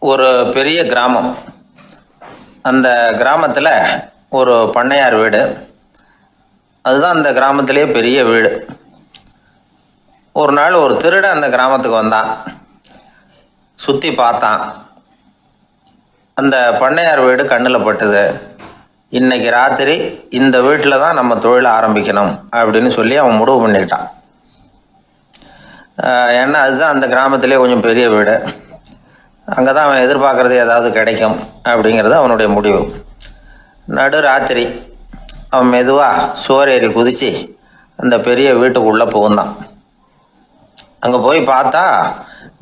ஒரு பெரிய கிராமம். அந்த கிராமத்தில் ஒரு பண்ணையார் வீடு. அதுதான் அந்த கிராமத்திலேயே பெரிய வீடு. ஒரு நாள் ஒரு திருடன் அந்த கிராமத்துக்கு வந்தான். சுற்றி பார்த்தான். அந்த பண்ணையார் வீடு கண்ணில் பட்டுது. இன்னைக்கு ராத்திரி இந்த வீட்டில் தான் நம்ம தொழிலை ஆரம்பிக்கணும் அப்படின்னு சொல்லி அவன் முடிவு பண்ணிக்கிட்டான். ஏன்னா அதுதான் அந்த கிராமத்திலே கொஞ்சம் பெரிய வீடு. அங்கே தான் அவன் எதிர்பார்க்கறது ஏதாவது கிடைக்கும் அப்படிங்கிறது அவனுடைய முடிவு. நடு ராத்திரி அவன் மெதுவாக சுவரேறி குதித்து அந்த பெரிய வீட்டுக்குள்ளே புகுந்தான். அங்கே போய் பார்த்தா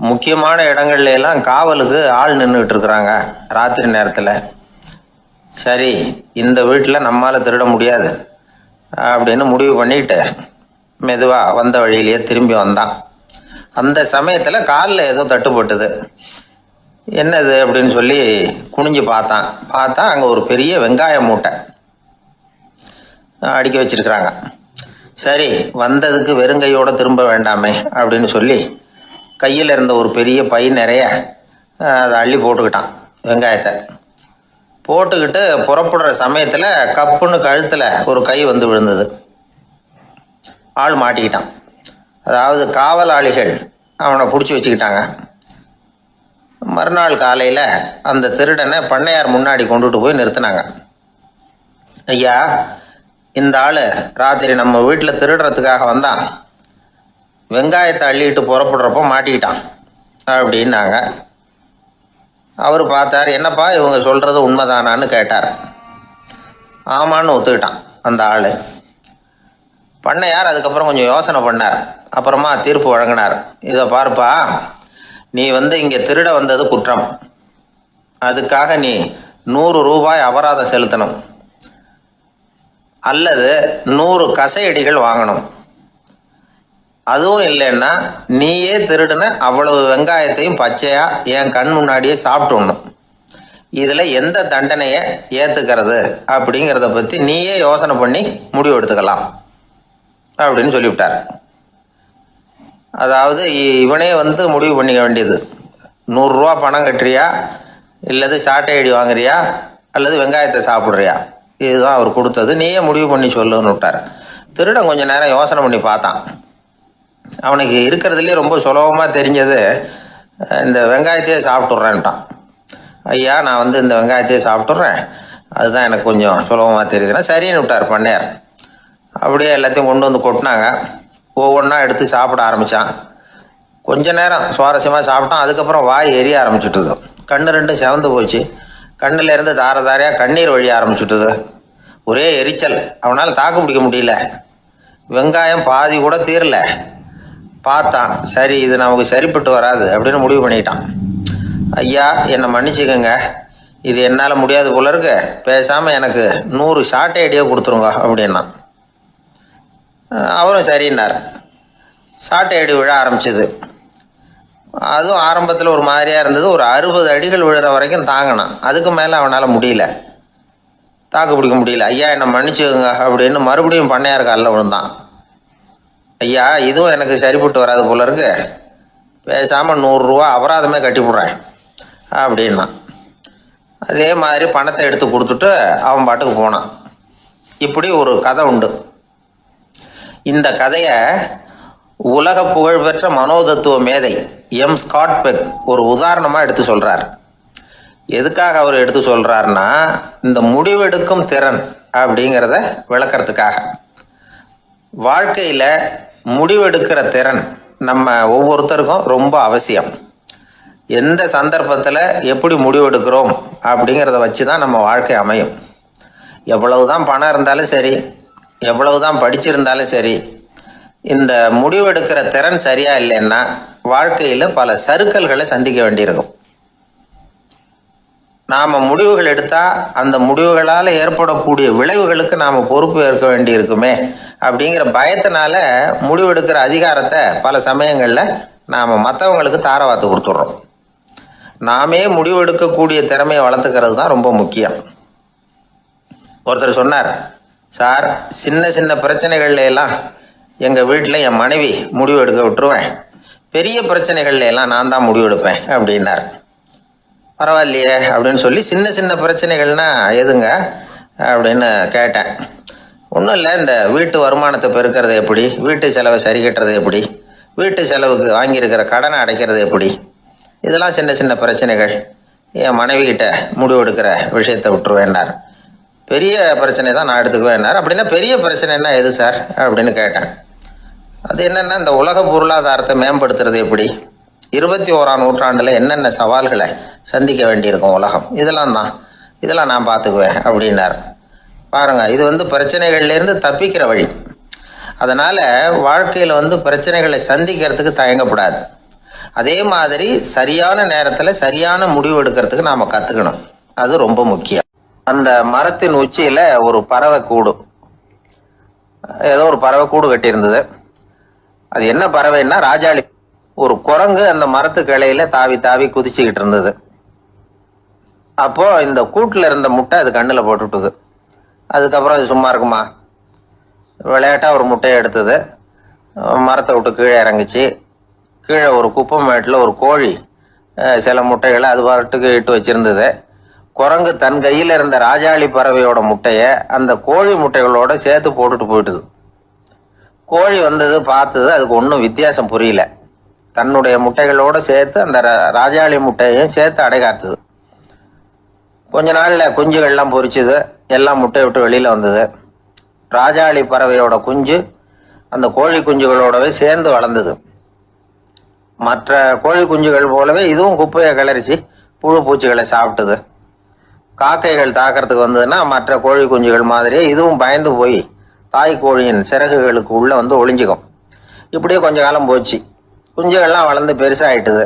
முக்கியமான இடங்கள்ல எல்லாம் காவலுக்கு ஆள் நின்றுட்டு இருக்கிறாங்க ராத்திரி நேரத்தில். சரி, இந்த வீட்டில் நம்மால் திருட முடியாது அப்படின்னு முடிவு பண்ணிட்டு மெதுவாக வந்த வழியிலேயே திரும்பி வந்தான். அந்த சமயத்தில் காலில் ஏதோ தட்டுப்பட்டுது. என்னது அப்படின்னு சொல்லி குனிஞ்சு பார்த்தா அங்கே ஒரு பெரிய வெங்காய மூட்டை அடுக்கி வச்சிருக்கிறாங்க. சரி, வந்ததுக்கு வெறுங்கையோடு திரும்ப வேண்டாமே அப்படின்னு சொல்லி கையில் இருந்த ஒரு பெரிய பை நிறைய அதை அள்ளி போட்டுக்கிட்டான். வெங்காயத்தை போட்டுக்கிட்டு புறப்படுற சமயத்தில் கப்புன்னு கழுத்தில் ஒரு கை வந்து விழுந்தது. ஆள் மாட்டிக்கிட்டான். அதாவது காவலாளிகள் அவனை பிடிச்சி வச்சுக்கிட்டாங்க. மறுநாள் காலையில் அந்த திருடனை பண்ணையார் முன்னாடி கொண்டுட்டு போய் நிறுத்தினாங்க. ஐயா, இந்த ஆள் ராத்திரி நம்ம வீட்டில் திருடுறதுக்காக வந்தான். வெங்காயத்தை அள்ளிட்டு புறப்படுறப்போ மாட்டிக்கிட்டான் அப்படின்னாங்க. அவர் பார்த்தார். என்னப்பா இவங்க சொல்கிறது உண்மைதானான்னு கேட்டார். ஆமான்னு ஒத்துக்கிட்டான் அந்த ஆள். பண்ணையார் அதுக்கப்புறம் கொஞ்சம் யோசனை பண்ணார். அப்புறமா தீர்ப்பு வழங்கினார். இதை பார்ப்பா, நீ இங்கே திருட வந்தது குற்றம். அதுக்காக நீ 100 ரூபாய் அபராதம் செலுத்தணும், அல்லது 100 கசையடிகள் வாங்கணும். அதுவும் இல்லைன்னா நீயே திருடுன அவ்வளவு வெங்காயத்தையும் பச்சையா என் கண் முன்னாடியே சாப்பிட்டுணும். இதுல எந்த தண்டனையை ஏத்துக்கிறது அப்படிங்கிறத பத்தி நீயே யோசனை பண்ணி முடிவு எடுத்துக்கலாம் அப்படின்னு சொல்லிவிட்டார். அதாவது இவனே முடிவு பண்ணிக்க வேண்டியது. 100 ரூபா பணம் கட்டுறியா, இல்லது சாட்டை அடி வாங்குறியா, அல்லது வெங்காயத்தை சாப்பிட்றியா, இதுதான் அவர் கொடுத்தது. நீயே முடிவு பண்ணி சொல்லுன்னு விட்டார். திருடன் கொஞ்ச நேரம் யோசனை பண்ணி பார்த்தான். அவனுக்கு இருக்கிறதுலே ரொம்ப சுலபமாக தெரிஞ்சது இந்த வெங்காயத்தையே சாப்பிட்டுட்றேன்ட்டான். ஐயா, நான் இந்த வெங்காயத்தையே சாப்பிட்டுட்றேன், அதுதான் எனக்கு கொஞ்சம் சுலபமாக தெரியுதுன்னா சரின்னு விட்டார் பண்ணையார். அப்படியே எல்லாத்தையும் கொண்டு கொட்டினாங்க. ஒவ்வொன்றா எடுத்து சாப்பிட ஆரம்பித்தான். கொஞ்ச நேரம் சுவாரஸ்யமாக சாப்பிட்டான். அதுக்கப்புறம் வாய் எரிய ஆரம்பிச்சுட்டுது. கண்ணு ரெண்டும் செவந்து போச்சு. கண்ணில் இருந்து தார தாரையாக கண்ணீர் வழிய ஆரம்பிச்சுட்டுது. ஒரே எரிச்சல். அவனால் தாக்கு பிடிக்க முடியல. வெங்காயம் பாதி கூட தீரல. பார்த்தான், சரி இது நமக்கு சரிப்பட்டு வராது அப்படின்னு முடிவு பண்ணிட்டான். ஐயா, என்னை மன்னிச்சுக்கோங்க, இது என்னால் முடியாது போல இருக்கு, பேசாமல் எனக்கு 100 சாட்டை அடியை கொடுத்துருங்க அப்படின்னா. அவரும் சரின்னார். சாட்டை அடி விழ ஆரம்பிச்சது. அதுவும் ஆரம்பத்தில் ஒரு மாதிரியாக இருந்தது. ஒரு 60 அடிகள் விழுற வரைக்கும் தாங்கினான். அதுக்கு மேலே அவனால் முடியல, தாக்கு பிடிக்க முடியல. ஐயா, என்னை மன்னிச்சுக்கோங்க அப்படின்னு மறுபடியும் பண்ணையார் காலில் விழுந்தான். ஐயா, இதுவும் எனக்கு சரிப்பட்டு வராது போல இருக்கு, பேசாமல் 100 ரூபா அபராதமே கட்டிவிடுறேன் அப்படின்னா. அதே மாதிரி பணத்தை எடுத்து கொடுத்துட்டு அவன் பாட்டுக்கு போனான். இப்படி ஒரு கதை உண்டு. இந்த கதையை உலக புகழ்பெற்ற மனோதத்துவ மேதை எம் ஸ்காட் பெக் ஒரு உதாரணமாக எடுத்து சொல்றார். எதுக்காக அவர் எடுத்து சொல்றாருன்னா, இந்த முடிவெடுக்கும் திறன் அப்படிங்கிறத விளக்கறதுக்காக. வாழ்க்கையில முடிவெடுக்கிற திறன் நம்ம ஒவ்வொருத்தருக்கும் ரொம்ப அவசியம். எந்த சந்தர்ப்பத்தில் எப்படி முடிவெடுக்கிறோம் அப்படிங்கிறத வச்சு தான் நம்ம வாழ்க்கை அமையும். எவ்வளவுதான் பணம் இருந்தாலும் சரி, எவ்வளவுதான் படிச்சிருந்தாலும் சரி, இந்த முடிவெடுக்கிற திறன் சரியா இல்லைன்னா வாழ்க்கையில் பல சறுக்கல்களை சந்திக்க வேண்டியிருக்கும். நாம் முடிவுகள் எடுத்தால் அந்த முடிவுகளால் ஏற்படக்கூடிய விளைவுகளுக்கு நாம் பொறுப்பு ஏற்க வேண்டி இருக்குமே அப்படிங்கிற பயத்தினால முடிவெடுக்கிற அதிகாரத்தை பல சமயங்களில் நாம் மற்றவங்களுக்கு தாரவாத்து கொடுத்துட்றோம். நாமே முடிவெடுக்கக்கூடிய திறமையை வளர்த்துக்கிறது தான் ரொம்ப முக்கியம். ஒருத்தர் சொன்னார், சார், சின்ன சின்ன பிரச்சனைகள்ல எல்லாம் எங்கள் வீட்டில் என் மனைவி முடிவு எடுக்க விட்டுருவேன், பெரிய பிரச்சனைகள்ல எல்லாம் நான் தான் முடிவெடுப்பேன் அப்படின்னார். பரவாயில்லையே அப்படின்னு சொல்லி சின்ன சின்ன பிரச்சனைகள்னா எதுங்க அப்படின்னு கேட்டேன். ஒன்றும் இல்லை, இந்த வீட்டு வருமானத்தை பெருக்கிறது எப்படி, வீட்டு செலவை சரி கட்டுறது எப்படி, வீட்டு செலவுக்கு வாங்கியிருக்கிற கடனை அடைக்கிறது எப்படி, இதெல்லாம் சின்ன சின்ன பிரச்சனைகள். என் மனைவி கிட்ட முடிவு எடுக்கிற விஷயத்தை விட்டுருவேன்னார். பெரிய பிரச்சனை தான் நான் எடுத்துக்குவேன்னார். அப்படின்னா பெரிய பிரச்சனைன்னா எது சார் அப்படின்னு கேட்டேன். அது என்னென்னா, இந்த உலக பொருளாதாரத்தை மேம்படுத்துறது எப்படி, 21ஆம் நூற்றாண்டில் என்னென்ன சவால்களை சந்திக்க வேண்டியிருக்கும் உலகம், இதெல்லாம் நான் பார்த்துக்குவேன் அப்படின்னார். பாருங்க, இது பிரச்சனைகள்லேருந்து தப்பிக்கிற வழி. அதனால் வாழ்க்கையில் பிரச்சனைகளை சந்திக்கிறதுக்கு தயங்கக்கூடாது. அதே மாதிரி சரியான நேரத்தில் சரியான முடிவு எடுக்கிறதுக்கு நாம் கற்றுக்கணும். அது ரொம்ப முக்கியம். அந்த மரத்தின் உச்சியில் ஒரு பறவை கூடு, ஏதோ ஒரு பறவை கூடு கட்டியிருந்தது. அது என்ன பறவைன்னா ராஜாளி. ஒரு குரங்கு அந்த மரத்து கிளையில தாவி தாவி குதிச்சுக்கிட்டு இருந்தது. அப்போ இந்த கூட்டில் இருந்த முட்டை அது கண்ணில் போட்டுட்டுது. அதுக்கப்புறம் அது சும்மா இருக்குமா? விளையாட்டாக ஒரு முட்டையை எடுத்தது, மரத்தை விட்டு கீழே இறங்குச்சு. கீழே ஒரு குப்பை மேட்டில் ஒரு கோழி சில முட்டைகளை அது பாட்டுக்கு இட்டு வச்சிருந்தது. குரங்கு தன் கையில் இருந்த ராஜாளி பறவையோட முட்டையை அந்த கோழி முட்டைகளோட சேர்த்து போட்டுட்டு போயிட்டுது. கோழி வந்தது, பார்த்தது, அதுக்கு ஒன்றும் வித்தியாசம் புரியல. தன்னுடைய முட்டைகளோட சேர்த்து அந்த ராஜாளி முட்டையையும் சேர்த்து அடைகாத்துது. கொஞ்ச நாள்ல குஞ்சுகள்லாம் பொரிச்சுது, எல்லாம் முட்டையை விட்டு வெளியில வந்தது. ராஜாளி பறவையோட குஞ்சு அந்த கோழி குஞ்சுகளோடவே சேர்ந்து வளர்ந்தது. மற்ற கோழி குஞ்சுகள் போலவே இதுவும் குப்பையை கிளறிச்சு புழு பூச்சிகளை சாப்பிட்டுது. காக்கைகள் தாக்கிறதுக்கு வந்ததுன்னா மற்ற கோழி குஞ்சுகள் மாதிரியே இதுவும் பயந்து போய் தாய் கோழியின் சிறகுகளுக்கு உள்ள ஒளிஞ்சிக்கும். இப்படியே கொஞ்ச காலம் போச்சு. குஞ்சுகள்லாம் வளர்ந்து பெருசாயிட்டுது.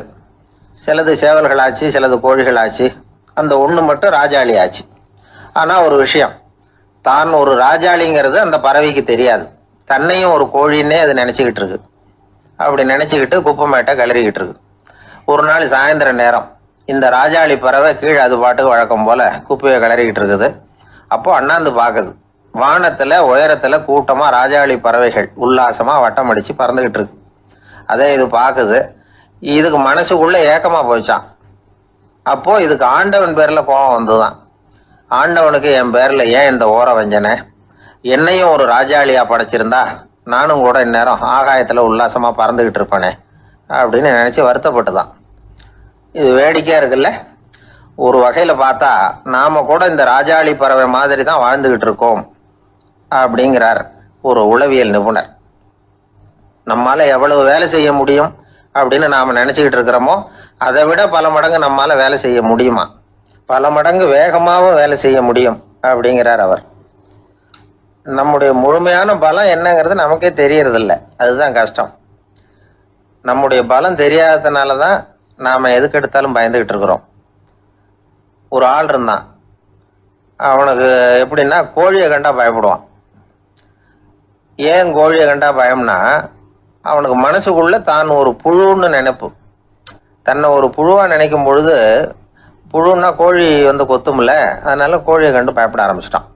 சிலது சேவல்கள் ஆச்சு, சிலது கோழிகள் ஆச்சு. அந்த ஒன்று மட்டும் ராஜாளி ஆச்சு. ஆனால் ஒரு விஷயம், தான் ஒரு ராஜாளிங்கிறது அந்த பறவைக்கு தெரியாது. தன்னையும் ஒரு கோழின்னே அது நினச்சிக்கிட்டு இருக்கு. அப்படி நினச்சிக்கிட்டு குப்பை மேட்டை கிளறிக்கிட்டு இருக்கு. ஒரு நாள் சாயந்தர நேரம் இந்த ராஜாளி பறவை கீழே அது பாட்டுக்கு வழக்கம் போல குப்பையை கிளறிக்கிட்டு இருக்குது. அப்போ அண்ணாந்து பார்க்குது. வானத்தில் உயரத்தில் கூட்டமாக ராஜாளி பறவைகள் உல்லாசமாக வட்டம் அடித்து பறந்துக்கிட்டு இருக்கு. அதே இது பார்க்குது. இதுக்கு மனசுக்குள்ளே ஏக்கமாக போச்சான். அப்போ இதுக்கு ஆண்டவன் பேரில் கோபம் வந்துதான். ஆண்டவனுக்கு என் பேரில் ஏன் இந்த ஓர வஞ்சனை, என்னையும் ஒரு ராஜாளியாக படைச்சிருந்தா நானும் கூட இந்நேரம் ஆகாயத்தில் உல்லாசமாக பறந்துக்கிட்டு இருப்பேனே அப்படின்னு நினச்சி வருத்தப்பட்டுதான். இது வேடிக்கையாக இருக்குல்ல. ஒரு வகையில் பார்த்தா நாம் கூட இந்த ராஜாளி பறவை மாதிரி தான் வாழ்ந்துக்கிட்டு இருக்கோம் அப்படிங்கிறார் ஒரு உளவியல் நிபுணர். நம்மால் எவ்வளவு வேலை செய்ய முடியும் அப்படின்னு நாம் நினச்சிக்கிட்டு இருக்கிறோமோ அதை விட பல மடங்கு நம்மால் வேலை செய்ய முடியுமா, பல மடங்கு வேகமாகவும் வேலை செய்ய முடியும் அப்படிங்கிறார் அவர். நம்முடைய முழுமையான பலம் என்னங்கிறது நமக்கே தெரியறதில்ல. அதுதான் கஷ்டம். நம்முடைய பலம் தெரியாததுனால தான் நாம் எதுக்கு எடுத்தாலும் பயந்துக்கிட்டு இருக்கிறோம். ஒரு ஆள் இருந்தான். அவனுக்கு எப்படின்னா கோழியை கண்டா பயப்படுவான். ஏன் கோழியை கண்டா பயம்னா, அவனுக்கு மனசுக்குள்ள தான் ஒரு புழுன்னு நினைப்பு. தன்னை ஒரு புழுவா நினைக்கும் பொழுது, புழுன்னா கோழி கொத்தும்ல, அதனால கோழியை கண்டு பயப்பட ஆரம்பிச்சிட்டான்.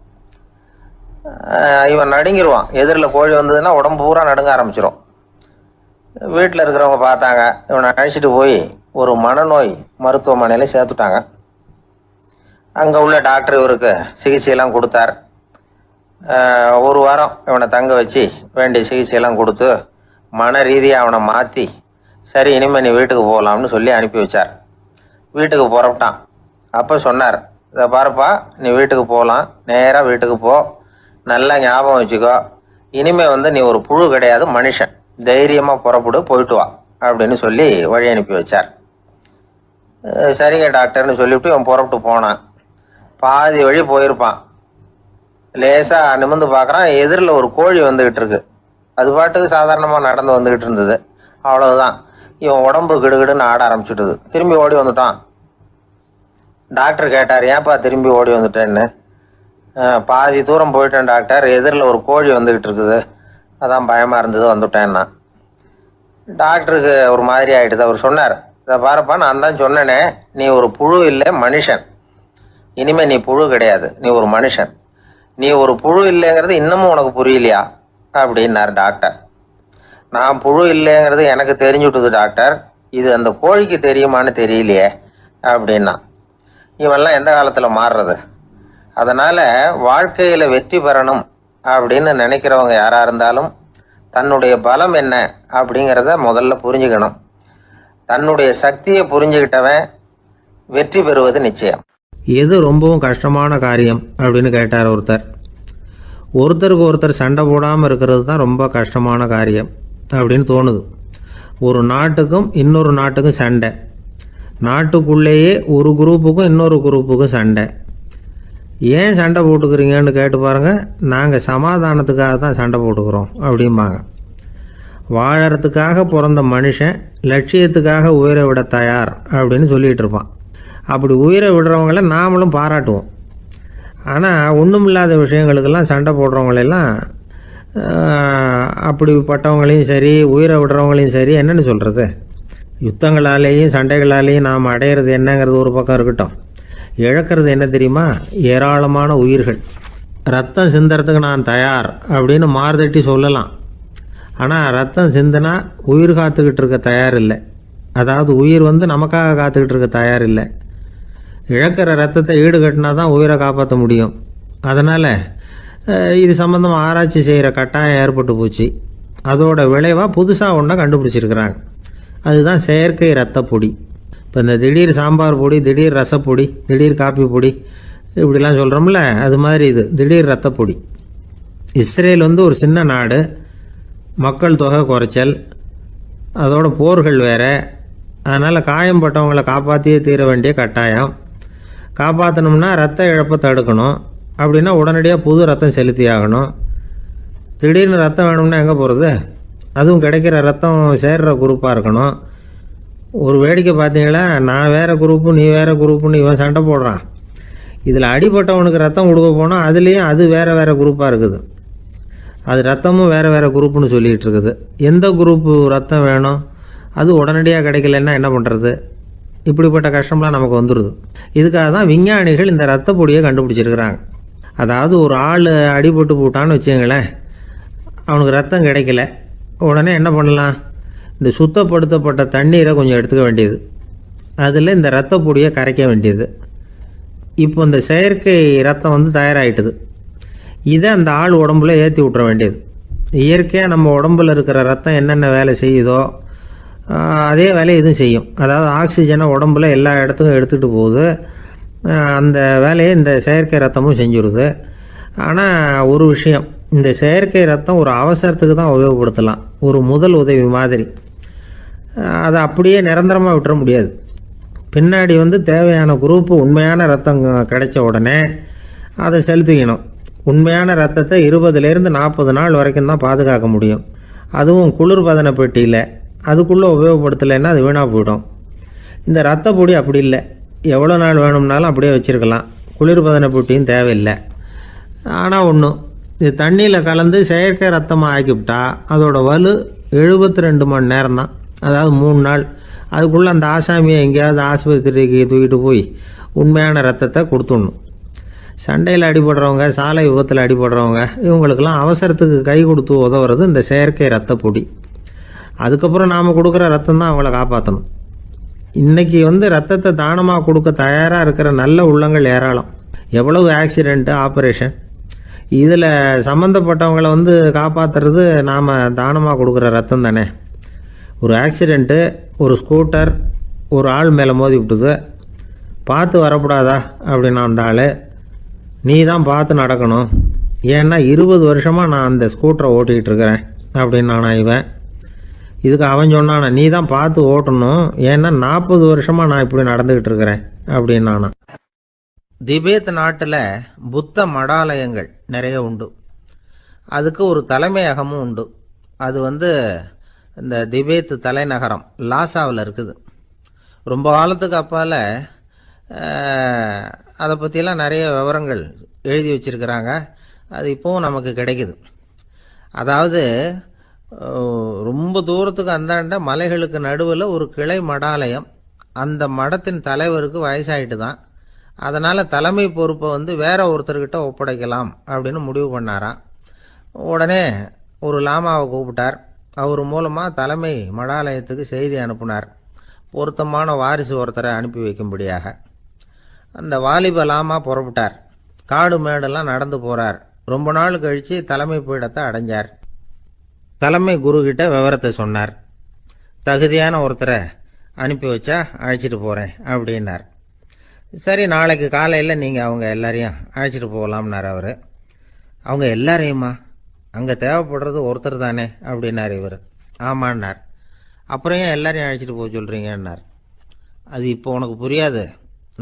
இவன் நடுங்கிடுவான். எதிரில் கோழி வந்ததுன்னா உடம்பு பூரா நடுங்க ஆரம்பிச்சிடும். வீட்டில் இருக்கிறவங்க பார்த்தாங்க. இவனை அழைச்சிட்டு போய் ஒரு மனநோய் மருத்துவமனையில் சேர்த்துட்டாங்க. அங்கே உள்ள டாக்டர் இவருக்கு சிகிச்சையெல்லாம் கொடுத்தார். ஒரு வாரம் இவனை தங்க வச்சு வேண்டிய சிகிச்சையெல்லாம் கொடுத்து மன ரீதியாக அவனை மாற்றி, சரி இனிமேல் நீ வீட்டுக்கு போகலாம்னு சொல்லி அனுப்பி வச்சார். வீட்டுக்கு புறப்பட்டான். அப்போ சொன்னார், இதை பாருப்பா, நீ வீட்டுக்கு போகலாம், நேராக வீட்டுக்கு போ, நல்லா ஞாபகம் வச்சுக்கோ, இனிமே நீ ஒரு புழு கிடையாது, மனுஷன், தைரியமாக புறப்படு, போயிட்டு வா அப்படின்னு சொல்லி வழி அனுப்பி வச்சார். சரிங்க டாக்டர்னு சொல்லிவிட்டு இவன் புறப்பட்டு போனான். பாதி வழி போயிருப்பான். லேசாக நிமிர்ந்து பார்க்குறான், எதிரில் ஒரு கோழி வந்துக்கிட்டு இருக்கு. அது பாட்டுக்கு சாதாரணமாக நடந்து வந்துக்கிட்டு இருந்தது. அவ்வளவுதான், இவன் உடம்பு கிடுகிடுன்னு ஆட ஆரம்பிச்சுட்டுது. திரும்பி ஓடி வந்துட்டான். டாக்டர் கேட்டார், ஏன்ப்பா திரும்பி ஓடி வந்துட்டேன்னு. பாதி தூரம் போயிட்டேன் டாக்டர், எதிரில் ஒரு கோழி வந்துக்கிட்டு இருக்குது, அதான் பயமாக இருந்தது, வந்துட்டேன்னா. டாக்டருக்கு ஒரு மாதிரி ஆகிடுது. அவர் சொன்னார், இதை பாருப்பா, நான் தான் சொன்னேனே, நீ ஒரு புழு இல்லை, மனுஷன். இனிமே நீ புழு கிடையாது, நீ ஒரு மனுஷன். நீ ஒரு புழு இல்லைங்கிறது இன்னமும் உனக்கு புரியலையா அப்படின்னார் டாக்டர். நான் புழு இல்லைங்கிறது எனக்கு தெரிஞ்சுட்டுது டாக்டர், இது அந்த கோழிக்கு தெரியுமான்னு தெரியலையே அப்படின்னா. இவெல்லாம் எந்த காலத்தில் மாறுறது? அதனால் வாழ்க்கையில் வெற்றி பெறணும் அப்படின்னு நினைக்கிறவங்க யாராக இருந்தாலும் தன்னுடைய பலம் என்ன அப்படிங்கிறத முதல்ல புரிஞ்சுக்கணும். தன்னுடைய சக்தியை புரிஞ்சுக்கிட்டவன் வெற்றி பெறுவது நிச்சயம். எது ரொம்பவும் கஷ்டமான காரியம் அப்படின்னு கேட்டார் ஒருத்தர். ஒருத்தருக்கு ஒருத்தர் சண்டை போடாமல் இருக்கிறது தான் ரொம்ப கஷ்டமான காரியம் அப்படின்னு தோணுது. ஒரு நாட்டுக்கும் இன்னொரு நாட்டுக்கும் சண்டை, நாட்டுக்குள்ளேயே ஒரு குரூப்புக்கும் இன்னொரு குரூப்புக்கும் சண்டை. ஏன் சண்டை போட்டுக்கிறீங்கன்னு கேட்டு பாருங்கள். நாங்கள் சமாதானத்துக்காக தான் சண்டை போட்டுக்கிறோம் அப்படிம்பாங்க. வாழறதுக்காக பிறந்த மனுஷன் லட்சியத்துக்காக உயிரை விட தயார் அப்படின்னு சொல்லிகிட்டு இருப்பான். அப்படி உயிரை விடுறவங்கள நாமளும் பாராட்டுவோம். ஆனால் ஒன்றுமில்லாத விஷயங்களுக்கெல்லாம் சண்டை போடுறவங்களெல்லாம் அப்படிப்பட்டவங்களையும் சரி உயிரை விடுறவங்களையும் சரி என்னென்னு சொல்கிறது? யுத்தங்களாலேயும் சண்டைகளாலேயும் நாம் அடையிறது என்னங்கிறது ஒரு பக்கம் இருக்கட்டும், இழக்கிறது என்ன தெரியுமா? ஏராளமான உயிர்கள். ரத்தம் சிந்துறதுக்கு நான் தயார் அப்படின்னு மார்தட்டி சொல்லலாம். ஆனால் ரத்தம் சிந்தினா உயிர் காத்துக்கிட்டு இருக்க தயார் இல்லை. அதாவது உயிர் நமக்காக காத்துக்கிட்டு இருக்க தயார் இல்லை. இழக்கிற ரத்தத்தை ஈடுகட்டினா தான் உயிரை காப்பாற்ற முடியும். அதனால் இது சம்மந்தமாக ஆராய்ச்சி செய்கிற கட்டாயம் ஏற்பட்டு போச்சு. அதோட விளைவாக புதுசாக ஒன்றை கண்டுபிடிச்சிருக்கிறாங்க. அதுதான் செயற்கை ரத்த பொடி. இப்போ இந்த திடீர் சாம்பார் பொடி, திடீர் ரசப்பொடி, திடீர் காப்பி பொடி இப்படிலாம் சொல்கிறோம்ல, அது மாதிரி இது திடீர் ரத்த பொடி. இஸ்ரேல் ஒரு சின்ன நாடு, மக்கள் தொகை குறைச்சல், அதோட போர்கள் வேறு. அதனால் காயம்பட்டவங்களை காப்பாற்றியே தீர வேண்டிய கட்டாயம். காப்பாற்றணும்னா ரத்த இழப்பை தடுக்கணும். அப்படின்னா உடனடியாக புது ரத்தம் செலுத்தி ஆகணும். திடீர்னு ரத்தம் வேணும்னா எங்கே போகிறது? அதுவும் கிடைக்கிற ரத்தம் சேர்கிற குரூப்பாக இருக்கணும். ஒரு வேடிக்கை பார்த்தீங்களா, நான் வேறு குரூப்பு நீ வேறு குரூப்புன்னு இவன் சண்டை போடுறான். இதில் அடிபட்டவனுக்கு ரத்தம் கொடுக்க போனால் அதுலேயும் அது வேறு வேறு குரூப்பாக இருக்குது. அது ரத்தமும் வேறு வேறு குரூப்புன்னு சொல்லிகிட்டு இருக்குது. எந்த குரூப்பு ரத்தம் வேணும்? அது உடனடியாக கிடைக்கலன்னா என்ன பண்ணுறது? இப்படிப்பட்ட கஷ்டம்லாம் நமக்கு வந்துடுது. இதுக்காக தான் விஞ்ஞானிகள் இந்த ரத்த பொடியை கண்டுபிடிச்சிருக்கிறாங்க. அதாவது ஒரு ஆள் அடிபட்டு போட்டான்னு வச்சுங்களேன், அவனுக்கு ரத்தம் கிடைக்கல. உடனே என்ன பண்ணலாம்? இந்த சுத்தப்படுத்தப்பட்ட தண்ணீரை கொஞ்சம் எடுத்துக்க வேண்டியது, அதில் இந்த ரத்த பொடியை கரைக்க வேண்டியது. இப்போ இந்த செயற்கை ரத்தம் தயாராகிட்டுது. இதை அந்த ஆள் உடம்புல ஏற்றி விட்டுற வேண்டியது. இயற்கையாக நம்ம உடம்புல இருக்கிற ரத்தம் என்னென்ன வேலை செய்யுதோ அதே வேலையை இதுவும் செய்யும். அதாவது ஆக்சிஜனை உடம்புல எல்லா இடத்துக்கும் எடுத்துகிட்டு போகுது. அந்த வேலையை இந்த செயற்கை ரத்தமும் செஞ்சுருது. ஆனால் ஒரு விஷயம், இந்த செயற்கை ரத்தம் ஒரு அவசரத்துக்கு தான் உபயோகப்படுத்தலாம், ஒரு முதல் உதவி மாதிரி. அதை அப்படியே நிரந்தரமாக விட்டுற முடியாது. பின்னாடி தேவையான குரூப்பு உண்மையான ரத்தம் கிடைச்ச உடனே அதை செலுத்திக்கணும். உண்மையான ரத்தத்தை 20லேருந்து 40 நாள் வரைக்கும் தான் பாதுகாக்க முடியும். அதுவும் குளிர்பதன பெட்டியில். அதுக்குள்ளே உபயோகப்படுத்தலைன்னா அது வீணாக போயிடும். இந்த ரத்த பொடி அப்படி இல்லை, எவ்வளோ நாள் வேணும்னாலும் அப்படியே வச்சுருக்கலாம். குளிர்பதன பெட்டியும் தேவையில்லை. ஆனால் ஒன்று, இது தண்ணியில் கலந்து செயற்கை ரத்தமாக ஆக்கிவிட்டா அதோட வலு 72 மணி நேரம் தான். அதாவது 3 நாள். அதுக்குள்ளே அந்த ஆசாமியை எங்கேயாவது ஆஸ்பத்திரிக்கு தூக்கிட்டு போய் உண்மையான ரத்தத்தை கொடுத்துடணும். சண்டையில் அடிபடுறவங்க, சாலை விபத்தில் அடிபடுறவங்க, இவங்களுக்கெல்லாம் அவசரத்துக்கு கை கொடுத்து உதவுறது இந்த செயற்கை ரத்த பொடி. அதுக்கப்புறம் நாம் கொடுக்குற ரத்தம் தான் அவங்கள காப்பாற்றணும். இன்றைக்கி ரத்தத்தை தானமாக கொடுக்க தயாராக இருக்கிற நல்ல உள்ளங்கள் ஏராளம். எவ்வளவு ஆக்சிடெண்ட்டு, ஆப்ரேஷன், இதில் சம்மந்தப்பட்டவங்களை காப்பாற்றுறது நாம் தானமாக கொடுக்குற ரத்தம் தானே. ஒரு ஆக்சிடெண்ட்டு, ஒரு ஸ்கூட்டர் ஒரு ஆள் மேலே மோதி விட்டுது, பார்த்து வரக்கூடாதா அப்படின்னு அந்த ஆள், நீ தான் பார்த்து நடக்கணும், ஏன்னா 20 வருஷமாக நான் அந்த ஸ்கூட்டரை ஓட்டிகிட்டு இருக்கிறேன் அப்படின்னு நானா இவன். இதுக்கு அவன் சொன்னானா, நீ தான் பார்த்து ஓட்டணும், ஏன்னா 40 வருஷமாக நான் இப்படி நடந்துக்கிட்டு இருக்கிறேன் அப்படின்னு நானா. திபேத் நாட்டில் புத்த மடாலயங்கள் நிறைய உண்டு. அதுக்கு ஒரு தலைமையகமும் உண்டு. அது இந்த திபேத் தலைநகரம் லாசாவில் இருக்குது. ரொம்ப காலத்துக்கு அப்பால் அதை பற்றியெல்லாம் நிறைய விவரங்கள் எழுதி வச்சிருக்கிறாங்க. அது இப்போவும் நமக்கு கிடைக்குது. அதாவது ரொம்ப தூரத்துக்கு அந்தாண்ட மலைகளுக்கு நடுவில் ஒரு கிளை மடாலயம். அந்த மடத்தின் தலைவருக்கு வயசாயிட்டு தான். அதனால் தலைமை பொறுப்பை வேற ஒருத்தர்கிட்ட ஒப்படைக்கலாம் அப்படின்னு முடிவு பண்ணாராம். உடனே ஒரு லாமாவை கூப்பிட்டார். அவர் மூலமாக தலைமை மடாலயத்துக்கு செய்தி அனுப்புனார், பொருத்தமான வாரிசு ஒருத்தரை அனுப்பி வைக்கும்படியாக. அந்த வாலிப லாமா புறப்பட்டார். காடு மேடெல்லாம் நடந்து போகிறார். ரொம்ப நாள் கழித்து தலைமை பீடத்தை அடைஞ்சார். தலைமை குருக்கிட்ட விவரத்தை சொன்னார். தகுதியான ஒருத்தரை அனுப்பி வச்சா அழைச்சிட்டு போகிறேன் அப்படின்னார். சரி, நாளைக்கு காலையில் நீங்கள் அவங்க எல்லாரையும் அழைச்சிட்டு போகலாம்னார் அவர். அவங்க எல்லாரையுமா? அங்கே தேவைப்படுறது ஒருத்தர் தானே அப்படின்னார் இவர். ஆமான்னார். அப்புறம் ஏன் எல்லாரையும் அழைச்சிட்டு போக சொல்கிறீங்கன்னார். அது இப்போ உனக்கு புரியாது.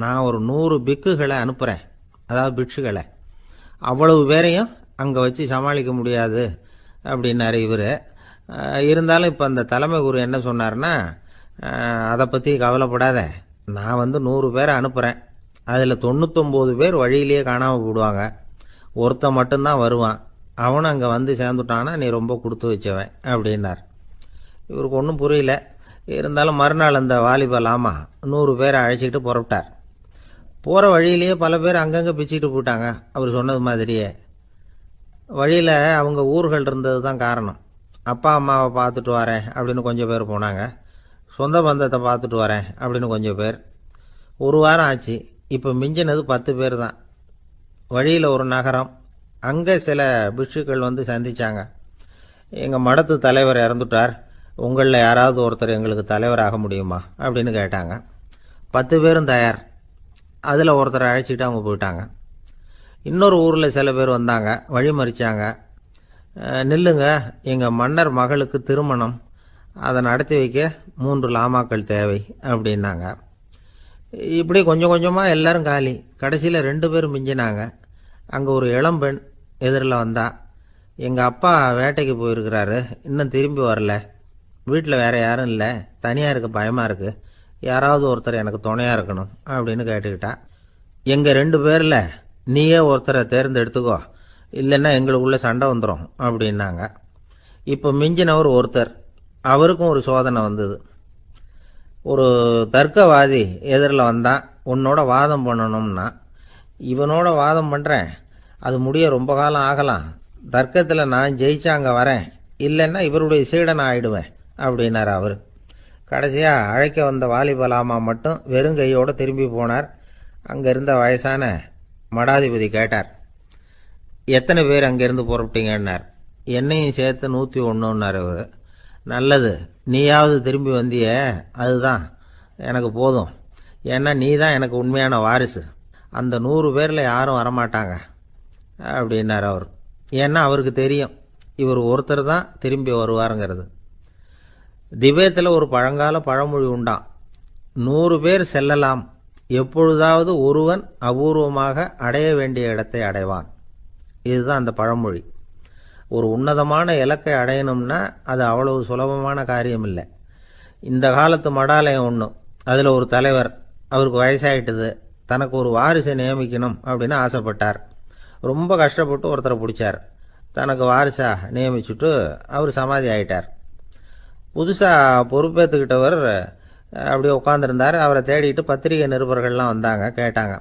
நான் ஒரு 100 பிக்குகளை அனுப்புகிறேன், அதாவது பிட்சுகளை. அவ்வளவு பேரையும் அங்கே வச்சு சமாளிக்க முடியாது அப்படின்னாரு இவர். இருந்தாலும் இப்போ அந்த தலைமை குரு என்ன சொன்னார்னா, அதை பற்றி கவலைப்படாத, நான் 100 பேரை அனுப்புகிறேன். அதில் 99 பேர் வழியிலேயே காணாமல் போடுவாங்க, ஒருத்தன் மட்டும்தான் வருவான். அவனும் அங்கே வந்து சேர்ந்துட்டானா நீ ரொம்ப கொடுத்து வச்சவன் அப்படின்னார். இவருக்கு ஒன்றும் புரியல. இருந்தாலும் மறுநாள் அந்த வாலிப லாமா 100 பேரை அழைச்சிக்கிட்டு புறப்பட்டார். போகிற வழியிலேயே பல பேர் அங்கங்கே பிச்சுக்கிட்டு போயிட்டாங்க. அவர் சொன்னது மாதிரியே. வழியில் அவங்க ஊர்கள் இருந்தது தான் காரணம். அப்பா அம்மாவை பார்த்துட்டு வரேன் அப்படின்னு கொஞ்சம் பேர் போனாங்க. சொந்த பந்தத்தை பார்த்துட்டு வரேன் அப்படின்னு கொஞ்சம் பேர். ஒரு வாரம் ஆச்சு. இப்போ மிஞ்சினது 10 பேர் தான். வழியில் ஒரு நகரம். அங்கே சில பிட்சுக்கள் வந்து சந்தித்தாங்க. எங்கள் மடத்து தலைவர் இறந்துட்டார், உங்களில் யாராவது ஒருத்தர் எங்களுக்கு தலைவராக முடியுமா அப்படின்னு கேட்டாங்க. 10 பேரும் தயார். அதில் ஒருத்தரை அழைச்சிட்டு அவங்க போயிட்டாங்க. இன்னொரு ஊரில் சில பேர் வந்தாங்க, வழி மறிச்சாங்க. நில்லுங்க, எங்கள் மன்னர் மகளுக்கு திருமணம், அதை நடத்தி வைக்க 3 லாமாக்கள் தேவை அப்படின்னாங்க. இப்படி கொஞ்சம் கொஞ்சமாக எல்லாரும் காலி. கடைசியில் 2 பேர் மிஞ்சினாங்க. அங்கே ஒரு இளம்பெண் எதிரில் வந்தா. எங்கள் அப்பா வேட்டைக்கு போயிருக்கிறாரு, இன்னும் திரும்பி வரல. வீட்டில் வேறு யாரும் இல்லை, தனியாக இருக்க பயமாக இருக்குது, யாராவது ஒருத்தர் எனக்கு துணையாக இருக்கணும் அப்படின்னு கேட்டுக்கிட்டா. எங்கள் 2 பேரில் நீயே ஒருத்தரை தேர்ந்தெடுத்துக்கோ, இல்லைன்னா எங்களுக்குள்ளே சண்டை வந்துடும் அப்படின்னாங்க. இப்போ மிஞ்சினவர் ஒருத்தர். அவருக்கும் ஒரு சோதனை வந்தது. ஒரு தர்க்கவாதி எதிரில் வந்தான். உன்னோட வாதம் பண்ணணும்னா. இவனோட வாதம் பண்ணுறேன், அது முடிய ரொம்ப காலம் ஆகலாம். தர்க்கத்தில் நான் ஜெயிச்சா அங்கே வரேன், இல்லைன்னா இவருடைய சீடனை ஆயிடுவேன் அப்படின்னார் அவர். கடைசியாக அழைக்க வந்த வாலிப லாமா மட்டும் வெறும் கையோடு திரும்பி போனார். அங்கே இருந்த வயசான மடாதிபதி கேட்டார், எத்தனை பேர் அங்கேருந்து புறப்பட்டீங்கன்னார். என்னையும் சேர்த்து 101ன்னார் அவர். நல்லது, நீயாவது திரும்பி வந்திய, அதுதான் எனக்கு போதும். ஏன்னா நீ தான் எனக்கு உண்மையான வாரிசு. அந்த 100 பேரில் யாரும் வரமாட்டாங்க அப்படின்னார் அவர். ஏன்னா அவருக்கு தெரியும் இவர் ஒருத்தர் தான் திரும்பி வருவாருங்கிறது. திபேத்தில் ஒரு பழங்கால பழமொழி உண்டாம், 100 பேர் செல்லலாம், எப்பொழுதாவது ஒருவன் அபூர்வமாக அடைய வேண்டிய இடத்தை அடைவான். இதுதான் அந்த பழமொழி. ஒரு உன்னதமான இலக்கை அடையணும்னா அது அவ்வளவு சுலபமான காரியம் இல்லை. இந்த காலத்து மடாலயம் ஒன்று, அதில் ஒரு தலைவர், அவருக்கு வயசாயிட்டுது, தனக்கு ஒரு வாரிசை நியமிக்கணும் அப்படின்னு ஆசைப்பட்டார். ரொம்ப கஷ்டப்பட்டு ஒருத்தரை பிடிச்சார். தனக்கு வாரிசாக நியமிச்சுட்டு அவர் சமாதி ஆகிட்டார். புதுசாக பொறுப்பேற்றுக்கிட்டவர் அப்படியே உட்காந்துருந்தார். அவரை தேடிட்டு பத்திரிகை நிருபர்கள்லாம் வந்தாங்க, கேட்டாங்க.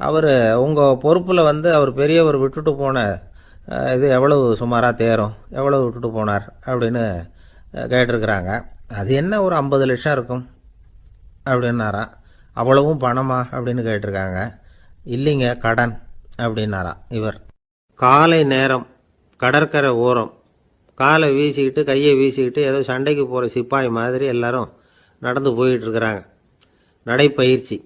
அவர் உங்கள் பொறுப்பில் அவர் பெரியவர் விட்டுட்டு போன இது எவ்வளவு சுமாராக தேரும், எவ்வளவு விட்டுட்டு போனார் அப்படின்னு கேட்டிருக்கிறாங்க. அது என்ன ஒரு 50 லட்சம் இருக்கும் அப்படின்னாராம். அவ்வளவும் பணமா அப்படின்னு கேட்டிருக்காங்க. இல்லைங்க, கடன் அப்படின்னாராம் இவர். காலை நேரம், கடற்கரை ஓரம், காலை வீசிக்கிட்டு கையை வீசிக்கிட்டு ஏதோ சண்டைக்கு போகிற சிப்பாய் மாதிரி எல்லாரும் நடந்து போயிட்டு இருக்கிறாங்க. நடைப்பயிற்சி.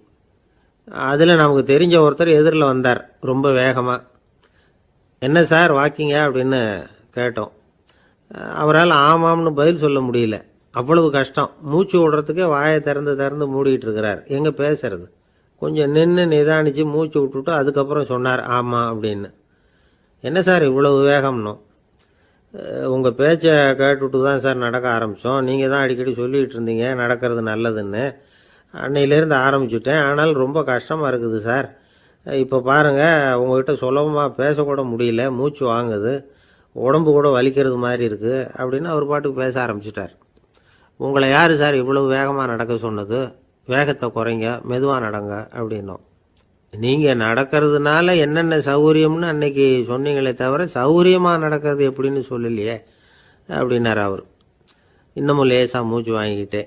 அதில் நமக்கு தெரிஞ்ச ஒருத்தர் எதிரில் வந்தார் ரொம்ப வேகமாக. என்ன சார் வாக்கிங்க அப்படின்னு கேட்டோம். அவரால் ஆமாம்னு பதில் சொல்ல முடியல, அவ்வளவு கஷ்டம். மூச்சு விடுறதுக்கே வாயை திறந்து மூடிட்டு இருக்கிறார். எங்கே பேசுறது? கொஞ்சம் நின்று நிதானித்து மூச்சு விட்டுட்டு அதுக்கப்புறம் சொன்னார் ஆமாம் அப்படின்னு. என்ன சார் இவ்வளவு வேகம்னோ? உங்கள் பேச்சை கேட்டுவிட்டு தான் சார் நடக்க ஆரம்பித்தோம். நீங்கள் தான் அடிக்கடி சொல்லிகிட்டு இருந்தீங்க நடக்கிறது நல்லதுன்னு. அன்னையிலேருந்து ஆரம்பிச்சுட்டேன், ஆனால் ரொம்ப கஷ்டமாக இருக்குது சார். இப்போ பாருங்கள், உங்கள்கிட்ட சுலபமாக பேசக்கூட முடியல, மூச்சு வாங்குது, உடம்பு கூட வலிக்கிறது மாதிரி இருக்குது அப்படின்னு அவர் பாட்டுக்கு பேச ஆரம்பிச்சிட்டார். உங்களை யார் சார் இவ்வளவு வேகமாக நடக்க சொன்னது? வேகத்தை குறைங்க, மெதுவாக நடங்க அப்படின்னோம். நீங்கள் நடக்கிறதுனால என்னென்ன சௌகரியம்னு அன்னைக்கு சொன்னீங்களே தவிர சௌகரியமாக நடக்கிறது எப்படின்னு சொல்லலையே அப்படின்னார் அவர். இன்னமும் லேசாக மூச்சு வாங்கிக்கிட்டே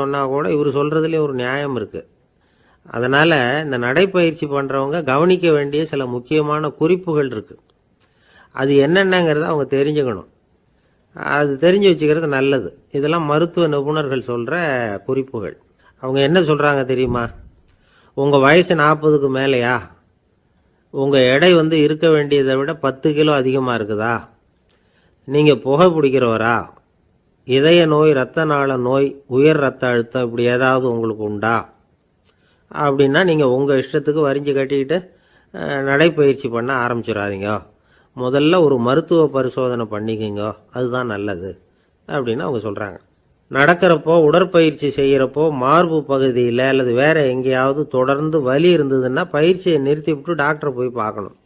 சொன்னால் கூட இவர் சொல்கிறதுலேயே ஒரு நியாயம் இருக்குது. அதனால் இந்த நடைப்பயிற்சி பண்ணுறவங்க கவனிக்க வேண்டிய சில முக்கியமான குறிப்புகள் இருக்குது. அது என்னென்னங்கிறத அவங்க தெரிஞ்சுக்கணும். அது தெரிஞ்சு வச்சுக்கிறது நல்லது. இதெல்லாம் மருத்துவ நிபுணர்கள் சொல்கிற குறிப்புகள். அவங்க என்ன சொல்கிறாங்க தெரியுமா? உங்கள் வயசு 40க்கு மேலேயா? உங்கள் எடை இருக்க வேண்டியதை விட 10 கிலோ அதிகமாக இருக்குதா? நீங்கள் புகை பிடிக்கிறவரா? இதய நோய், இரத்த நாள நோய், உயர் இரத்த அழுத்தம் இப்படி ஏதாவது உங்களுக்கு உண்டா? அப்படின்னா நீங்கள் உங்கள் இஷ்டத்துக்கு வரிஞ்சு கட்டிக்கிட்டு நடைப்பயிற்சி பண்ண ஆரம்பிச்சிடாதீங்க. முதல்ல ஒரு மருத்துவ பரிசோதனை பண்ணிக்கோங்க, அதுதான் நல்லது அப்படின்னு அவங்க சொல்கிறாங்க. நடக்கிறப்போ, உடற்பயிற்சி செய்கிறப்போ மார்பு பகுதியில் அல்லது வேறு எங்கேயாவது தொடர்ந்து வலி இருந்ததுன்னா பயிற்சியை நிறுத்திவிட்டு டாக்டரை போய் பார்க்கணும்.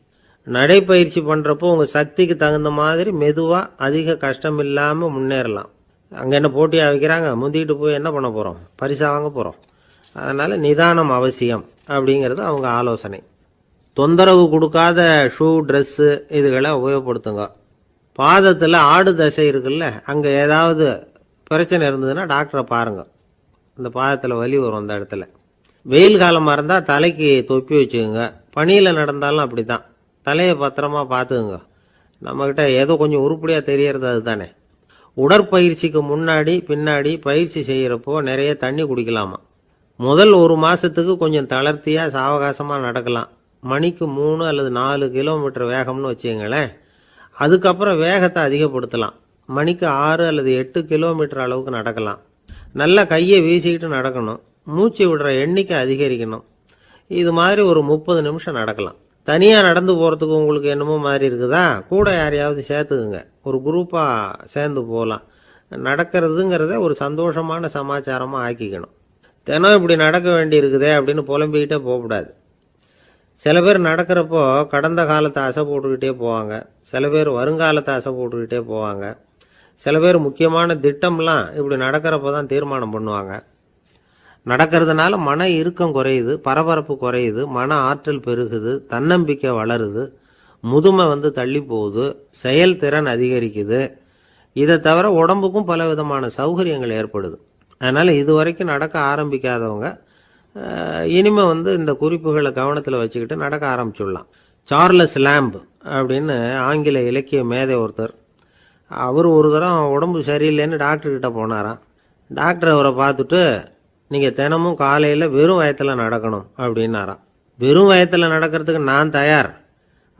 நடைப்பயிற்சி பண்ணுறப்போ உங்கள் சக்திக்கு தகுந்த மாதிரி மெதுவாக அதிக கஷ்டம் இல்லாமல் முன்னேறலாம். அங்கே என்ன போட்டியாக வைக்கிறாங்க? முந்திக்கிட்டு போய் என்ன பண்ண போகிறோம்? பரிசா வாங்க போகிறோம். அதனால் நிதானம் அவசியம் அப்படிங்கிறது அவங்க ஆலோசனை. தொந்தரவு கொடுக்காத ஷூ, ட்ரெஸ்ஸு இதுகளை உபயோகப்படுத்துங்க. பாதத்தில் ஆடு தசை இருக்குல்ல, அங்கே ஏதாவது பிரச்சனை இருந்ததுன்னா டாக்டரை பாருங்கள். இந்த பாதத்தில் வலி வரும் அந்த இடத்துல. வெயில் காலமாக இருந்தால் தலைக்கு தொப்பி வச்சுக்கோங்க. பனியில் நடந்தாலும் அப்படி தான். தலையை பத்திரமா பார்த்துக்குங்க. நம்மக்கிட்ட ஏதோ கொஞ்சம் உருப்படியாக தெரியறது அது தானே. உடற்பயிற்சிக்கு முன்னாடி பின்னாடி பயிற்சி செய்கிறப்போ நிறைய தண்ணி குடிக்கலாமா. முதல் 1 மாதத்துக்கு கொஞ்சம் தளர்த்தியாக சாவகாசமாக நடக்கலாம். மணிக்கு 3 அல்லது 4 கிலோமீட்டர் வேகம்னு வச்சுங்களேன். அதுக்கப்புறம் வேகத்தை அதிகப்படுத்தலாம். மணிக்கு 6 அல்லது 8 கிலோமீட்டர் அளவுக்கு நடக்கலாம். நல்லா கையை வீசிக்கிட்டு நடக்கணும். மூச்சு விடுற எண்ணிக்கை அதிகரிக்கணும். இது மாதிரி ஒரு 30 நிமிஷம் நடக்கலாம். தனியாக நடந்து போகிறதுக்கு உங்களுக்கு என்னமோ மாதிரி இருக்குதா? கூட யாரையாவது சேர்த்துக்குங்க. ஒரு குரூப்பாக சேர்ந்து போகலாம். நடக்கிறதுங்கிறத ஒரு சந்தோஷமான சமாச்சாரமாக ஆக்கிக்கணும். தினம் இப்படி நடக்க வேண்டி இருக்குதே அப்படின்னு புலம்பிக்கிட்டே போகக்கூடாது. சில பேர் நடக்கிறப்போ கடந்த காலத்தை அசை போட்டுக்கிட்டே போவாங்க. சில பேர் வருங்காலத்தை அசை போட்டுக்கிட்டே போவாங்க. சில பேர் முக்கியமான திட்டம்லாம் இப்படி நடக்கிறப்போ தான் தீர்மானம் பண்ணுவாங்க. நடக்கிறதுனால மன இறுக்கம் குறையுது, பரபரப்பு குறையுது, மன ஆற்றல் பெருகுது, தன்னம்பிக்கை வளருது, முதுமை தள்ளி போகுது, செயல்திறன் அதிகரிக்குது. இதை தவிர உடம்புக்கும் பல விதமான சௌகரியங்கள் ஏற்படுது. அதனால் இது வரைக்கும் நடக்க ஆரம்பிக்காதவங்க இனிமே இந்த குறிப்புகளை கவனத்தில் வச்சுக்கிட்டு நடக்க ஆரம்பிச்சுடலாம். சார்லஸ் லேம்ப் அப்படின்னு ஆங்கில இலக்கிய மேதை ஒருத்தர், அவர் ஒரு தரம் உடம்பு சரியில்லைன்னு டாக்டர்கிட்ட போனாராம். டாக்டர் அவரை பார்த்துட்டு, நீங்கள் தினமும் காலையில் வெறும் வயத்தில் நடக்கணும் அப்படின்னாராம். வெறும் வயத்தில் நடக்கிறதுக்கு நான் தயார்,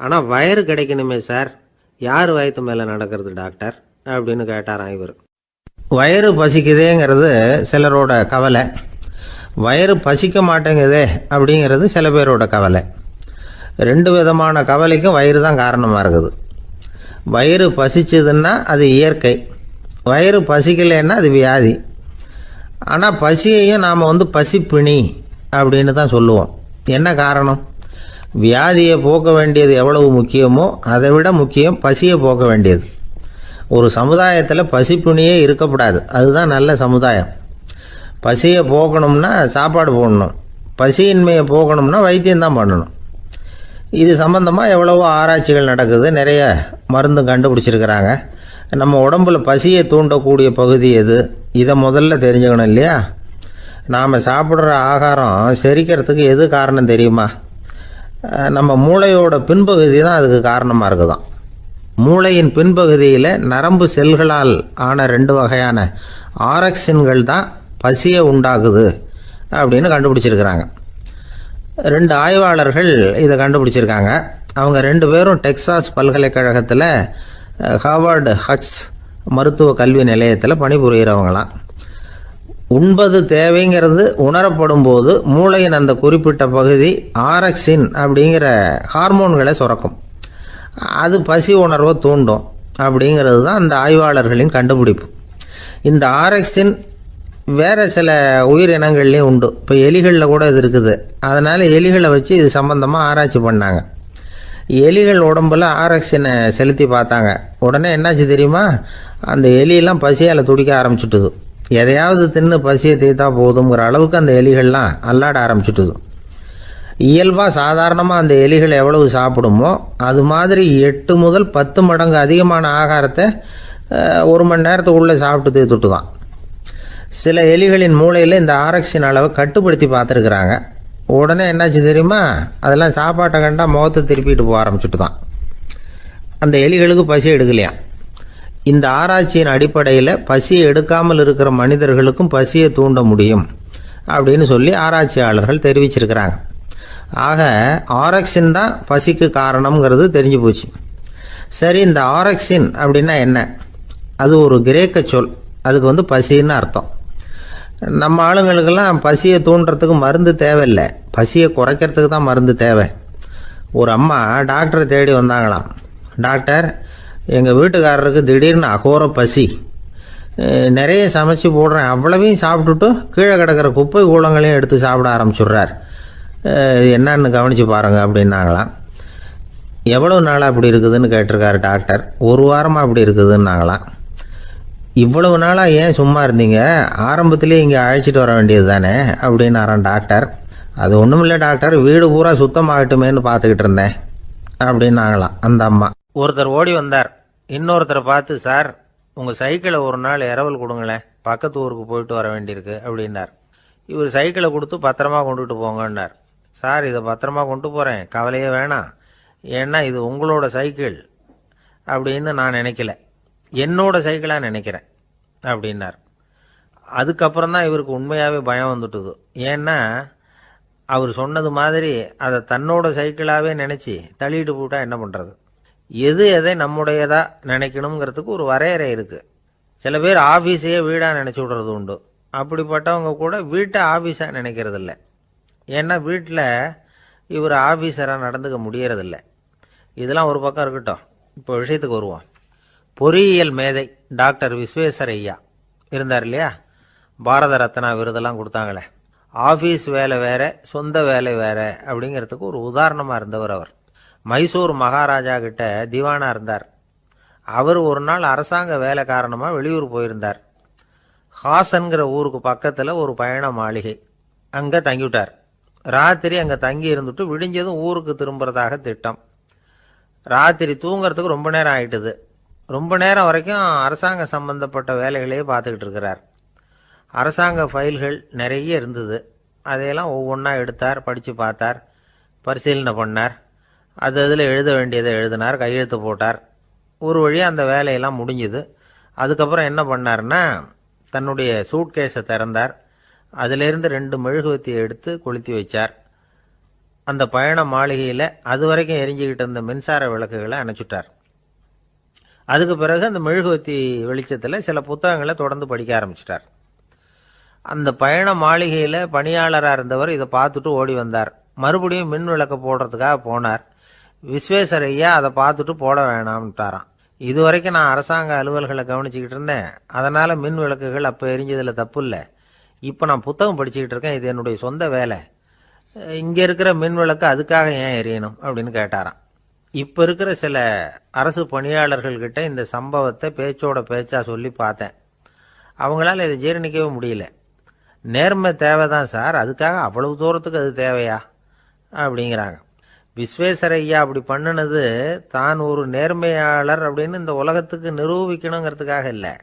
ஆனால் வயிறு கிடைக்கணுமே சார். யார் வயத்து மேலே நடக்கிறது டாக்டர் அப்படின்னு கேட்டாராம் இவர். வயிறு பசிக்குதேங்கிறது சிலரோட கவலை, வயிறு பசிக்க மாட்டேங்குதே அப்படிங்கிறது சில பேரோட கவலை. 2 விதமான கவலைக்கும் வயிறு தான் காரணமாக இருக்குது. வயிறு பசிச்சதுன்னா அது இயற்கை, வயிறு பசிக்கலைன்னா அது வியாதி. ஆனால் பசியையும் நாம் பசிப்பிணி அப்படின்னு தான் சொல்லுவோம். என்ன காரணம்? வியாதியை போக்க வேண்டியது எவ்வளவு முக்கியமோ அதை விட முக்கியம் பசியை போக்க வேண்டியது. ஒரு சமுதாயத்தில் பசிப்பிணியே இருக்கக்கூடாது, அதுதான் நல்ல சமுதாயம். பசியை போக்கணும்னா சாப்பாடு போடணும், பசியின்மையை போக்கணும்னா வைத்தியம்தான் பண்ணணும். இது சம்பந்தமாக எவ்வளவோ ஆராய்ச்சிகள் நடக்குது, நிறைய மருந்து கண்டுபிடிச்சிருக்கிறாங்க. நம்ம உடம்புல பசியை தூண்டக்கூடிய பகுதி எது, இதை முதல்ல தெரிஞ்சுக்கணும் இல்லையா? நாம் சாப்பிட்ற ஆகாரம் செரிக்கிறதுக்கு எது காரணம் தெரியுமா? நம்ம மூளையோட பின்பகுதி தான் அதுக்கு காரணமாக இருக்குதாம். மூளையின் பின்பகுதியில் நரம்பு செல்களால் ஆன 2 வகையான ஆரக்சின்கள் தான் பசியை உண்டாகுது அப்படின்னு கண்டுபிடிச்சிருக்கிறாங்க. 2 ஆய்வாளர்கள் இதை கண்டுபிடிச்சிருக்காங்க. அவங்க 2 பேரும் டெக்சாஸ் பல்கலைக்கழகத்தில் ஹார்வர்டு ஹக்ஸ் மருத்துவ கல்வி நிலையத்தில் பணிபுரிகிறவங்களாம். உண்பது தேவைங்கிறது உணரப்படும் போது மூளையின் அந்த குறிப்பிட்ட பகுதி ஆரக்சின் அப்படிங்கிற ஹார்மோன்களை சுரக்கும். அது பசி உணர்வை தூண்டும் அப்படிங்கிறது தான் அந்த ஆய்வாளர்களின் கண்டுபிடிப்பு. இந்த ஆரக்சின் வேறு சில உயிரினங்கள்லேயும் உண்டு. இப்போ எலிகளில் கூட இது இருக்குது. அதனால் எலிகளை வச்சு இது சம்பந்தமாக ஆராய்ச்சி பண்ணாங்க. எலிகள் உடம்புல ஆரக்சினை செலுத்தி பார்த்தாங்க. உடனே என்னாச்சு தெரியுமா? அந்த எலியெல்லாம் பசியால் துடிக்க ஆரம்பிச்சுட்டுது. எதையாவது தின்னு பசியை தீர்த்தா போதுங்கிற அளவுக்கு அந்த எலிகள்லாம் அல்லாட ஆரம்பிச்சுட்டுது. இயல்பாக சாதாரணமாக அந்த எலிகள் எவ்வளவு சாப்பிடுமோ அது மாதிரி 8 முதல் 10 மடங்கு அதிகமான ஆகாரத்தை 1 மணி நேரத்துக்குள்ளே சாப்பிட்டு தீர்த்துட்டு தான். சில எலிகளின் மூளையில் இந்த ஆரக்சின் அளவை கட்டுப்படுத்தி பார்த்துருக்குறாங்க. உடனே என்னாச்சு தெரியுமா, அதெல்லாம் சாப்பாட்டை கண்டா முகத்தை திருப்பிட்டு போக ஆரம்பிச்சுட்டு தான். அந்த எலிகளுக்கு பசி எடுக்கலையாம். இந்த ஆராய்ச்சியின் அடிப்படையில் பசியை எடுக்காமல் இருக்கிற மனிதர்களுக்கும் பசியை தூண்ட முடியும் அப்படின்னு சொல்லி ஆராய்ச்சியாளர்கள் தெரிவிச்சிருக்கிறாங்க. ஆக ஆரக்சின் தான் பசிக்கு காரணம்ங்கிறது தெரிஞ்சு போச்சு. சரி, இந்த ஆரக்சின் அப்படின்னா என்ன? அது ஒரு கிரேக்க சொல். அதுக்கு பசின்னு அர்த்தம். நம்ம ஆளுங்களுக்கெல்லாம் பசியை தூண்டுறதுக்கு மருந்து தேவையில்லை, பசியை குறைக்கிறதுக்கு தான் மருந்து தேவை. ஒரு அம்மா டாக்டரை தேடி வந்தாங்களாம். டாக்டர், எங்கள் வீட்டுக்காரருக்கு திடீர்னு அகோர பசி, நிறைய சமைச்சு போடுறேன், அவ்வளவையும் சாப்பிட்டுட்டு கீழே கிடக்கிற குப்பை கூலங்களையும் எடுத்து சாப்பிட ஆரம்பிச்சுட்றார், இது என்னன்னு கவனித்து பாருங்க அப்படின்னாங்களாம். எவ்வளோ நாளாக அப்படி இருக்குதுன்னு கேட்டிருக்காரு டாக்டர். ஒரு வாரமாக அப்படி இருக்குதுன்னாங்களாம். இவ்வளவு நாளாக ஏன் சும்மா இருந்தீங்க, ஆரம்பத்திலே இங்கே அழைச்சிட்டு வர வேண்டியது தானே அப்படின்னாரான் டாக்டர். அது ஒன்றும் இல்லை டாக்டர், வீடு பூரா சுத்தமாகட்டுமேன்னு பார்த்துக்கிட்டு இருந்தேன் அப்படின்னாங்களாம் அந்த அம்மா. ஒருத்தர் ஓடி வந்தார், இன்னொருத்தரை பார்த்து, சார் உங்கள் சைக்கிளை ஒரு நாள் இரவல் கொடுங்களேன், பக்கத்து ஊருக்கு போயிட்டு வர வேண்டியிருக்கு அப்படின்னார். இவர் சைக்கிளை கொடுத்து பத்திரமா கொண்டுட்டு போங்கன்னார். சார் இதை பத்திரமா கொண்டு போகிறேன், கவலையே வேணாம், ஏன்னா இது உங்களோட சைக்கிள் அப்படின்னு நான் நினைக்கல, என்னோட சைக்கிளாக நினைக்கிறேன் அப்படின்னார். அதுக்கப்புறம் தான் இவருக்கு உண்மையாகவே பயம் வந்துட்டுது. ஏன்னா அவர் சொன்னது மாதிரி அதை தன்னோட சைக்கிளாகவே நினச்சி தள்ளிட்டு போட்டா என்ன பண்ணுறது? எது எதை நம்முடையதா நினைக்கணுங்கிறதுக்கு ஒரு வரையறை இருக்குது. சில பேர் ஆஃபீஸையே வீடாக நினச்சி விடுறது உண்டு. அப்படிப்பட்டவங்க கூட வீட்டை ஆஃபீஸாக நினைக்கிறது இல்லை. ஏன்னா வீட்டில் இவர் ஆஃபீஸராக நடந்துக்க முடியறதில்லை. இதெல்லாம் ஒரு பக்கம் இருக்கட்டும், இப்போ விஷயத்துக்கு வருவோம். பொறியியல் மேதை டாக்டர் விஸ்வேஸ்வரய்யா இருந்தார் இல்லையா, பாரத ரத்னா விருதெல்லாம் கொடுத்தாங்களே. ஆஃபீஸ் வேலை வேற, சொந்த வேலை வேற அப்படிங்கிறதுக்கு ஒரு உதாரணமாக இருந்தவர் அவர். மைசூர் மகாராஜா கிட்ட திவானா இருந்தார். அவர் ஒரு நாள் அரசாங்க வேலை காரணமாக வெளியூர் போயிருந்தார். ஹாசன்கிற ஊருக்கு பக்கத்தில் ஒரு பயண மாளிகை, அங்கே தங்கிவிட்டார். ராத்திரி அங்கே தங்கி இருந்துட்டு விடிஞ்சதும் ஊருக்கு திரும்புறதாக திட்டம். ராத்திரி தூங்கிறதுக்கு ரொம்ப நேரம் ஆயிட்டுது. ரொம்ப நேரம் வரைக்கும் அரசாங்க சம்பந்தப்பட்ட வேலைகளையே பார்த்துக்கிட்டு இருக்கிறார். அரசாங்க ஃபைல்கள் நிறைய இருந்தது. அதையெல்லாம் ஒவ்வொன்றா எடுத்தார், படித்து பார்த்தார், பரிசீலனை பண்ணார், அதில் எழுத வேண்டியதை எழுதினார், கையெழுத்து போட்டார். ஒரு வழியாக அந்த வேலையெல்லாம் முடிஞ்சுது. அதுக்கப்புறம் என்ன பண்ணார்னா, தன்னுடைய சூட்கேஸை திறந்தார். அதிலிருந்து 2 மெழுகுவத்தியை எடுத்து கொளுத்தி வச்சார். அந்த பயண மாளிகையில் அது வரைக்கும் எரிஞ்சுக்கிட்டு இருந்த மின்சார விளக்குகளை அணைச்சுட்டார். அதுக்கு பிறகு அந்த மெழுகுவத்தி வெளிச்சத்தில் சில புத்தகங்களை தொடர்ந்து படிக்க ஆரம்பிச்சிட்டார். அந்த பயண மாளிகையில் பணியாளராக இருந்தவர் இதை பார்த்துட்டு ஓடி வந்தார். மறுபடியும் மின் விளக்க போடுறதுக்காக போனார். விஸ்வேஸ்வரய்யா அதை பார்த்துட்டு போட வேணாம்ட்டாராம். இது வரைக்கும் நான் அரசாங்க அலுவல்களை கவனிச்சுக்கிட்டு இருந்தேன், அதனால் மின் விளக்குகள் அப்போ எரிஞ்சதில் தப்பு இல்லை. இப்போ நான் புத்தகம் படிச்சுக்கிட்டு இருக்கேன், இது என்னுடைய சொந்த வேலை, இங்கே இருக்கிற மின் விளக்கு அதுக்காக ஏன் எரியணும் அப்படின்னு கேட்டாராம். இப்போ இருக்கிற சில அரசு பணியாளர்கள்கிட்ட இந்த சம்பவத்தை பேச்சோட பேச்சா சொல்லி பார்த்தேன். அவங்களால இதை ஜீரணிக்கவே முடியல. நேர்மை தேவைதான் சார், அதுக்காக அவ்வளவு தூரத்துக்கு அது தேவையா அப்படிங்கிறாங்க. விஸ்வேஸ்வரய்யா அப்படி பண்ணினது தான் ஒரு நேர்மையாளர் அப்படின்னு இந்த உலகத்துக்கு நிரூபிக்கணுங்கிறதுக்காக இல்லை.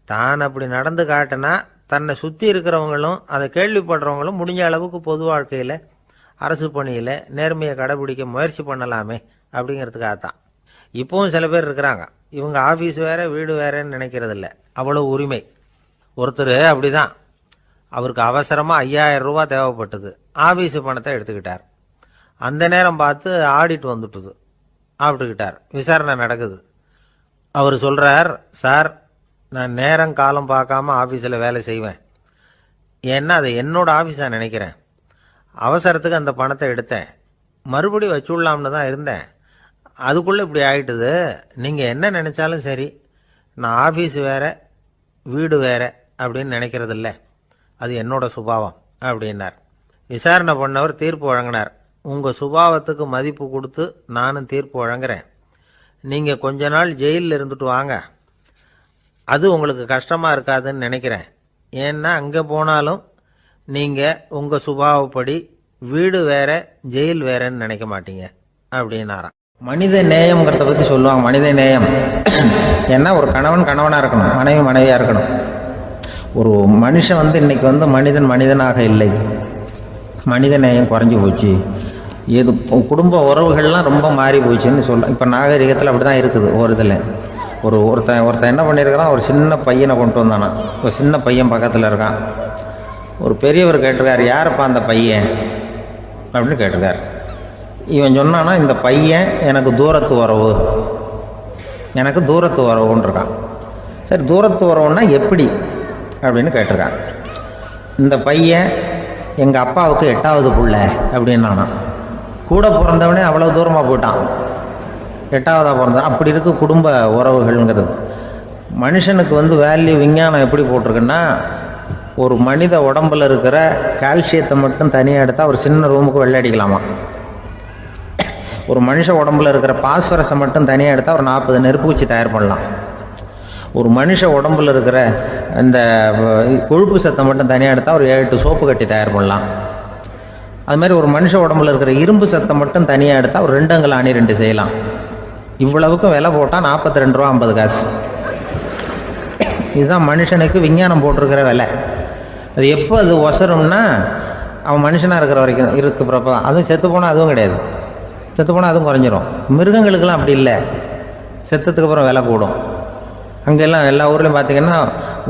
தான் அப்படி நடந்து காட்டினா தன்னை சுற்றி இருக்கிறவங்களும் அதை கேள்விப்படுறவங்களும் முடிஞ்ச அளவுக்கு பொது வாழ்க்கையில் அரசு பணியில் நேர்மையை கடைபிடிக்க முயற்சி பண்ணலாமே அப்படிங்கிறதுக்காகத்தான். இப்போவும் சில பேர் இருக்கிறாங்க, இவங்க ஆஃபீஸ் வேற வீடு வேறன்னு நினைக்கிறதில்ல, அவ்வளோ உரிமை. ஒருத்தர் அப்படிதான், அவருக்கு அவசரமாக 5000 ரூபா தேவைப்பட்டது. ஆஃபீஸு பணத்தை எடுத்துக்கிட்டார். அந்த நேரம் பார்த்து ஆடிட் வந்துட்டுது, ஆப்பிட்டுக்கிட்டார். விசாரணை நடக்குது. அவர் சொல்கிறார், சார் நான் நேரம் காலம் பார்க்காம ஆஃபீஸில் வேலை செய்வேன், ஏன்னா அதை என்னோட ஆஃபீஸாக நினைக்கிறேன். அவசரத்துக்கு அந்த பணத்தை எடுத்தேன், மறுபடியும் வச்சுடலாம்னு தான் இருந்தேன், அதுக்குள்ளே இப்படி ஆகிட்டுது. நீங்கள் என்ன நினச்சாலும் சரி, நான் ஆஃபீஸ் வேறு வீடு வேறு அப்படின்னு நினைக்கிறதில்ல, அது என்னோட சுபாவம் அப்படின்னார். விசாரணை பண்ணவர் தீர்ப்பு வழங்கினார். உங்கள் சுபாவத்துக்கு மதிப்பு கொடுத்து நானும் தீர்ப்பு வழங்குறேன். நீங்கள் கொஞ்ச நாள் ஜெயிலில் இருந்துட்டு வாங்க, அது உங்களுக்கு கஷ்டமாக இருக்காதுன்னு நினைக்கிறேன். ஏன்னா அங்கே போனாலும் நீங்கள் உங்கள் சுபாவப்படி வீடு வேற ஜெயில் வேறன்னு நினைக்க மாட்டீங்க அப்படின்னாராம். மனித நேயம்ங்கிறத பற்றி சொல்லுவாங்க. மனித நேயம் ஏன்னா ஒரு கணவன் கணவனாக இருக்கணும், மனைவி மனைவியாக இருக்கணும். ஒரு மனுஷன் இன்னைக்கு மனிதனாக இல்லை. மனித நேயம் குறைஞ்சி போச்சு, இது குடும்ப உறவுகள்லாம் ரொம்ப மாறி போச்சுன்னு சொல்ல. இப்போ நாகரிகத்தில் அப்படி தான் இருக்குது. ஒரு இதில் ஒருத்தன் என்ன பண்ணியிருக்கிறான், ஒரு சின்ன பையனை கொண்டு வந்தானா. ஒரு சின்ன பையன் பக்கத்தில் இருக்கான். ஒரு பெரியவர் கேட்டிருக்காரு, யாருப்பா அந்த பையன் அப்படின்னு கேட்டிருக்காரு. இவன் சொன்னான்னா, இந்த பையன் எனக்கு தூரத்து உறவுன்னு இருக்கான். சரி, தூரத்து உறவுன்னா எப்படி அப்படின்னு கேட்டிருக்கான். இந்த பையன் எங்கள் அப்பாவுக்கு 8வது புள்ள அப்படின்னானா. கூட பிறந்தவனே அவ்வளோ தூரமாக போயிட்டான், 8வதாக பிறந்தான். அப்படி இருக்கு குடும்ப உறவுகள்ங்கிறது. மனுஷனுக்கு வேல்யூ விஞ்ஞானம் எப்படி போட்டிருக்குன்னா, ஒரு மனித உடம்பில் இருக்கிற கால்சியத்தை மட்டும் தனியாக எடுத்தால் ஒரு சின்ன ரூமுக்கு வெள்ளை அடிக்கலாமா. ஒரு மனுஷ உடம்புல இருக்கிற பாஸ்பரஸை மட்டும் தனியாக எடுத்தால் ஒரு 40 நெருப்பு வச்சு தயார் பண்ணலாம். ஒரு மனுஷ உடம்புல இருக்கிற இந்த கொழுப்பு சத்தை மட்டும் தனியாக எடுத்தால் ஒரு 7 சோப்பு கட்டி தயார் பண்ணலாம். அது மாதிரி ஒரு மனுஷ உடம்புல இருக்கிற இரும்பு சத்தை மட்டும் தனியாக எடுத்தால் ஒரு 2 அங்குல ஆணி 2 செய்யலாம். இவ்வளவுக்கும் விலை போட்டால் 42 ரூபா 50 காசு. இதுதான் மனுஷனுக்கு விஞ்ஞானம் போட்டிருக்கிற விலை. அது எப்போ அது ஒசரும்னா, அவன் மனுஷனாக இருக்கிற வரைக்கும் இருக்கிறப்ப. அதுவும் செத்து போனால் அதுவும் கிடையாது, செத்து போனால் அதுவும் குறைஞ்சிரும். மிருகங்களுக்கெல்லாம் அப்படி இல்லை, செத்ததுக்கு அப்புறம் விலை கூடும். அங்கெல்லாம் எல்லா ஊர்லேயும் பார்த்தீங்கன்னா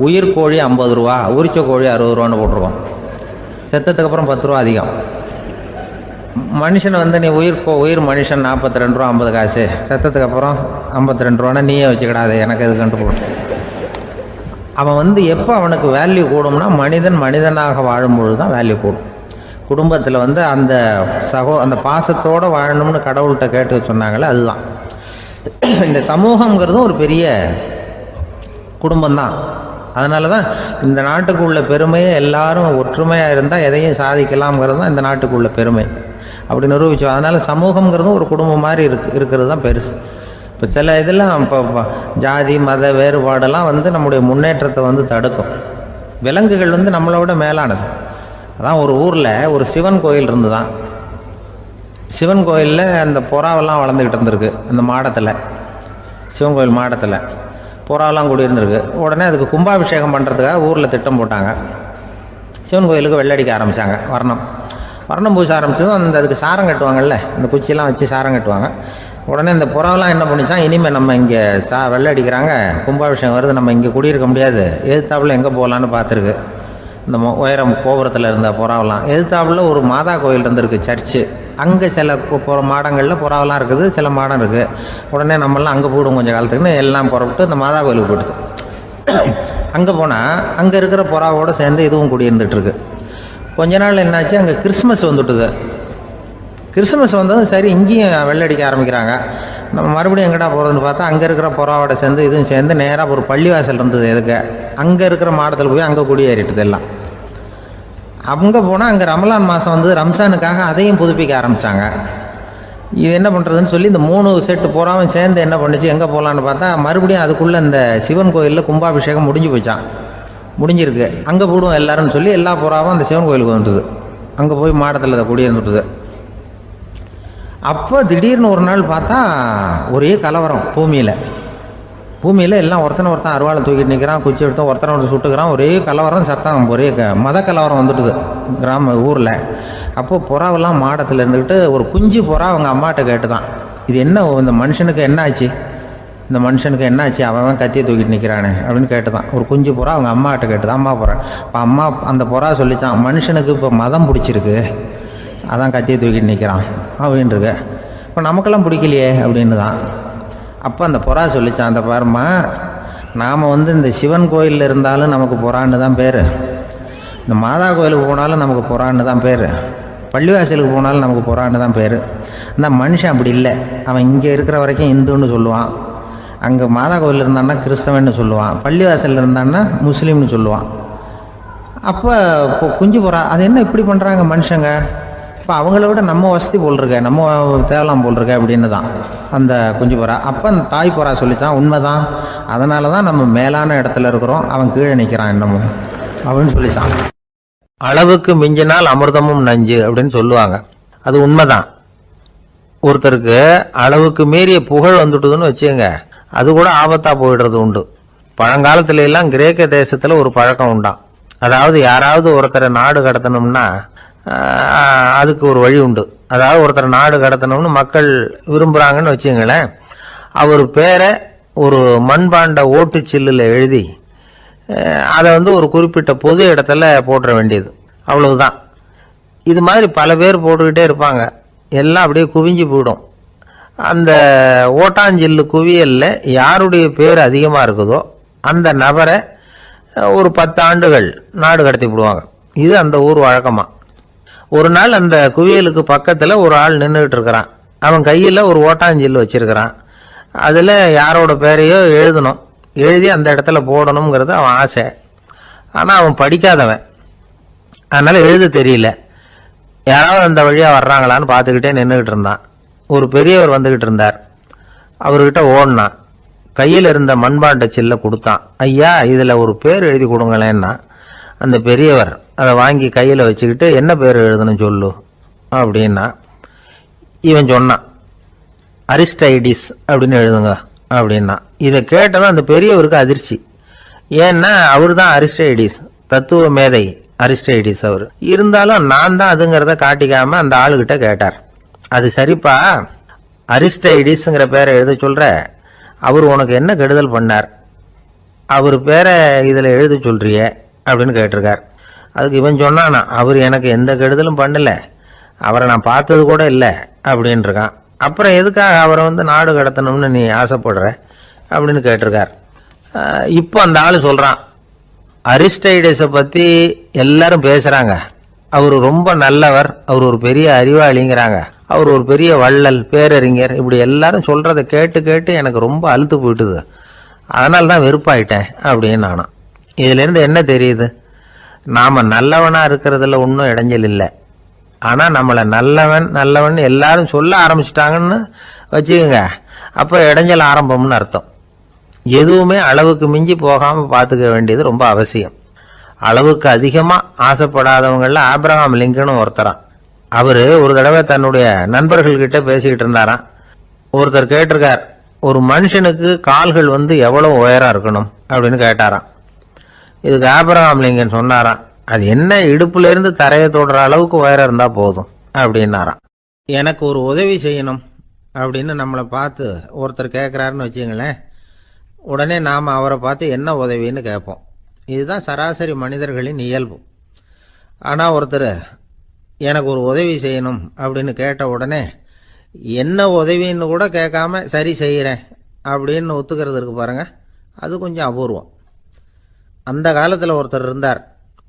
உயிர் கோழி 50 ரூபா, உரிச்ச கோழி 60 ரூபான்னு போட்டிருக்கோம். செத்ததுக்கு அப்புறம் 10 ரூபா அதிகம். மனுஷனை நீ உயிர் மனுஷன் 42 ரூபா 50 காசு, செத்ததுக்கு அப்புறம் 52 ரூபான்னா நீயே வச்சுக்கிடாது, எனக்கு இது கண்டு போட்டு. அவன் எப்போ அவனுக்கு வேல்யூ கூடும்னா, மனிதனாக வாழும்பொழுது தான் வேல்யூ கூடும். குடும்பத்தில் அந்த அந்த பாசத்தோடு வாழணும்னு கடவுள்கிட்ட கேட்டு சொன்னாங்களே, அதுதான். இந்த சமூகங்கிறதும் ஒரு பெரிய குடும்பம்தான். அதனால தான் இந்த நாட்டுக்கு உள்ள பெருமையை எல்லாரும் ஒற்றுமையாக இருந்தால் எதையும் சாதிக்கலாம்ங்கிறது தான் இந்த நாட்டுக்கு உள்ள பெருமை. அப்படி நிரூபித்தோம். அதனால் சமூகங்கிறதும் ஒரு குடும்பம் மாதிரி இருக்கிறது தான் பெருசு. இப்போ சில இதெல்லாம் இப்போ ஜாதி மத வேறுபாடெல்லாம் நம்முடைய முன்னேற்றத்தை தடுக்கும். விலங்குகள் நம்மளை விட மேலானது. அதான் ஒரு ஊரில் ஒரு சிவன் கோயில் இருந்துதான். சிவன் கோயிலில் அந்த புறாவெல்லாம் வளர்ந்துக்கிட்டு இருந்திருக்கு. அந்த மாடத்தில், சிவன் கோயில் மாடத்தில் புறாவெல்லாம் குடியிருந்திருக்கு. உடனே அதுக்கு கும்பாபிஷேகம் பண்ணுறதுக்காக ஊரில் திட்டம் போட்டாங்க. சிவன் கோயிலுக்கு வெள்ளடிக்க ஆரம்பித்தாங்க. வர்ணம் பூச ஆரம்பித்ததும் அதுக்கு சாரம் கட்டுவாங்கல்ல, அந்த குச்சியெல்லாம் வச்சு சாரம் கட்டுவாங்க. உடனே இந்த புறாவெல்லாம் என்ன பண்ணிச்சான், இனிமேல் நம்ம இங்கே வெள்ளை அடிக்கிறாங்க, கும்பாபிஷேகம் வருது, நம்ம இங்கே குடியிருக்க முடியாது, எதிர்த்தாப்புல எங்கே போகலான்னு பார்த்துருக்கு. இந்த உயரம் கோபுரத்தில் இருந்த புறாவெல்லாம் எதிர்த்தாப்புல ஒரு மாதா கோயில் இருந்திருக்கு, சர்ச்சு. அங்கே சில மாடங்களில் புறாவெல்லாம் இருக்குது, சில மாடம் இருக்குது. உடனே நம்மளாம் அங்கே போய்டும் கொஞ்சம் காலத்துக்குன்னு எல்லாம் புறப்பட்டு இந்த மாதா கோயிலுக்கு போயிடுது. அங்கே போனால் அங்கே இருக்கிற புறாவோடு சேர்ந்து இதுவும் குடியிருந்துட்டுருக்கு. கொஞ்ச நாள் என்னாச்சு, அங்கே கிறிஸ்மஸ் வந்துட்டுது. கிறிஸ்மஸ் வந்ததும் சரி, இங்கேயும் வெள்ளடிக்க ஆரம்பிக்கிறாங்க. நம்ம மறுபடியும் எங்கடா போகிறதுன்னு பார்த்தா, அங்கே இருக்கிற புறாவோட சேர்ந்து இதுவும் சேர்ந்து நேராக ஒரு பள்ளிவாசல் இருந்தது. எதுக்கு அங்கே இருக்கிற மாடத்தில் போய் அங்கே குடியேறிட்டுது எல்லாம். அங்கே போனால் அங்கே ரமலான் மாதம் ரம்ஜானுக்காக அதையும் புதுப்பிக்க ஆரம்பித்தாங்க. இது என்ன பண்ணுறதுன்னு சொல்லி இந்த 3 செட்டு புறாவும் சேர்ந்து என்ன பண்ணிச்சு, எங்கே போகலான்னு பார்த்தா மறுபடியும் அதுக்குள்ளே இந்த சிவன் கோயிலில் கும்பாபிஷேகம் முடிஞ்சிருக்கு. அங்கே போடுவோம் எல்லாருன்னு சொல்லி எல்லா புறாவும் அந்த சிவன் கோயிலுக்கு வந்துட்டுது. அங்கே போய் மாடத்தில் அதை குடியிருந்துட்டுது. அப்போ திடீர்னு ஒரு நாள் பார்த்தா ஒரே கலவரம் பூமியில் எல்லாம் ஒருத்தன் அருவாளை தூக்கிட்டு நிற்கிறான், குச்சி எடுத்து ஒருத்தனை சுட்டுக்கிறான். ஒரே கலவரம், சத்தம், ஒரே மத கலவரம் வந்துட்டுது ஊரில். அப்போது புறாவெல்லாம் மாடத்தில் இருந்துக்கிட்டு ஒரு குஞ்சு புறா அவங்க அம்மாட்ட கேட்டு தான், இது என்ன, இந்த மனுஷனுக்கு என்னாச்சு, அவன் கத்தியை தூக்கிட்டு நிற்கிறானே அப்படின்னு கேட்டு தான். ஒரு குஞ்சு புறா அவங்க அம்மாட்ட கேட்டு தான். அம்மா புறா. இப்போ அம்மா அந்த புறா சொல்லித்தான், மனுஷனுக்கு இப்போ மதம் பிடிச்சிருக்கு, அதான் கத்தியை தூக்கிட்டு நிற்கிறான் அப்படின்ருக்கு. இப்போ நமக்கெல்லாம் பிடிக்கலையே அப்படின்னு தான். அப்போ அந்த புறா சொல்லித்தான், அந்த பாருமா, நாம் இந்த சிவன் கோயிலில் இருந்தாலும் நமக்கு புறான்னு தான் பேர், இந்த மாதா கோயிலுக்கு போனாலும் நமக்கு புறான்னு தான் பேர், பள்ளிவாசலுக்கு போனாலும் நமக்கு புறான்னு தான் பேர். அந்த மனுஷன் அப்படி இல்லை. அவன் இங்கே இருக்கிற வரைக்கும் இந்துன்னு சொல்லுவான், அங்கே மாதா கோயில் இருந்தான்னா கிறிஸ்தவன்னு சொல்லுவான், பள்ளிவாசலில் இருந்தான்னா முஸ்லீம்னு சொல்லுவான். அப்போ குஞ்சு புறா, அது என்ன இப்படி பண்ணுறாங்க மனுஷங்க, இப்போ அவங்கள விட நம்ம வசதி போல் இருக்க, நம்ம தேவலாம் போல் இருக்க அப்படின்னு தான் அந்த குஞ்சு புறா. அப்போ அந்த தாய் புறா சொல்லித்தான், உண்மைதான், அதனால தான் நம்ம மேலான இடத்துல இருக்கிறோம், அவன் கீழே நிற்கிறான் என்னமோ அப்படின்னு சொல்லித்தான். அளவுக்கு மிஞ்சினால் அமிர்தமும் நஞ்சு அப்படின்னு சொல்லுவாங்க. அது உண்மைதான். ஒருத்தருக்கு அளவுக்கு மீறிய புகழ் வந்துட்டுதுன்னு வச்சுங்க, அது கூட ஆபத்தா போயிடுறது உண்டு. பழங்காலத்துல எல்லாம் கிரேக்க தேசத்துல ஒரு பழக்கம் உண்டாம். அதாவது யாராவது ஒருத்தரை நாடு கடத்தணும்னா அதுக்கு ஒரு வழி உண்டு. அதாவது ஒருத்தர் நாடு கடத்தணும்னு மக்கள் விரும்புகிறாங்கன்னு வச்சுங்களேன், அவர் பேரை ஒரு மண்பாண்ட ஓட்டுச்சில்லில் எழுதி அதை ஒரு குறிப்பிட்ட பொது இடத்துல போட்டுற வேண்டியது, அவ்வளவுதான். இது மாதிரி பல பேர் போட்டுக்கிட்டே இருப்பாங்க, எல்லாம் அப்படியே குவிஞ்சு போயிடும். அந்த ஓட்டாஞ்சில்லு குவியலில் யாருடைய பேர் அதிகமாக இருக்குதோ அந்த நபரை ஒரு 10 ஆண்டுகள் நாடு கடத்தி விடுவாங்க. இது அந்த ஊர் வழக்கமாக. ஒரு நாள் அந்த குவியலுக்கு பக்கத்தில் ஒரு ஆள் நின்றுக்கிட்டு இருக்கிறான். அவன் கையில் ஒரு ஓட்டாஞ்சில்லு வச்சிருக்கிறான். அதில் யாரோட பேரையோ எழுதணும், எழுதி அந்த இடத்துல போடணுங்கிறது அவன் ஆசை. ஆனால் அவன் படிக்காதவன், அதனால் எழுத தெரியல. யாராவது அந்த வழியாக வர்றாங்களான்னு பார்த்துக்கிட்டே நின்றுக்கிட்டு இருந்தான். ஒரு பெரியவர் வந்துக்கிட்டு இருந்தார். அவர்கிட்ட ஓடினான். கையில் இருந்த மண்பாண்ட சில்லை கொடுத்தான். ஐயா, இதில் ஒரு பேர் எழுதி கொடுங்களேன்னா அந்த பெரியவர் அதை வாங்கி கையில் வச்சுக்கிட்டு, என்ன பேர் எழுதணும் சொல்லு அப்படின்னா. இவன் சொன்னான், அரிஸ்டைடிஸ் அப்படின்னு எழுதுங்க அப்படின்னா. இதை கேட்டதும் அந்த பெரியவருக்கு அதிர்ச்சி. ஏன்னா அவர் தான் அரிஸ்டைடிஸ், தத்துவ மேதை அரிஸ்டைடிஸ் அவர். இருந்தாலும் நான் தான் அதுங்கிறத காட்டிக்காம அந்த ஆளுகிட்ட கேட்டார். அது சரிப்பா, அரிஸ்டைடிஸ்ங்கிற பேரை எழுத சொல்ற, அவர் உனக்கு என்ன கெடுதல் பண்ணார், அவர் பேரை இதில் எழுத சொல்றிய அப்படின்னு கேட்டிருக்கார். அதுக்கு இவன் சொன்னானா, அவர் எனக்கு எந்த கெடுதலும் பண்ணல, அவரை நான் பார்த்தது கூட இல்லை அப்படின்னு இருக்கான். அப்புறம் எதுக்காக அவரை நாடு கடத்தணும்னு நீ ஆசைப்படுற அப்படின்னு கேட்டிருக்கார். இப்போ அந்த ஆள் சொல்கிறான், அரிஸ்டைடஸை பற்றி எல்லாரும் பேசுகிறாங்க, அவர் ரொம்ப நல்லவர், அவர் ஒரு பெரிய அறிவாளிங்கிறாங்க, அவர் ஒரு பெரிய வள்ளல், பேரறிஞர், இப்படி எல்லாரும் சொல்கிறத கேட்டு கேட்டு எனக்கு ரொம்ப அழுத்து போயிட்டுது, அதனால தான் வெறுப்பாயிட்டேன் அப்படின்னு நானும். இதிலேருந்து என்ன தெரியுது, நாம் நல்லவனாக இருக்கிறதுல ஒன்றும் இடைஞ்சல் இல்லை. ஆனால் நம்மளை நல்லவன் நல்லவன் எல்லாரும் சொல்ல ஆரம்பிச்சிட்டாங்கன்னு வச்சுக்கோங்க, அப்போ இடைஞ்சல் ஆரம்பம்னு அர்த்தம். எதுவுமே அளவுக்கு மிஞ்சி போகாமல் பார்த்துக்க வேண்டியது ரொம்ப அவசியம். அளவுக்கு அதிகமாக ஆசைப்படாதவங்களில் ஆப்ரஹாம் லிங்கனும் ஒருத்தரான். அவர் ஒரு தடவை தன்னுடைய நண்பர்கள்கிட்ட பேசிக்கிட்டு இருந்தாராம். ஒருத்தர் கேட்டிருக்கார், ஒரு மனுஷனுக்கு கால்கள் எவ்வளவு உயரம் இருக்கணும் அப்படின்னு கேட்டாராம். இதுக்கு ஆப்ரஹாம் லிங்கன் சொன்னாராம், அது என்ன, இடுப்புல இருந்து தரையை தொடுற அளவுக்கு உயரம் இருந்தா போதும் அப்படின்னாராம். எனக்கு ஒரு உதவி செய்யணும் அப்படின்னு நம்மளை பார்த்து ஒருத்தர் கேட்குறாருன்னு வச்சுங்களேன், உடனே நாம் அவரை பார்த்து என்ன உதவின்னு கேட்போம். இதுதான் சராசரி மனிதர்களின் இயல்பு. ஆனால் ஒருத்தர் எனக்கு ஒரு உதவி செய்யணும் அப்படின்னு கேட்ட உடனே என்ன உதவின்னு கூட கேட்காம சரி செய்கிறேன் அப்படின்னு ஒத்துக்கிறது இருக்கு பாருங்க, அது கொஞ்சம் அபூர்வம். அந்த காலத்தில் ஒருத்தர் இருந்தார்.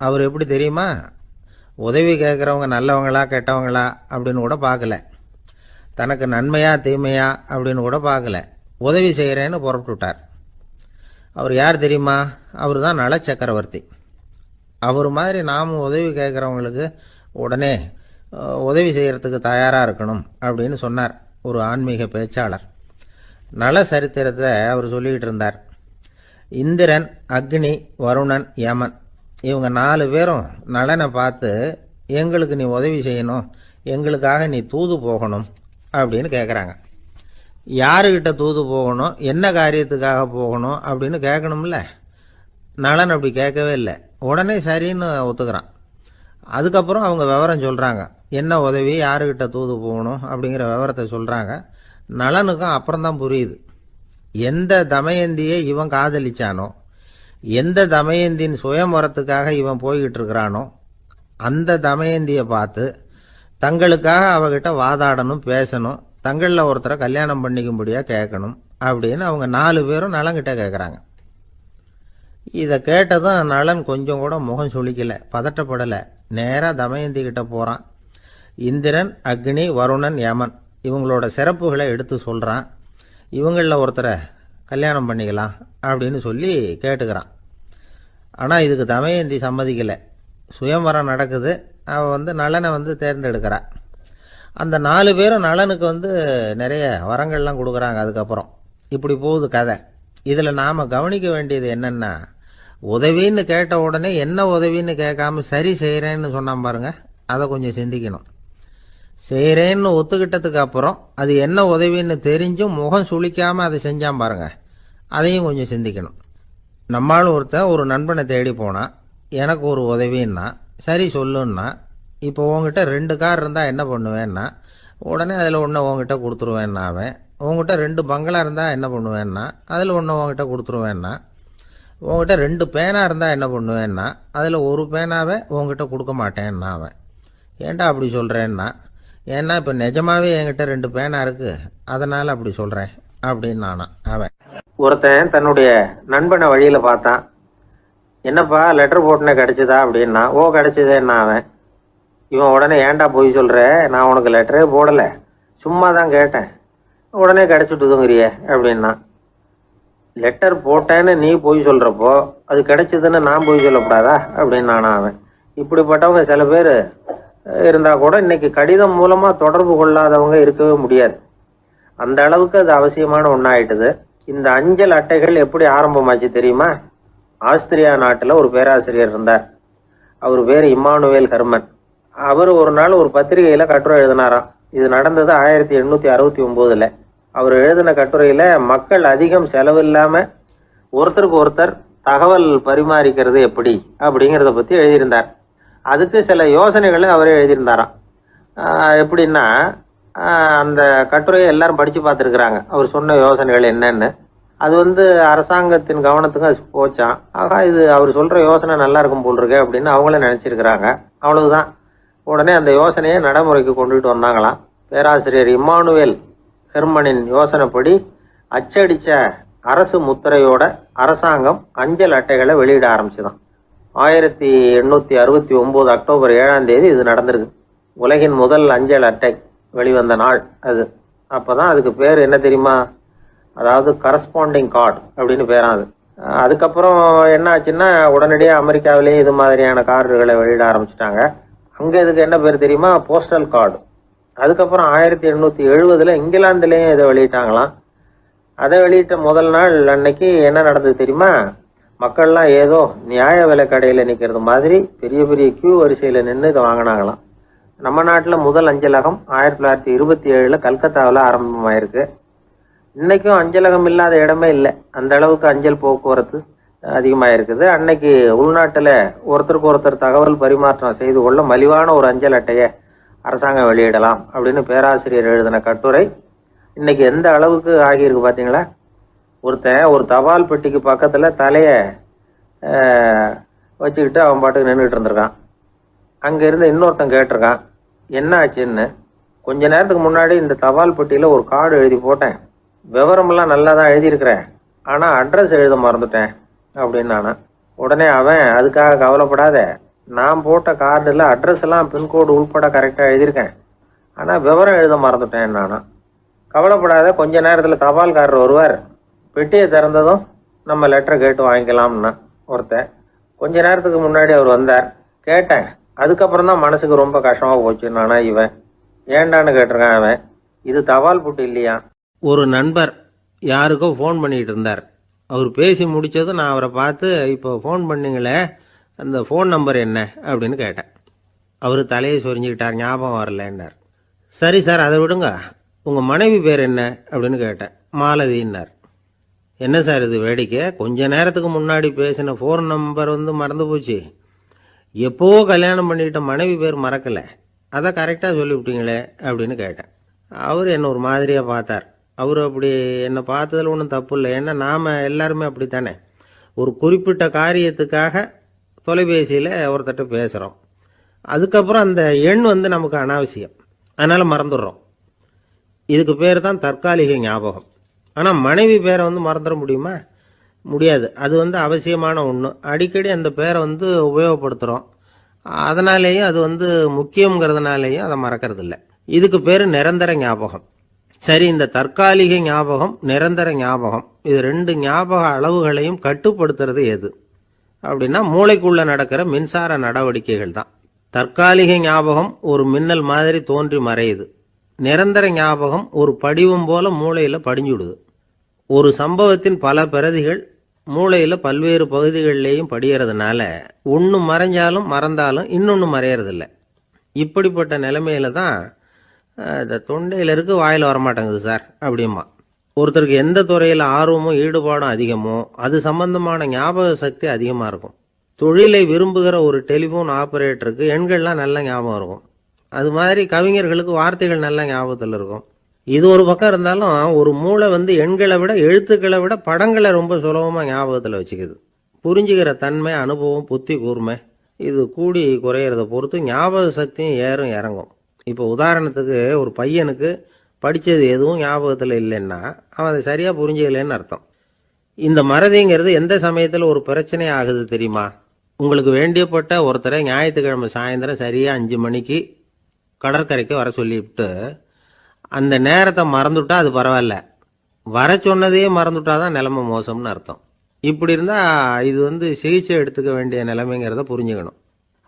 அவர் எப்படி தெரியுமா, உதவி கேட்குறவங்க நல்லவங்களா கெட்டவங்களா அப்படின்னு கூட பார்க்கல, தனக்கு நன்மையா தீமையா அப்படின்னு கூட பார்க்கல, உதவி செய்கிறேன்னு புறப்பட்டு விட்டார். அவர் யார் தெரியுமா, அவர் தான் நல சக்கரவர்த்தி. அவர் மாதிரி நாமும் உதவி கேட்குறவங்களுக்கு உடனே உதவி செய்கிறதுக்கு தயாராக இருக்கணும் அப்படின்னு சொன்னார் ஒரு ஆன்மீக பேச்சாளர். நல சரித்திரத்தை அவர் சொல்லிக்கிட்டு இருந்தார். இந்திரன், அக்னி, வருணன், யமன், இவங்க 4 பேரும் நலனை பார்த்து, எங்களுக்கு நீ உதவி செய்யணும், எங்களுக்காக நீ தூது போகணும் அப்படின்னு கேட்குறாங்க. யாருக்கிட்ட தூது போகணும், என்ன காரியத்துக்காக போகணும் அப்படின்னு கேட்கணும்ல. நலன் அப்படி கேட்கவே இல்லை, உடனே சரின்னு ஒத்துக்கிறான். அதுக்கப்புறம் அவங்க விவரம் சொல்கிறாங்க, என்ன உதவி, யாருக்கிட்ட தூது போகணும் அப்படிங்கிற விவரத்தை சொல்கிறாங்க. நலனுக்கும் அப்புறம்தான் புரியுது, எந்த தமயந்தியை இவன் காதலிச்சானோ, எந்த தமயந்தின் சுயம்பரத்துக்காக இவன் போய்கிட்டு இருக்கிறானோ அந்த தமயந்தியை பார்த்து தங்களுக்காக அவகிட்ட வாதாடணும், பேசணும், தங்களில் ஒருத்தரை கல்யாணம் பண்ணிக்கும்படியா கேட்கணும் அப்படின்னு அவங்க 4 பேரும் நலன்கிட்ட கேட்குறாங்க. இதை கேட்டதும் நலன் கொஞ்சம் கூட முகம் சுளிக்கலை, பதட்டப்படலை. நேராக தமயந்தி கிட்ட போகிறான். இந்திரன், அக்னி, வருணன், யமன் இவங்களோட சிறப்புகளை எடுத்து சொல்கிறான். இவங்களில் ஒருத்தரை கல்யாணம் பண்ணிக்கலாம் அப்படின்னு சொல்லி கேட்டுக்கிறான். ஆனால் இதுக்கு தமயந்தி சம்மதிக்கலை. சுயம்பரம் நடக்குது, அவள் நலனை தேர்ந்தெடுக்கிறாள். அந்த 4 பேரும் நலனுக்கு நிறைய வரங்கள்லாம் கொடுக்குறாங்க. அதுக்கப்புறம் இப்படி போகுது கதை. இதில் நாம் கவனிக்க வேண்டியது என்னென்னா, உதவின்னு கேட்ட உடனே என்ன உதவின்னு கேட்காம சரி செய்கிறேன்னு சொன்னான் பாருங்க, அதை கொஞ்சம் சிந்திக்கணும். செய்கிறேன்னு ஒத்துக்கிட்டதுக்கு அப்புறம் அது என்ன உதவின்னு தெரிஞ்சும் முகம் சுளிக்காமல் அதை செஞ்சான் பாருங்க, அதையும் கொஞ்சம் சிந்திக்கணும். நம்மளும் ஒருத்தன் ஒரு நண்பனை தேடி போனான், எனக்கு ஒரு உதவின்னா சரி சொல்லுன்னா, இப்போ உங்ககிட்ட 2 கார் இருந்தால் என்ன பண்ணுவேன்னா, உடனே அதில் ஒன்று உங்ககிட்ட கொடுத்துருவேன்னா அவன். உங்ககிட்ட 2 பங்களா இருந்தால் என்ன பண்ணுவேன்னா, அதில் ஒன்று உங்ககிட்ட கொடுத்துருவேன்னா. உங்ககிட்ட 2 பேனா இருந்தால் என்ன பண்ணுவேன்னா, அதில் ஒரு பேனாவை உங்ககிட்ட கொடுக்க மாட்டேன்னா அவன். ஏன்டா அப்படி சொல்கிறேன்னா, ஏன்னா இப்போ நிஜமாவே என்கிட்ட 2 பேனா இருக்குது, அதனால் அப்படி சொல்கிறேன் அப்படின்னு நானான் அவன். ஒருத்தன் தன்னுடைய நண்பனை வழியில் பார்த்தான். என்னப்பா லெட்டர் போட்டுனே கிடச்சிதா அப்படின்னா. ஓ கிடச்சிதேன்னா அவன். இவன் உடனே ஏன்டா போய் சொல்கிற, நான் உனக்கு லெட்டரே போடலை, சும்மா தான் கேட்டேன், உடனே கிடச்சிட்டுதுங்கிறிய அப்படின்னா. லெட்டர் போட்டேன்னு நீ போய் சொல்கிறப்போ அது கிடைச்சதுன்னு நான் போய் சொல்லக்கூடாதா அப்படின்னு நானா அவன். இப்படிப்பட்டவங்க சில பேர் இருந்தால் கூட இன்னைக்கு கடிதம் மூலமாக தொடர்பு கொள்ளாதவங்க இருக்கவே முடியாது. அந்த அளவுக்கு அது அவசியமான ஒன்றாயிட்டுது. இந்த அஞ்சல் அட்டைகள் எப்படி ஆரம்பமாச்சு தெரியுமா? ஆஸ்திரியா நாட்டில் ஒரு பேராசிரியர் இருந்தார். அவர் பேர் இம்மானுவேல் ஹெர்மன். அவர் ஒரு நாள் ஒரு பத்திரிகையில் கட்டுரை எழுதினாராம். இது நடந்தது 1869. அவர் எழுதின கட்டுரையில் மக்கள் அதிகம் செலவில்லாமல் ஒருத்தருக்கு ஒருத்தர் தகவல் பரிமாறிக்கிறது எப்படி அப்படிங்கிறத பற்றி எழுதியிருந்தார். அதுக்கு சில யோசனைகளை அவரே எழுதியிருந்தாராம். எப்படின்னா, அந்த கட்டுரையை எல்லாரும் படித்து பார்த்துருக்குறாங்க, அவர் சொன்ன யோசனைகள் என்னன்னு. அது அரசாங்கத்தின் கவனத்துக்கு அது போச்சான். ஆகா, இது அவர் சொல்கிற யோசனை நல்லா இருக்கும் போல் இருக்கு அப்படின்னு அவங்களே நினச்சிருக்கிறாங்க. அவ்வளவுதான். உடனே அந்த யோசனையை நடைமுறைக்கு கொண்டுகிட்டு வந்தாங்களாம். பேராசிரியர் இம்மானுவேல் ஹெர்மனின் யோசனைப்படி அச்சடித்த அரசு முத்திரையோட அரசாங்கம் அஞ்சல் அட்டைகளை வெளியிட ஆரம்பிச்சுதான். 1869 அக்டோபர் 7ஆம் தேதி இது நடந்திருக்கு. உலகின் முதல் அஞ்சல் அட்டை வெளிவந்த நாள் அது. அப்போதான் அதுக்கு பேர் என்ன தெரியுமா? அதாவது கரஸ்பாண்டிங் கார்டு அப்படின்னு பேராது. அதுக்கப்புறம் என்ன ஆச்சுன்னா, உடனடியாக அமெரிக்காவிலேயே இது மாதிரியான கார்டுகளை வெளியிட ஆரம்பிச்சிட்டாங்க. அங்கே இதுக்கு என்ன பேர் தெரியுமா? Postal card. அதுக்கப்புறம் 1870 இங்கிலாந்துலேயும் இதை வெளியிட்டாங்களாம். அதை வெளியிட்ட முதல் நாள் அன்னைக்கு என்ன நடந்தது தெரியுமா? மக்கள்லாம் ஏதோ நியாய விலை கடையில் நிற்கிறது மாதிரி பெரிய பெரிய கியூ வரிசையில் நின்று இதை வாங்கினாங்களாம். நம்ம நாட்டில் முதல் அஞ்சலகம் 1927 கல்கத்தாவில் ஆரம்பமாயிருக்கு. இன்னைக்கும் அஞ்சலகம் இல்லாத இடமே இல்லை. அந்த அளவுக்கு அஞ்சல் போக்குவரத்து அதிகமாக இருக்குது. அன்னைக்கு உள்நாட்டில் ஒருத்தருக்கு ஒருத்தர் தகவல் பரிமாற்றம் செய்து கொள்ள மலிவான ஒரு அஞ்சல் அட்டையை அரசாங்கம் வெளியிடலாம் அப்படின்னு பேராசிரியர் எழுதின கட்டுரை இன்னைக்கு எந்த அளவுக்கு ஆகியிருக்கு பார்த்தீங்களா? ஒருத்தன் ஒரு தபால் பெட்டிக்கு பக்கத்தில் தலையை வச்சுக்கிட்டு அவன் பாட்டுக்கு நின்றுட்டு இருந்திருக்கான். அங்கே இருந்து இன்னொருத்தன் கேட்டிருக்கான், என்ன ஆச்சுன்னு. கொஞ்ச நேரத்துக்கு முன்னாடி இந்த தபால் பெட்டியில் ஒரு கார்டு எழுதி போட்டேன், விவரமெல்லாம் நல்லா தான் எழுதியிருக்கிறேன், ஆனால் அட்ரஸ் எழுத மறந்துட்டேன் அப்படின்னு நானா. உடனே அவன், அதுக்காக கவலைப்படாத, நான் போட்ட கார்டில் அட்ரஸ் எல்லாம் பின்கோடு உள்பட கரெக்டாக எழுதியிருக்கேன், ஆனால் விவரம் எழுத மறந்துட்டேன் நானா. கவலைப்படாத, கொஞ்ச நேரத்தில் தபால்காரர் வருவார், பெட்டியை திறந்ததும் நம்ம லெட்டரை கேட்டு வாங்கிக்கலாம்னா ஒருத்தன். கொஞ்ச நேரத்துக்கு முன்னாடி அவர் வந்தார், கேட்டேன், அதுக்கப்புறம் தான் மனசுக்கு ரொம்ப கஷ்டமாக போச்சு நானா. இவன் ஏண்டான்னு கேட்டிருக்கான். அவன், இது தபால் புட்டு இல்லையா. ஒரு நண்பர் யாருக்கோ ஃபோன் பண்ணிகிட்டு இருந்தார். அவர் பேசி முடித்ததும் நான் அவரை பார்த்து, இப்போ ஃபோன் பண்ணிங்களே, அந்த ஃபோன் நம்பர் என்ன அப்படின்னு கேட்டேன். அவர் தலையை சொரிஞ்சுக்கிட்டார், ஞாபகம் வரலன்னார். சரி சார், அதை விடுங்க, உங்கள் மனைவி பேர் என்ன அப்படின்னு கேட்டேன். மாலதின்னார். என்ன சார் இது வேடிக்கை, கொஞ்ச நேரத்துக்கு முன்னாடி பேசின ஃபோன் நம்பர் மறந்து போச்சு, எப்போ கல்யாணம் பண்ணிக்கிட்ட மனைவி பேர் மறக்கலை, அதை கரெக்டாக சொல்லிவிட்டீங்களே அப்படின்னு கேட்டேன். அவர் என்ன ஒரு மாதிரியாக பார்த்தார். அவர் அப்படி என்னை பார்த்ததில் ஒன்றும் தப்பு இல்லை, ஏன்னா நாம் எல்லாருமே அப்படித்தானே. ஒரு குறிப்பிட்ட காரியத்துக்காக தொலைபேசியில் ஒருத்தட்ட பேசுகிறோம், அதுக்கப்புறம் அந்த எண் நமக்கு அனாவசியம், அதனால் மறந்துடுறோம். இதுக்கு பேர் தான் தற்காலிக ஞாபகம். ஆனால் மனைவி பேரை மறந்துட முடியுமா? முடியாது. அது அவசியமான ஒன்று. அடிக்கடி அந்த பேரை உபயோகப்படுத்துகிறோம், அதனாலேயும் அது முக்கியங்கிறதுனாலேயும் அதை மறக்கிறது இல்லை. இதுக்கு பேர் நிரந்தர ஞாபகம். சரி, இந்த தற்காலிக ஞாபகம், நிரந்தர ஞாபகம், இது 2 ஞாபக அளவுகளையும் கட்டுப்படுத்துறது எது அப்படின்னா, மூளைக்குள்ள நடக்கிற மின்சார நடவடிக்கைகள் தான். தற்காலிக ஞாபகம் ஒரு மின்னல் மாதிரி தோன்றி மறையுது. நிரந்தர ஞாபகம் ஒரு படிவம் போல மூளையில் படிஞ்சுடுது. ஒரு சம்பவத்தின் பல பிரதிகள் மூளையில் பல்வேறு பகுதிகளிலேயும் படிகிறதுனால ஒன்று மறைஞ்சாலும் மறந்தாலும் இன்னொன்று மறையறதில்லை. இப்படிப்பட்ட நிலைமையில தான் இந்த தொண்டையில் இருக்கு, வாயில் வரமாட்டேங்குது சார் அப்படிமா. ஒருத்தருக்கு எந்த துறையில் ஆர்வமும் ஈடுபாடும் அதிகமோ அது சம்பந்தமான ஞாபக சக்தி அதிகமாக இருக்கும். தொழிலை விரும்புகிற ஒரு டெலிஃபோன் ஆப்ரேட்டருக்கு எண்கள்லாம் நல்ல ஞாபகம் இருக்கும். அது மாதிரி கவிஞர்களுக்கு வார்த்தைகள் நல்ல ஞாபகத்தில் இருக்கும். இது ஒரு பக்கம் இருந்தாலும் ஒரு மூளை எண்களை விட எழுத்துக்களை விட படங்களை ரொம்ப சுலபமாக ஞாபகத்தில் வச்சுக்குது. புரிஞ்சுக்கிற தன்மை, அனுபவம், புத்தி கூர்மை இது கூடி குறையிறத பொறுத்து ஞாபக சக்தியும் ஏறும் இறங்கும். இப்போ உதாரணத்துக்கு ஒரு பையனுக்கு படித்தது எதுவும் ஞாபகத்தில் இல்லைன்னா அவன் அதை சரியாக புரிஞ்சுக்கலைன்னு அர்த்தம். இந்த மறதிங்கிறது எந்த சமயத்தில் ஒரு பிரச்சனை ஆகுது தெரியுமா? உங்களுக்கு வேண்டியப்பட்ட ஒருத்தரை ஞாயிற்றுக்கிழமை சாயந்தரம் சரியாக 5 மணிக்கு கடற்கரைக்கு வர சொல்லிவிட்டு அந்த நேரத்தை மறந்துவிட்டா அது பரவாயில்ல, வர சொன்னதையே மறந்துவிட்டா தான் நிலைமை மோசம்னு அர்த்தம். இப்படி இருந்தால் இது சிகிச்சை எடுத்துக்க வேண்டிய நிலைமைங்கிறத புரிஞ்சுக்கணும்.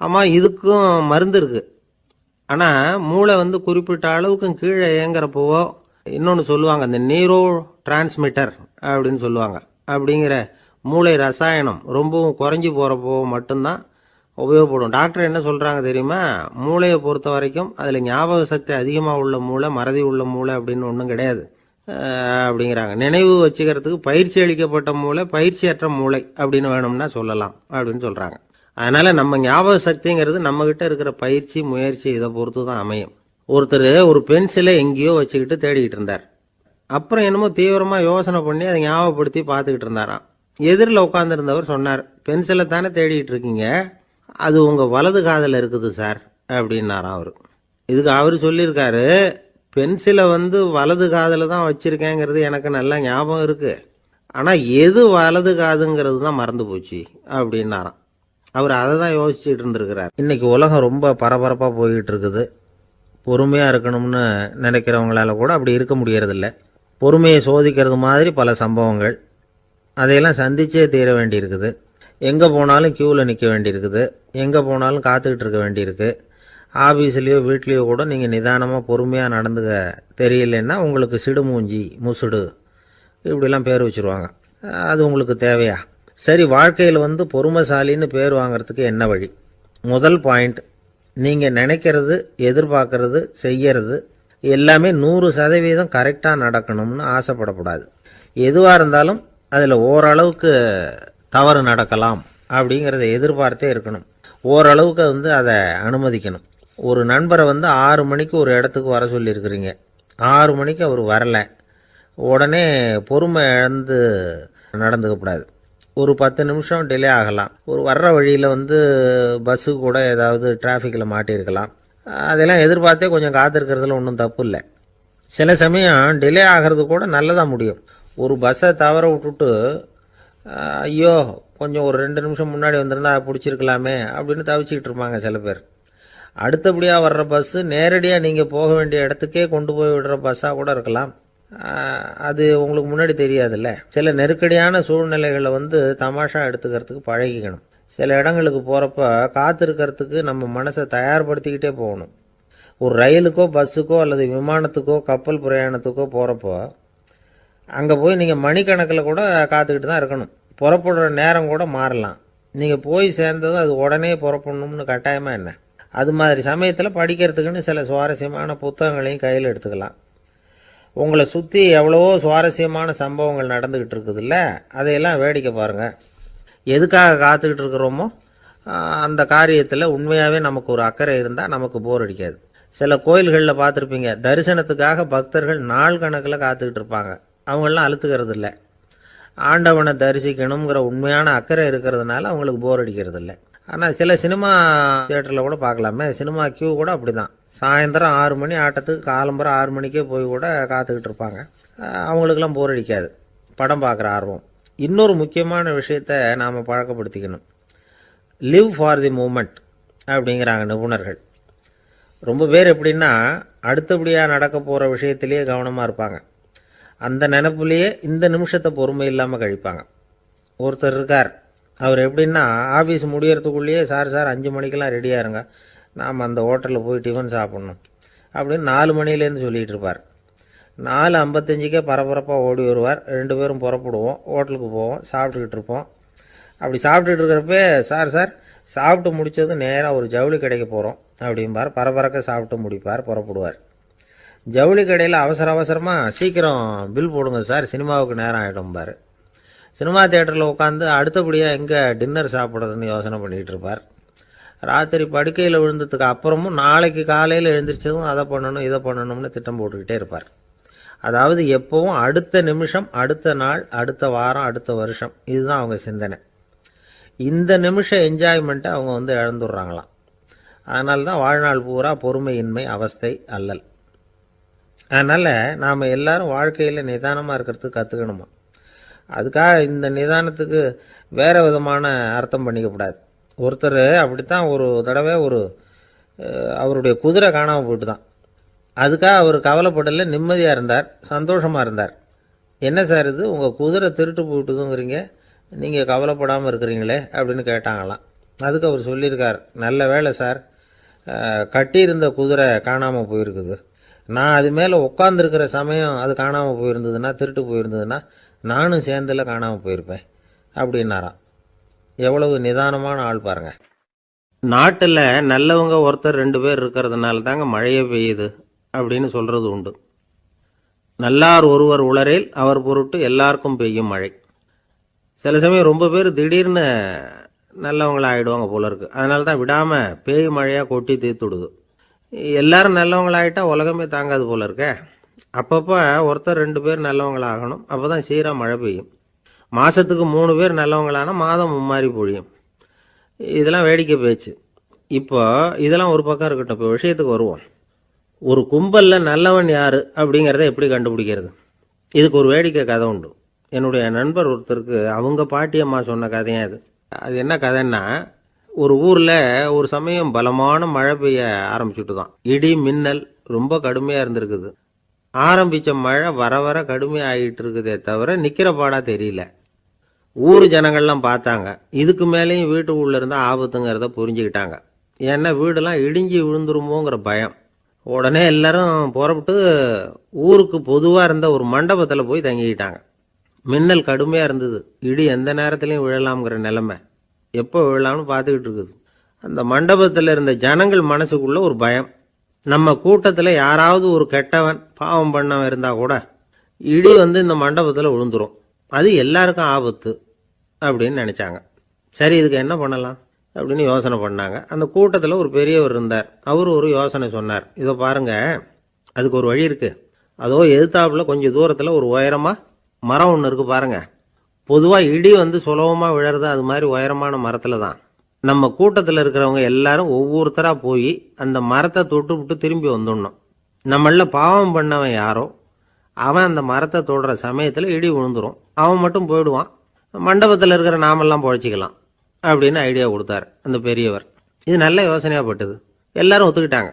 ஆமாம், இதுக்கும் மருந்து இருக்குது. ஆனால் மூளை குறிப்பிட்ட அளவுக்கும் கீழே இயங்குறப்போவோ இன்னொன்று சொல்லுவாங்க, இந்த நியூரோ டிரான்ஸ்மிட்டர் அப்படின்னு சொல்லுவாங்க. அப்படிங்கிற மூளை ரசாயனம் ரொம்பவும் குறைஞ்சி போகிறப்போ மட்டும்தான் உபயோகப்படும். டாக்டர் என்ன சொல்கிறாங்க தெரியுமா? மூளையை பொறுத்த வரைக்கும் அதில் ஞாபக சக்தி அதிகமாக உள்ள மூளை, மறதி உள்ள மூளை அப்படின்னு ஒன்றும் கிடையாது அப்படிங்கிறாங்க. நினைவு வச்சுக்கிறதுக்கு பயிற்சி அளிக்கப்பட்ட மூளை, பயிற்சியற்ற மூளை அப்படின்னு வேணும்னா சொல்லலாம் அப்படின்னு சொல்கிறாங்க. அதனால் நம்ம ஞாபக சக்திங்கிறது நம்மக்கிட்ட இருக்கிற பயிற்சி, முயற்சி இதை பொறுத்து தான் அமையும். ஒருத்தர் ஒரு பென்சிலை எங்கேயோ வச்சுக்கிட்டு தேடிக்கிட்டு இருந்தார். அப்புறம் என்னமோ தீவிரமாக யோசனை பண்ணி அதை ஞாபகப்படுத்தி பார்த்துக்கிட்டு இருந்தாராம். எதிரில் உட்காந்துருந்தவர் சொன்னார், பென்சிலை தானே தேடிட்டு இருக்கீங்க, அது உங்கள் வலது காதில் இருக்குது சார் அப்படின்னாராம் அவர். இதுக்கு அவர் சொல்லியிருக்காரு, பென்சிலை வலது காதில் தான் வச்சுருக்கேங்கிறது எனக்கு நல்லா ஞாபகம் இருக்குது, ஆனால் எது வலது காதுங்கிறது தான் மறந்து போச்சு அப்படின்னாராம். அவர் அதை தான் யோசிச்சுட்டு இருந்திருக்கிறார். இன்னைக்கு உலகம் ரொம்ப பரபரப்பாக போய்கிட்டு இருக்குது. பொறுமையாக இருக்கணும்னு நினைக்கிறவங்களால கூட அப்படி இருக்க முடியறதில்ல. பொறுமையை சோதிக்கிறது மாதிரி பல சம்பவங்கள், அதையெல்லாம் சந்திச்சே தீர வேண்டியிருக்குது. எங்கே போனாலும் க்யூவில் நிற்க வேண்டியிருக்குது, எங்கே போனாலும் காத்துக்கிட்டு இருக்க வேண்டியிருக்கு. ஆஃபீஸ்லேயோ வீட்லேயோ கூட நீங்கள் நிதானமாக பொறுமையாக நடந்துக்க தெரியலன்னா உங்களுக்கு சிடுமூஞ்சி, முசுடு இப்படிலாம் பேர் வச்சுருவாங்க. அது உங்களுக்கு தேவையா? சரி, வாழ்க்கையில் பொறுமைசாலின்னு பேர் வாங்கிறதுக்கு என்ன வழி? முதல் பாயிண்ட், நீங்கள் நினைக்கிறது, எதிர்பார்க்கறது, செய்யறது எல்லாமே 100% கரெக்டாக நடக்கணும்னு ஆசைப்படக்கூடாது. எதுவாக இருந்தாலும் அதில் ஓரளவுக்கு தவறு நடக்கலாம் அப்படிங்கிறத எதிர்பார்த்தே இருக்கணும். ஓரளவுக்கு அதை அனுமதிக்கணும். ஒரு நண்பரை 6 மணிக்கு ஒரு இடத்துக்கு வர சொல்லியிருக்கிறீங்க, 6 மணிக்கு அவர் வரலை, உடனே பொறுமை இழந்து நடந்துக்கக்கூடாது. ஒரு 10 நிமிஷம் டிலே ஆகலாம். ஒரு வர்ற வழியில் பஸ்ஸு கூட ஏதாவது டிராஃபிக்கில் மாட்டியிருக்கலாம். அதெல்லாம் எதிர்பார்த்தே கொஞ்சம் காத்திருக்கிறதுல ஒன்றும் தப்பு இல்லை. சில சமயம் டிலே ஆகிறது கூட நல்லதாக முடியும். ஒரு பஸ்ஸை தவற விட்டுட்டு ஐயோ கொஞ்சம் ஒரு 2 நிமிஷம் முன்னாடி வந்திருந்தா பிடிச்சிருக்கலாமே அப்படின்னு தவிச்சிக்கிட்டு இருப்பாங்க சில பேர். அடுத்தபடியாக வர்ற பஸ்ஸு நேரடியாக நீங்கள் போக வேண்டிய இடத்துக்கே கொண்டு போய் விடுற பஸ்ஸாக கூட இருக்கலாம். அது உங்களுக்கு முன்னாடி தெரியாதுல்ல. சில நெருக்கடியான சூழ்நிலைகளை தமாஷா எடுத்துக்கிறதுக்கு பழகிக்கணும். சில இடங்களுக்கு போகிறப்ப காத்திருக்கிறதுக்கு நம்ம மனசை தயார்படுத்திக்கிட்டே போகணும். ஒரு ரயிலுக்கோ பஸ்ஸுக்கோ அல்லது விமானத்துக்கோ கப்பல் பிரயாணத்துக்கோ போகிறப்போ அங்கே போய் நீங்கள் மணிக்கணக்கில் கூட காத்துக்கிட்டு தான் இருக்கணும். புறப்படுற நேரம் கூட மாறலாம். நீங்கள் போய் சேர்ந்ததும் அது உடனே புறப்படணும்னு கட்டாயமாக என்ன? அது மாதிரி சமயத்தில் படிக்கிறதுக்குன்னு சில சுவாரஸ்யமான புத்தகங்களையும் கையில் எடுத்துக்கலாம். உங்களை சுற்றி எவ்வளவோ சுவாரஸ்யமான சம்பவங்கள் நடந்துக்கிட்டு இருக்குதுல்ல, அதையெல்லாம் வேடிக்கை பாருங்கள். எதுக்காக காத்துக்கிட்டு இருக்கிறோமோ அந்த காரியத்தில் உண்மையாகவே நமக்கு ஒரு அக்கறை இருந்தால் நமக்கு போர் அடிக்காது. சில கோயில்களில் பார்த்துருப்பீங்க, தரிசனத்துக்காக பக்தர்கள் நாள் கணக்கில் காத்துக்கிட்டு இருப்பாங்க. அவங்களெலாம் அழுத்துக்கிறது இல்லை. ஆண்டவனை தரிசிக்கணுங்கிற உண்மையான அக்கறை இருக்கிறதுனால அவங்களுக்கு போர் அடிக்கிறது இல்லை. ஆனால் சில சினிமா தியேட்டரில் கூட பார்க்கலாமே, சினிமா கியூ கூட அப்படி தான். சாயந்தரம் 6 மணி ஆட்டத்துக்கு காலம்பரம் 6 மணிக்கே போய் கூட காத்துக்கிட்டு இருப்பாங்க. அவங்களுக்கெல்லாம் போர் அடிக்காது, படம் பார்க்குற ஆர்வம். இன்னொரு முக்கியமான விஷயத்தை நாம் பழக்கப்படுத்திக்கணும். லிவ் ஃபார் தி மூமெண்ட் அப்படிங்கிறாங்க நிபுணர்கள். ரொம்ப பேர் எப்படின்னா அடுத்தபடியாக நடக்க போகிற விஷயத்திலேயே கவனமாக இருப்பாங்க. அந்த நினைப்புலேயே இந்த நிமிஷத்தை பொறுமை இல்லாமல் கழிப்பாங்க. ஒருத்தர் இருக்கார், அவர் எப்படின்னா ஆஃபீஸ் முடியறதுக்குள்ளேயே சார் 5 மணிக்கெல்லாம் ரெடியாக இருங்க, நாம் அந்த ஹோட்டலில் போய் டிஃபன் சாப்பிட்ணும் அப்படின்னு 4 மணிலேருந்து சொல்லிகிட்டு இருப்பார். 4:55க்கே பரபரப்பாக ஓடி வருவார். 2 பேரும் புறப்படுவோம், ஹோட்டலுக்கு போவோம், சாப்பிட்டுக்கிட்டு இருப்போம். அப்படி சாப்பிட்டுட்டு இருக்கிறப்ப சார் சாப்பிட்டு முடித்ததும் நேராக ஒரு ஜவுளி கடைக்கு போகிறோம் அப்படிம்பார். பரபரக்க சாப்பிட்டு முடிப்பார், புறப்படுவார். ஜவுளி கடையில் அவசரமாக சீக்கிரம் பில் போடுங்க சார், சினிமாவுக்கு நேரம் ஆகிடும்பார். சினிமா தியேட்டரில் உட்காந்து அடுத்தபடியாக எங்கே டின்னர் சாப்பிட்றதுன்னு யோசனை பண்ணிகிட்டு இருப்பார். ராத்திரி படுக்கையில் விழுந்ததுக்கு அப்புறமும் நாளைக்கு காலையில் எழுந்திரிச்சதும் அதை பண்ணணும் இதை பண்ணணும்னு திட்டம் போட்டுக்கிட்டே இருப்பார். அதாவது எப்பவும் அடுத்த நிமிஷம், அடுத்த நாள், அடுத்த வாரம், அடுத்த வருஷம், இதுதான் அவங்க சிந்தனை. இந்த நிமிஷம் என்ஜாய்மெண்ட்டை அவங்க இழந்துடுறாங்களாம். அதனால தான் வாழ்நாள் பூரா பொறுமையின்மை, அவஸ்தை, அல்லல். அதனால் நாம் எல்லாரும் வாழ்க்கையில் நிதானமாக இருக்கிறதுக்கு கற்றுக்கணுமா. அதுக்காக இந்த நிதானத்துக்கு வேறு விதமான அர்த்தம் பண்ணிக்கக்கூடாது. ஒருத்தர் அப்படித்தான் ஒரு தடவை அவருடைய குதிரை காணாமல் போயிட்டு தான். அதுக்காக அவர் கவலைப்படல, நிம்மதியாக இருந்தார், சந்தோஷமாக இருந்தார். என்ன சார் இது, உங்கள் குதிரை திருட்டு போயிட்டுதுங்கிறீங்க, நீங்கள் கவலைப்படாமல் இருக்கிறீங்களே அப்படின்னு கேட்டாங்களாம். அதுக்கு அவர் சொல்லியிருக்கார், நல்ல வேலை சார், கட்டியிருந்த குதிரை காணாமல் போயிருக்குது. நான் அது மேலே உட்காந்துருக்கிற சமயம் அது காணாமல் போயிருந்ததுன்னா, திருட்டு போயிருந்ததுன்னா நானும் சேர்ந்தில் காணாமல் போயிருப்பேன் அப்படின்னாராம். எவ்வளவு நிதானமான ஆள் பாருங்க. நாட்டில் நல்லவங்க ஒருத்தர் 2 பேர் இருக்கிறதுனால தாங்க மழையே பெய்யுது அப்படின்னு சொல்கிறது உண்டு. நல்லார் ஒருவர் உளரேல் அவர் பொருட்டு எல்லாருக்கும் பெய்யும் மழை. சில சமயம் ரொம்ப பேர் திடீர்னு நல்லவங்களாகிடுவாங்க போல இருக்கு. அதனால தான் விடாமல் பேய் மழையாக கொட்டி தீர்த்துடுது. எல்லாரும் நல்லவங்களாகிட்டா உலகமே தாங்காது போல இருக்க. அப்பப்போ ஒருத்தர் 2 பேர் நல்லவங்களாகணும், அப்போ தான் சீராக மழை பெய்யும். மாதத்துக்கு 3 பேர் நல்லவங்களானா மாதம் மும்மாரி பொழியும். இதெல்லாம் வேடிக்கை பேச்சு. இப்போ இதெல்லாம் ஒரு பக்கம் இருக்கட்டும், இப்போ விஷயத்துக்கு வருவோம். ஒரு கும்பலில் நல்லவன் யார் அப்படிங்கிறத எப்படி கண்டுபிடிக்கிறது? இதுக்கு ஒரு வேடிக்கை கதை உண்டு. என்னுடைய நண்பர் ஒருத்தருக்கு அவங்க பாட்டியம்மா சொன்ன கதையாக இது. அது என்ன கதைன்னா, ஒரு ஊரில் ஒரு சமயம் பலமான மழை பெய்ய ஆரம்பிச்சுட்டு தான். இடி மின்னல் ரொம்ப கடுமையாக இருந்திருக்குது. ஆரம்பித்த மழை வர வர கடுமையாக ஆகிட்டு இருக்குதே தவிர நிற்கிற பாடாக தெரியல. ஊர் ஜனங்கள்லாம் பார்த்தாங்க. இதுக்கு மேலேயும் வீட்டு உள்ள இருந்தால் ஆபத்துங்கிறத புரிஞ்சுக்கிட்டாங்க. ஏன்னா வீடெல்லாம் இடிஞ்சி விழுந்துருமோங்கிற பயம். உடனே எல்லாரும் புறப்பட்டு ஊருக்கு பொதுவாக இருந்த ஒரு மண்டபத்தில் போய் தங்கிக்கிட்டாங்க. மின்னல் கடுமையாக இருந்தது. இடி எந்த நேரத்துலையும் விழலாம்ங்கிற நிலைமை. எப்போ விழலாம்னு பார்த்துக்கிட்டு இருக்குது. அந்த மண்டபத்தில் இருந்த ஜனங்கள் மனசுக்குள்ள ஒரு பயம். நம்ம கூட்டத்தில் யாராவது ஒரு கெட்டவன் பாவம் பண்ணவன் இருந்தால் கூட இடி இந்த மண்டபத்தில் விழுந்துரும், அது எல்லாருக்கும் ஆபத்து அப்படின்னு நினச்சாங்க. சரி, இதுக்கு என்ன பண்ணலாம் அப்படின்னு யோசனை பண்ணாங்க. அந்த கூட்டத்தில் ஒரு பெரியவர் இருந்தார். அவர் ஒரு யோசனை சொன்னார். இதை பாருங்க, அதுக்கு ஒரு வழி இருக்குது. அதோ எதிர்த்தாப்புல கொஞ்சம் தூரத்தில் ஒரு உயரமாக மரம் ஒன்று இருக்குது பாருங்க. பொதுவாக இடி சுலபமாக விழறது அது மாதிரி உயரமான மரத்தில் தான். நம்ம கூட்டத்தில் இருக்கிறவங்க எல்லாரும் ஒவ்வொருத்தராக போய் அந்த மரத்தை தொட்டு விட்டு திரும்பி வந்துடணும். நம்மள பாவம் பண்ணவன் யாரோ அவன் அந்த மரத்தை தொடுற சமயத்தில் இடி விழுந்துரும், அவன் மட்டும் போயிடுவான், மண்டபத்தில் இருக்கிற நாமெல்லாம் பொழைச்சிக்கலாம் அப்படின்னு ஐடியா கொடுத்தார் அந்த பெரியவர். இது நல்ல யோசனையாக பட்டது. எல்லாரும் ஒத்துக்கிட்டாங்க.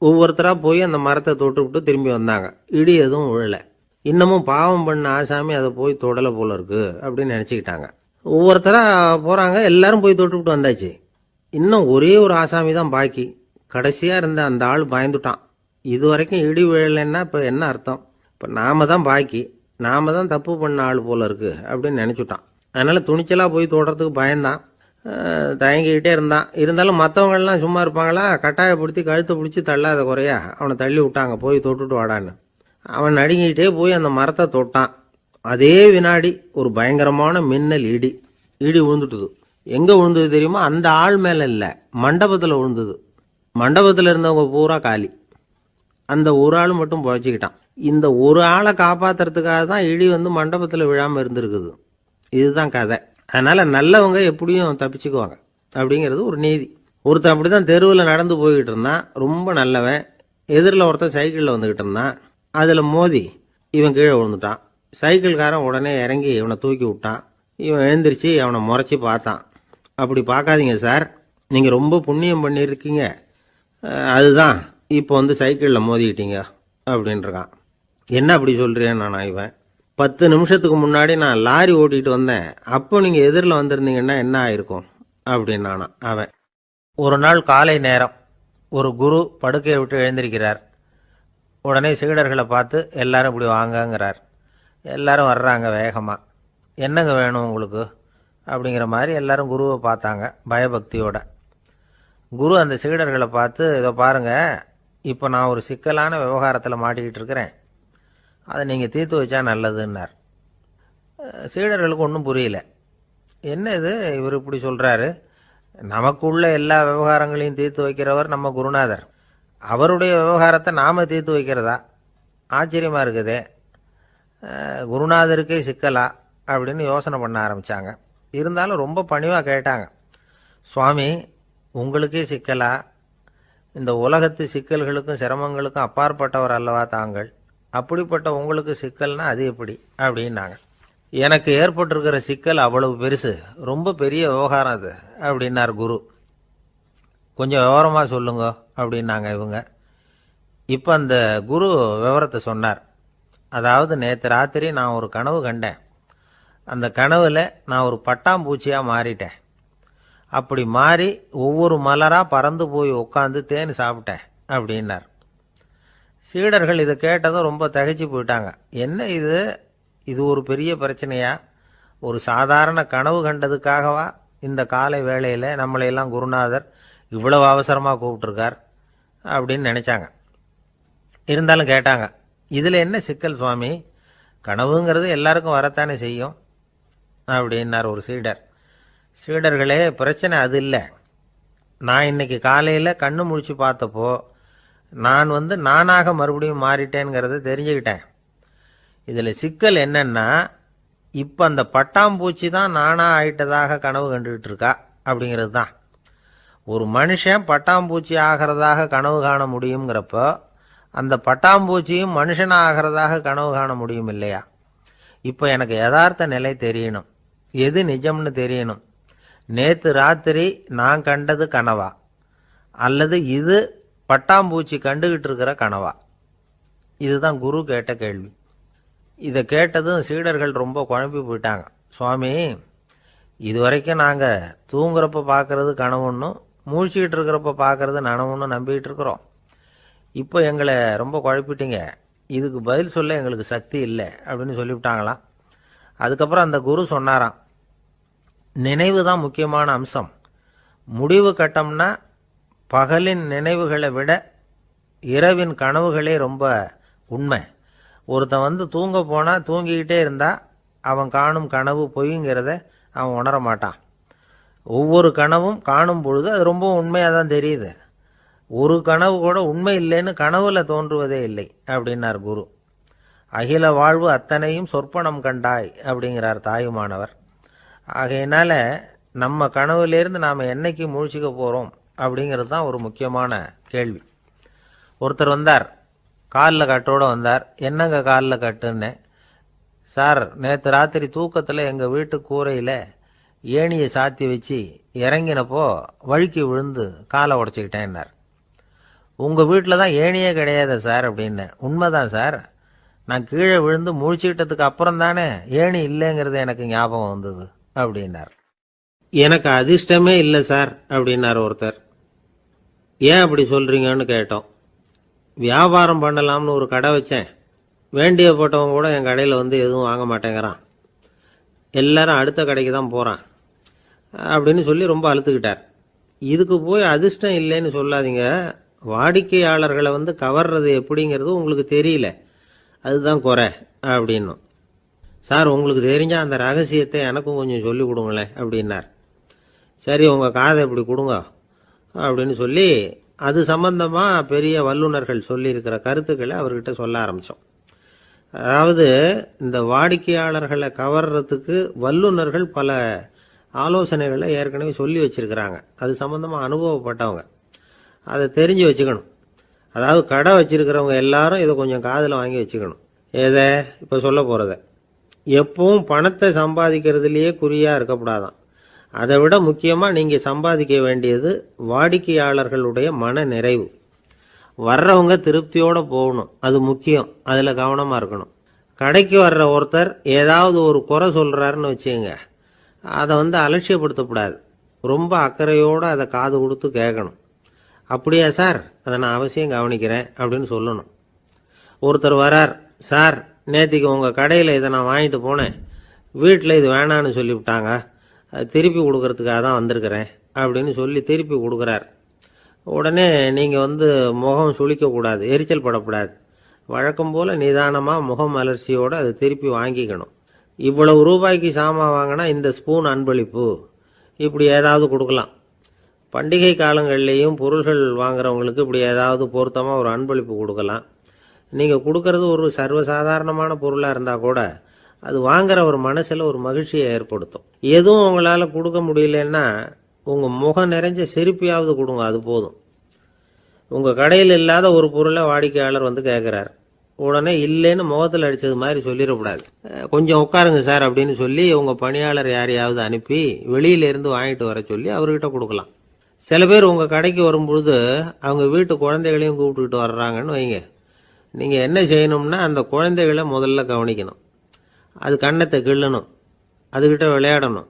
ஒவ்வொருத்தராக போய் அந்த மரத்தை தொட்டு விட்டு திரும்பி வந்தாங்க. இடி எதுவும் விழலை. இன்னமும் பாவம் பண்ண ஆசாமி அதை போய் தொடலை போல இருக்கு அப்படின்னு நினச்சிக்கிட்டாங்க. ஒவ்வொருத்தராக போகிறாங்க. எல்லாரும் போய் தொட்டு விட்டு வந்தாச்சு. இன்னும் ஒரே ஒரு ஆசாமி தான் பாக்கி. கடைசியாக இருந்த அந்த ஆள் பயந்துட்டான். இது வரைக்கும் இடி விழலைன்னா இப்போ என்ன அர்த்தம்? இப்போ நாம தான் பாக்கி, நாம தான் தப்பு பண்ண ஆள் போல இருக்கு அப்படின்னு நினச்சிட்டான். அதனால் துணிச்சலாக போய் தொடுறதுக்கு பயந்தான், தயங்கிக்கிட்டே இருந்தான். இருந்தாலும் மற்றவங்கள்லாம் சும்மா இருப்பாங்களா? கட்டாயப்படுத்தி கழுத்தை பிடிச்சி தள்ளாத குறையா அவனை தள்ளி விட்டாங்க, போய் தொட்டுட்டு வாடான்னு. அவன் நடுங்கிக்கிட்டே போய் அந்த மரத்தை தொட்டான். அதே வினாடி ஒரு பயங்கரமான மின்னல் இடி விழுந்துட்டுது. எங்கே விழுந்தது தெரியுமா? அந்த ஆள் மேலே இல்லை, மண்டபத்தில் விழுந்தது. மண்டபத்தில் இருந்தவங்க பூரா காலி. அந்த ஒரு ஆள் மட்டும் பொழைச்சிக்கிட்டான். இந்த ஒரு ஆளை காப்பாற்றுறதுக்காக தான் இடி மண்டபத்தில் விழாமல் இருந்திருக்குது. இதுதான் கதை. அதனால் நல்லவங்க எப்படியும் தப்பிச்சுக்குவாங்க அப்படிங்கிறது ஒரு நீதி. ஒருத்தன் அப்படி தான் தெருவில் நடந்து போய்கிட்டு இருந்தான், ரொம்ப நல்லவன். எதிரில் ஒருத்தன் சைக்கிளில் வந்துக்கிட்டு இருந்தான். அதில் மோதி இவன் கீழே விழுந்துட்டான். சைக்கிள்காரன் உடனே இறங்கி இவனை தூக்கி விட்டான். இவன் எழுந்திரிச்சு அவனை முறைச்சி பார்த்தான். அப்படி பார்க்காதீங்க சார், நீங்கள் ரொம்ப புண்ணியம் பண்ணியிருக்கீங்க, அதுதான் இப்போ சைக்கிளில் மோதிக்கிட்டீங்க அப்படின்றான். என்ன அப்படி சொல்கிறேன் நான்? இவன் 10 நிமிஷத்துக்கு முன்னாடி நான் லாரி ஓட்டிகிட்டு வந்தேன், அப்போ நீங்கள் எதிரில் வந்திருந்தீங்கன்னா என்ன ஆயிருக்கும் அப்படின்னானா அவன். ஒரு நாள் காலை நேரம் ஒரு குரு படுக்கையை விட்டு எழுந்திருக்கிறார். உடனே சீடர்களை பார்த்து எல்லாரும் இப்படி வாங்கங்கிறார். எல்லாரும் வர்றாங்க வேகமாக. என்னங்க வேணும் உங்களுக்கு அப்படிங்கிற மாதிரி எல்லாரும் குருவை பார்த்தாங்க பயபக்தியோட. குரு அந்த சீடர்களை பார்த்து, இதை பாருங்கள், இப்போ நான் ஒரு சிக்கலான விவகாரத்தில் மாட்டிக்கிட்டு இருக்கிறேன், அதை நீங்கள் தீர்த்து வச்சா நல்லதுன்னார். சீடர்களுக்கு ஒன்றும் புரியல. என்ன இது இவர் இப்படி சொல்கிறாரு, நமக்குள்ள எல்லா விவகாரங்களையும் தீர்த்து வைக்கிறவர் நம்ம குருநாதர், அவருடைய விவகாரத்தை நாம் தீர்த்து வைக்கிறதா, ஆச்சரியமாக இருக்குதே, குருநாதருக்கே சிக்கலா அப்படின்னு யோசனை பண்ண ஆரம்பித்தாங்க. இருந்தாலும் ரொம்ப பணிவாக கேட்டாங்க, சுவாமி உங்களுக்கே சிக்கலா? இந்த உலகத்து சிக்கல்களுக்கும் சிரமங்களுக்கும் அப்பாற்பட்டவர் அல்லவா தாங்கள், அப்படிப்பட்ட உங்களுக்கு சிக்கல்னா அது எப்படி அப்படின்னாங்க. எனக்கு ஏற்பட்டிருக்கிற சிக்கல் அவ்வளவு பெருசு, ரொம்ப பெரிய விவகாரம் அது அப்படின்னார் குரு. கொஞ்சம் விவரமாக சொல்லுங்க அப்படின்னாங்க இவங்க. இப்போ அந்த குரு விவரத்தை சொன்னார். அதாவது நேற்று ராத்திரி நான் ஒரு கனவு கண்டேன். அந்த கனவில் நான் ஒரு பட்டாம்பூச்சியாக மாறிட்டேன். அப்படி மாறி ஒவ்வொரு மலராக பறந்து போய் உட்காந்து தேன் சாப்பிட்டேன் அப்படின்னார். சீடர்கள் இதை கேட்டதும் ரொம்ப திகைச்சு போயிட்டாங்க. என்ன இது, இது ஒரு பெரிய பிரச்சனையா? ஒரு சாதாரண கனவு கண்டதுக்காகவா இந்த காலை வேளையில் நம்மளையெல்லாம் குருநாதர் இவ்வளவு அவசரமாக கூப்பிட்டுருக்கார் அப்படின்னு நினச்சாங்க. இருந்தாலும் கேட்டாங்க, இதில் என்ன சிக்கல் சுவாமி? கனவுங்கிறது எல்லாருக்கும் வரத்தானே செய்யும் அப்படின்னார் ஒரு சீடர். சீடர்களே, பிரச்சனை அது இல்லை. நான் இன்னைக்கு காலையில் கண்ணு முழிச்சு பார்த்தப்போ நான் நானாக மறுபடியும் மாறிட்டேங்கிறத தெரிஞ்சுக்கிட்டேன். இதில் சிக்கல் என்னன்னா, இப்போ அந்த பட்டாம்பூச்சி தான் நானாக ஆயிட்டதாக கனவு கண்டுகிட்டு இருக்கா அப்படிங்கிறது தான். ஒரு மனுஷன் பட்டாம்பூச்சி ஆகிறதாக கனவு காண முடியுங்கிறப்போ அந்த பட்டாம்பூச்சியும் மனுஷனாக ஆகிறதாக கனவு காண முடியும் இல்லையா? இப்போ எனக்கு யதார்த்த நிலை தெரியணும், எது நிஜம்னு தெரியணும். நேற்று ராத்திரி நான் கண்டது கனவா, அல்லது இது பட்டாம்பூச்சி கண்டுகிட்டு இருக்கிற கனவா? இதுதான் குரு கேட்ட கேள்வி. இதை கேட்டதும் சீடர்கள் ரொம்ப குழம்பி போயிட்டாங்க. சுவாமி, இது வரைக்கும் நாங்கள் தூங்குறப்ப பார்க்கறது கனவுன்னும் மூழ்கிட்டு இருக்கிறப்ப பார்க்கறது நனவுன்னு நம்பிக்கிட்டு இருக்கிறோம். இப்போ எங்களை ரொம்ப குழப்பிட்டீங்க, இதுக்கு பதில் சொல்ல எங்களுக்கு சக்தி இல்லை அப்படின்னு சொல்லிவிட்டாங்களாம். அதுக்கப்புறம் அந்த குரு சொன்னாராம், நினைவு தான் முக்கியமான அம்சம். முடிவு கட்டம்னா பகலின் நினைவுகளை விட இரவின் கனவுகளே ரொம்ப உண்மை. ஒருத்தன் தூங்க போனால் தூங்கிக்கிட்டே இருந்தால் அவன் காணும் கனவு பொய்ங்கிறத அவன் உணர மாட்டான். ஒவ்வொரு கனவும் காணும் பொழுது அது ரொம்ப உண்மையாக தான் தெரியுது. ஒரு கனவு கூட உண்மை இல்லைன்னு கனவுல தோன்றுவதே இல்லை அப்படின்னார் குரு. அகில வாழ்வு அத்தனையும் சொற்பனம் கண்டாய் அப்படிங்கிறார் தாயுமானவர். ஆகையினால நம்ம கனவுலேருந்து நாம் என்னைக்கு முழிச்சிக்க போகிறோம் அப்படிங்கிறது தான் ஒரு முக்கியமான கேள்வி. ஒருத்தர் வந்தார், காலில் கட்டோடு வந்தார். என்னங்க காலில் கட்டுன்னு? சார், நேற்று ராத்திரி தூக்கத்தில் எங்கள் வீட்டு கூரையில் ஏணியை சாத்தி வச்சு இறங்கினப்போ வழுக்கி விழுந்து காலை உடச்சிக்கிட்டேன்னார். உங்கள் வீட்டில் தான் ஏணியே கிடையாது சார் அப்படின்னு. உண்மைதான் சார், நான் கீழே விழுந்து முழிச்சுக்கிட்டதுக்கு அப்புறம் தானே ஏணி இல்லைங்கிறது எனக்கு ஞாபகம் வந்தது அப்படின்னார். எனக்கு அதிர்ஷ்டமே இல்லை சார் அப்படின்னார் ஒருத்தர். ஏன் அப்படி சொல்கிறீங்கன்னு கேட்டோம். வியாபாரம் பண்ணலாம்னு ஒரு கடை வச்சேன். வேண்டிய போட்டவங்க கூட என் கடையில் எதுவும் வாங்க மாட்டேங்கிறான். எல்லாரும் அடுத்த கடைக்கு தான் போகிறான் அப்படின்னு சொல்லி ரொம்ப அழுத்துக்கிட்டார். இதுக்கு போய் அதிர்ஷ்டம் இல்லைன்னு சொல்லாதீங்க. வாடிக்கையாளர்களை கவர்றது எப்படிங்கிறது உங்களுக்கு தெரியல, அதுதான் குறை அப்படின்னும். சார், உங்களுக்கு தெரிஞ்ச அந்த ரகசியத்தை எனக்கும் கொஞ்சம் சொல்லி கொடுங்களேன் அப்படின்னார். சரி, உங்கள் காதை இப்படி கொடுங்க அப்படின்னு சொல்லி அது சம்பந்தமாக பெரிய வல்லுநர்கள் சொல்லியிருக்கிற கருத்துக்களை அவர்கிட்ட சொல்ல ஆரம்பித்தோம். அதாவது இந்த வாடிக்கையாளர்களை கவர்றதுக்கு வல்லுநர்கள் பல ஆலோசனைகளை ஏற்கனவே சொல்லி வச்சிருக்கிறாங்க. அது சம்பந்தமாக அனுபவப்பட்டவங்க, அதை தெரிஞ்சு வச்சுக்கணும். அதாவது கடை வச்சிருக்கிறவங்க எல்லாரும் இதை கொஞ்சம் காதில் வாங்கி வச்சுக்கணும். எதை இப்போ சொல்ல போகிறத. எப்பவும் பணத்தை சம்பாதிக்கிறதுலேயே குறியாக இருக்கக்கூடாதான். அதை விட முக்கியமாக நீங்கள் சம்பாதிக்க வேண்டியது வாடிக்கையாளர்களுடைய மன நிறைவு. வர்றவங்க திருப்தியோடு போகணும், அது முக்கியம். அதில் கவனமாக இருக்கணும். கடைக்கு வர்ற ஒருத்தர் ஏதாவது ஒரு குறை சொல்கிறாருன்னு வச்சுங்க, அதை அலட்சியப்படுத்தக்கூடாது. ரொம்ப அக்கறையோடு அதை காது கொடுத்து கேட்கணும். அப்படியா சார், அதை நான் அவசியம் கவனிக்கிறேன் அப்படின்னு சொல்லணும். ஒருத்தர் வரார், சார் நேற்றுக்கு உங்கள் கடையில் இதை நான் வாங்கிட்டு போனேன், வீட்டில் இது வேணான்னு சொல்லிவிட்டாங்க, திருப்பி கொடுக்கறதுக்காக தான் வந்திருக்கிறேன் அப்படின்னு சொல்லி திருப்பி கொடுக்குறார். உடனே நீங்கள் முகம் சுளிக்கக்கூடாது, எரிச்சல் படக்கூடாது. வழக்கம் போல் நிதானமாக முகம் அலர்ச்சியோடு அதை திருப்பி வாங்கிக்கணும். இவ்வளவு ரூபாய்க்கு சாமான் வாங்கினா இந்த ஸ்பூன் அன்பளிப்பு, இப்படி ஏதாவது கொடுக்கலாம். பண்டிகை காலங்கள்லேயும் பொருள்கள் வாங்குறவங்களுக்கு இப்படி ஏதாவது பொருத்தமாக ஒரு அன்பளிப்பு கொடுக்கலாம். நீங்கள் கொடுக்கறது ஒரு சர்வசாதாரணமான பொருளாக இருந்தால் கூட அது வாங்குற ஒரு மனசில் ஒரு மகிழ்ச்சியை ஏற்படுத்தும். எதுவும் உங்களால் கொடுக்க முடியலன்னா உங்கள் முகம் நிறைஞ்ச சிரிப்பையாவது கொடுங்க, அது போதும். உங்கள் கடையில் இல்லாத ஒரு பொருளை வாடிக்கையாளர் வந்து கேட்குறாரு, உடனே இல்லைன்னு முகத்தில் அடித்தது மாதிரி சொல்லிடக்கூடாது. கொஞ்சம் உட்காருங்க சார் அப்படின்னு சொல்லி உங்கள் பணியாளர் யாரையாவது அனுப்பி வெளியிலேருந்து வாங்கிட்டு வர சொல்லி அவர்கிட்ட கொடுக்கலாம். சில பேர் உங்கள் கடைக்கு வரும்பொழுது அவங்க வீட்டு குழந்தைகளையும் கூப்பிட்டுக்கிட்டு வர்றாங்கன்னு வைங்க. நீங்கள் என்ன செய்யணும்னா அந்த குழந்தைகளை முதல்ல கவனிக்கணும். அது கன்னத்தை கிள்ளணும், அதுக்கிட்ட விளையாடணும்,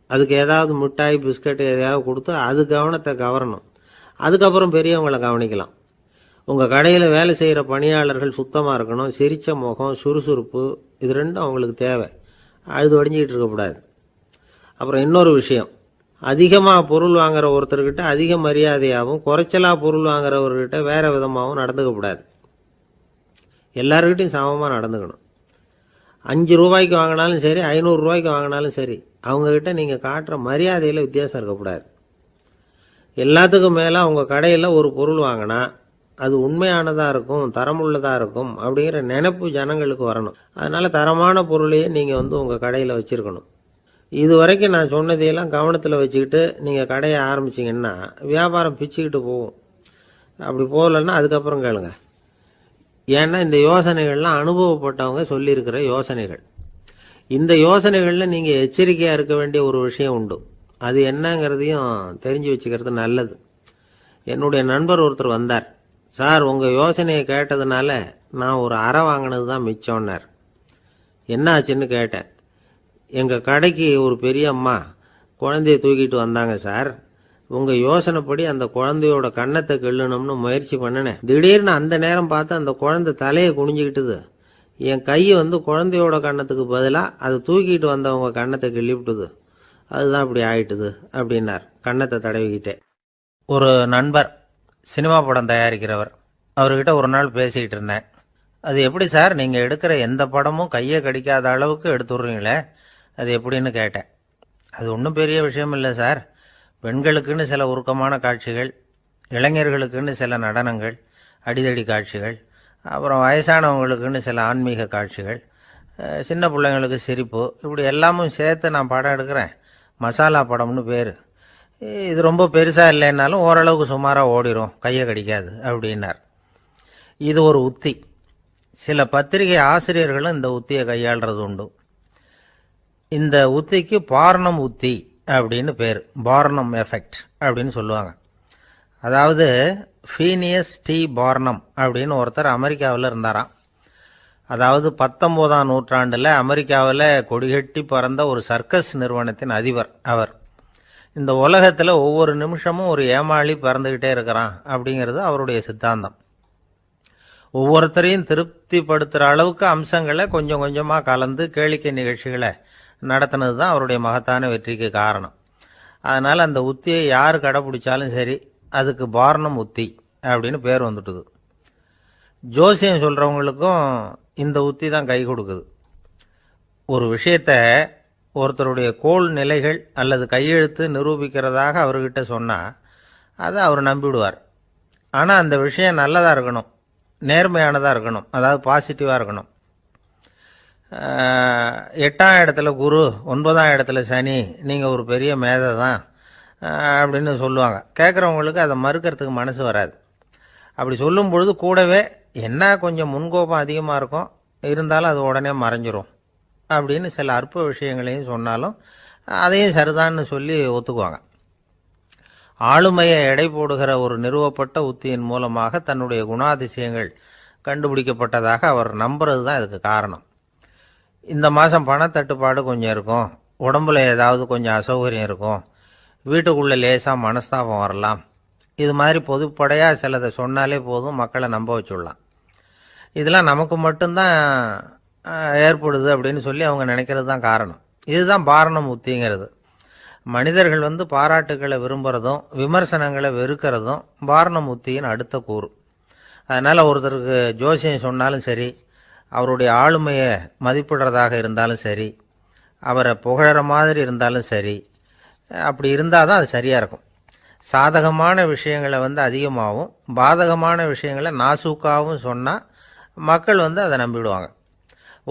அதுக்கு ஏதாவது மிட்டாய் பிஸ்கட் எதையாவது கொடுத்து அது கவனத்தை கவரணும். அதுக்கப்புறம் பெரியவங்களை கவனிக்கலாம். உங்கள் கடையில் வேலை செய்கிற பணியாளர்கள் சுத்தமாக இருக்கணும், சிரிச்ச முகம், சுறுசுறுப்பு, இது ரெண்டும் அவங்களுக்கு தேவை. அழுது வடிஞ்சிக்கிட்டு இருக்கக்கூடாது. அப்புறம் இன்னொரு விஷயம், அதிகமாக பொருள் வாங்குற ஒருத்தர்கிட்ட அதிக மரியாதையாகவும் குறைச்சலாக பொருள் வாங்குறவர்கிட்ட வேற விதமாகவும் நடந்துக்கக்கூடாது. எல்லாருக்கிட்டையும் சமமாக நடந்துக்கணும். 5 ரூபாய்க்கு வாங்கினாலும் சரி, 500 ரூபாய்க்கு வாங்கினாலும் சரி, அவங்கக்கிட்ட நீங்கள் காட்டுற மரியாதையில் வித்தியாசம் இருக்கக்கூடாது. எல்லாத்துக்கும் மேலே உங்கள் கடையில் ஒரு பொருள் வாங்கினா அது உண்மையானதாக இருக்கும், தரமுள்ளதாக இருக்கும் அப்படிங்கிற நினைப்பு ஜனங்களுக்கு வரணும். அதனால் தரமான பொருளையே நீங்கள் உங்கள் கடையில் வச்சுருக்கணும். இது வரைக்கும் நான் சொன்னதையெல்லாம் கவனத்தில் வச்சுக்கிட்டு நீங்கள் கடையை ஆரம்பிச்சிங்கன்னா வியாபாரம் பிச்சுக்கிட்டு போகும். அப்படி போகலன்னா அதுக்கப்புறம் கேளுங்க. ஏன்னா இந்த யோசனைகள்லாம் அனுபவப்பட்டவங்க சொல்லியிருக்கிற யோசனைகள். இந்த யோசனைகளில் நீங்கள் எச்சரிக்கையாக இருக்க வேண்டிய ஒரு விஷயம் உண்டு. அது என்னங்கிறதையும் தெரிஞ்சு வச்சுக்கிறது நல்லது. என்னுடைய நண்பர் ஒருத்தர் வந்தார். சார், உங்கள் யோசனையை கேட்டதுனால நான் ஒரு அறை வாங்கினது தான் மிச்சம்னார். என்ன ஆச்சுன்னு கேட்டேன். எங்கள் கடைக்கு ஒரு பெரிய அம்மா குழந்தைய தூக்கிட்டு வந்தாங்க சார். உங்கள் யோசனைப்படி அந்த குழந்தையோட கன்னத்தை கிள்ளணும்னு முயற்சி பண்ணினேன். திடீர்னு அந்த நேரம் பார்த்து அந்த குழந்தை தலையை குனிஞ்சிக்கிட்டுது. என் கை குழந்தையோட கன்னத்துக்கு பதிலாக அதை தூக்கிட்டு வந்தவங்க கன்னத்தை கிள்ளிவிட்டுது. அதுதான் இப்படி ஆயிட்டுது அப்படின்னார் கன்னத்தை தடவிக்கிட்டே. ஒரு நண்பர் சினிமா படம் தயாரிக்கிறவர், அவர்கிட்ட ஒரு நாள் பேசிக்கிட்டு இருந்தேன். அது எப்படி சார், நீங்கள் எடுக்கிற எந்த படமும் கையை கடிக்காத அளவுக்கு எடுத்துடுறீங்களே, அது எப்படின்னு கேட்டேன். அது ஒன்றும் பெரிய விஷயம் இல்லை சார். பெண்களுக்குன்னு சில உருக்கமான காட்சிகள், இளைஞர்களுக்குன்னு சில நடனங்கள், அடிதடி காட்சிகள், அப்புறம் வயசானவங்களுக்குன்னு சில ஆன்மீக காட்சிகள், சின்ன பிள்ளைங்களுக்கு சிரிப்பு, இப்படி எல்லாமும் சேர்த்து நான் படம் எடுக்கிறேன். மசாலா படம்னு பேர். இது ரொம்ப பெருசாக இல்லைன்னாலும் ஓரளவுக்கு சுமாராக ஓடிடும், கையை கடிக்காது அப்படின்னார். இது ஒரு உத்தி. சில பத்திரிகை ஆசிரியர்களும் இந்த உத்தியை கையாளுறது உண்டு. இந்த உத்திக்கு பார்னம் உத்தி அப்படின்னு பேர். பார்னம் எஃபெக்ட் அப்படின்னு சொல்லுவாங்க. அதாவது ஃபீனியஸ் டி பார்னம் அப்படின்னு ஒருத்தர் அமெரிக்காவில் இருந்தாராம். அதாவது 19ஆம் நூற்றாண்டில் அமெரிக்காவில் கொடிகட்டி பறந்த ஒரு சர்க்கஸ் நிறுவனத்தின் அதிபர் அவர். இந்த உலகத்தில் ஒவ்வொரு நிமிஷமும் ஒரு ஏமாளி பறந்துக்கிட்டே இருக்கிறான் அப்படிங்கிறது அவருடைய சித்தாந்தம். ஒவ்வொருத்தரையும் திருப்திப்படுத்துகிற அளவுக்கு அம்சங்களை கொஞ்சம் கொஞ்சமாக கலந்து கேளிக்கை நிகழ்ச்சிகளை நடத்தினது தான் அவருடைய மகத்தான வெற்றிக்கு காரணம். அதனால் அந்த உத்தியை யார் கடைப்பிடிச்சாலும் சரி, அதுக்கு பார்னம் உத்தி அப்படின்னு பேர் வந்துட்டுது. ஜோசியம் சொல்கிறவங்களுக்கும் இந்த உத்தி தான் கை கொடுக்குது. ஒரு விஷயத்தை ஒருத்தருடைய கோள் நிலைகள் அல்லது கையெழுத்து நிரூபிக்கிறதாக அவர்கிட்ட சொன்னால் அதை அவர் நம்பிவிடுவார். ஆனால் அந்த விஷயம் நல்லதாக இருக்கணும், நேர்மையானதாக இருக்கணும், அதாவது பாசிட்டிவாக இருக்கணும். 8ஆம் இடத்துல குரு, 9ஆம் இடத்துல சனி, நீங்கள் ஒரு பெரிய மேதை தான் அப்படின்னு சொல்லுவாங்க. கேட்குறவங்களுக்கு அதை மறுக்கிறதுக்கு மனசு வராது. அப்படி சொல்லும் பொழுது கூடவே என்ன கொஞ்சம் முன்கோபம் அதிகமாக இருக்கும், இருந்தாலும் அது உடனே மறைஞ்சிரும் அப்படின்னு சில அற்ப விஷயங்களையும் சொன்னாலும் அதையும் சரிதான்னு சொல்லி ஒத்துக்குவாங்க. ஆளுமையை எடை போடுகிற ஒரு நிறுவப்பட்ட உத்தியின் மூலமாக தன்னுடைய குணாதிசயங்கள் கண்டுபிடிக்கப்பட்டதாக அவர் நம்புறது தான் இதுக்கு காரணம். இந்த மாதம் பணத்தட்டுப்பாடு கொஞ்சம் இருக்கும், உடம்புல ஏதாவது கொஞ்சம் அசௌகரியம் இருக்கும், வீட்டுக்குள்ளே லேசாக மனஸ்தாபம் வரலாம், இது மாதிரி பொதுப்படையாக சிலதை சொன்னாலே போதும், மக்களை நம்ப வச்சுடலாம். இதெல்லாம் நமக்கு மட்டும்தான் ஏற்படுது அப்படின்னு சொல்லி அவங்க நினைக்கிறது தான் காரணம். இதுதான் பார்னம் உத்திங்கிறது. மனிதர்கள் பாராட்டுக்களை விரும்புகிறதும் விமர்சனங்களை வெறுக்கிறதும் பார்னம் உத்தியின் அடுத்த கூறு. அதனால் ஒருத்தருக்கு ஜோசியம் சொன்னாலும் சரி, அவருடைய ஆளுமையை மதிப்பிடுறதாக இருந்தாலும் சரி, அவரை புகழற மாதிரி இருந்தாலும் சரி, அப்படி இருந்தால் தான் அது சரியாக இருக்கும். சாதகமான விஷயங்களை அதிகமாகவும் பாதகமான விஷயங்களை நாசூக்காகவும் சொன்னால் மக்கள் அதை நம்பிவிடுவாங்க.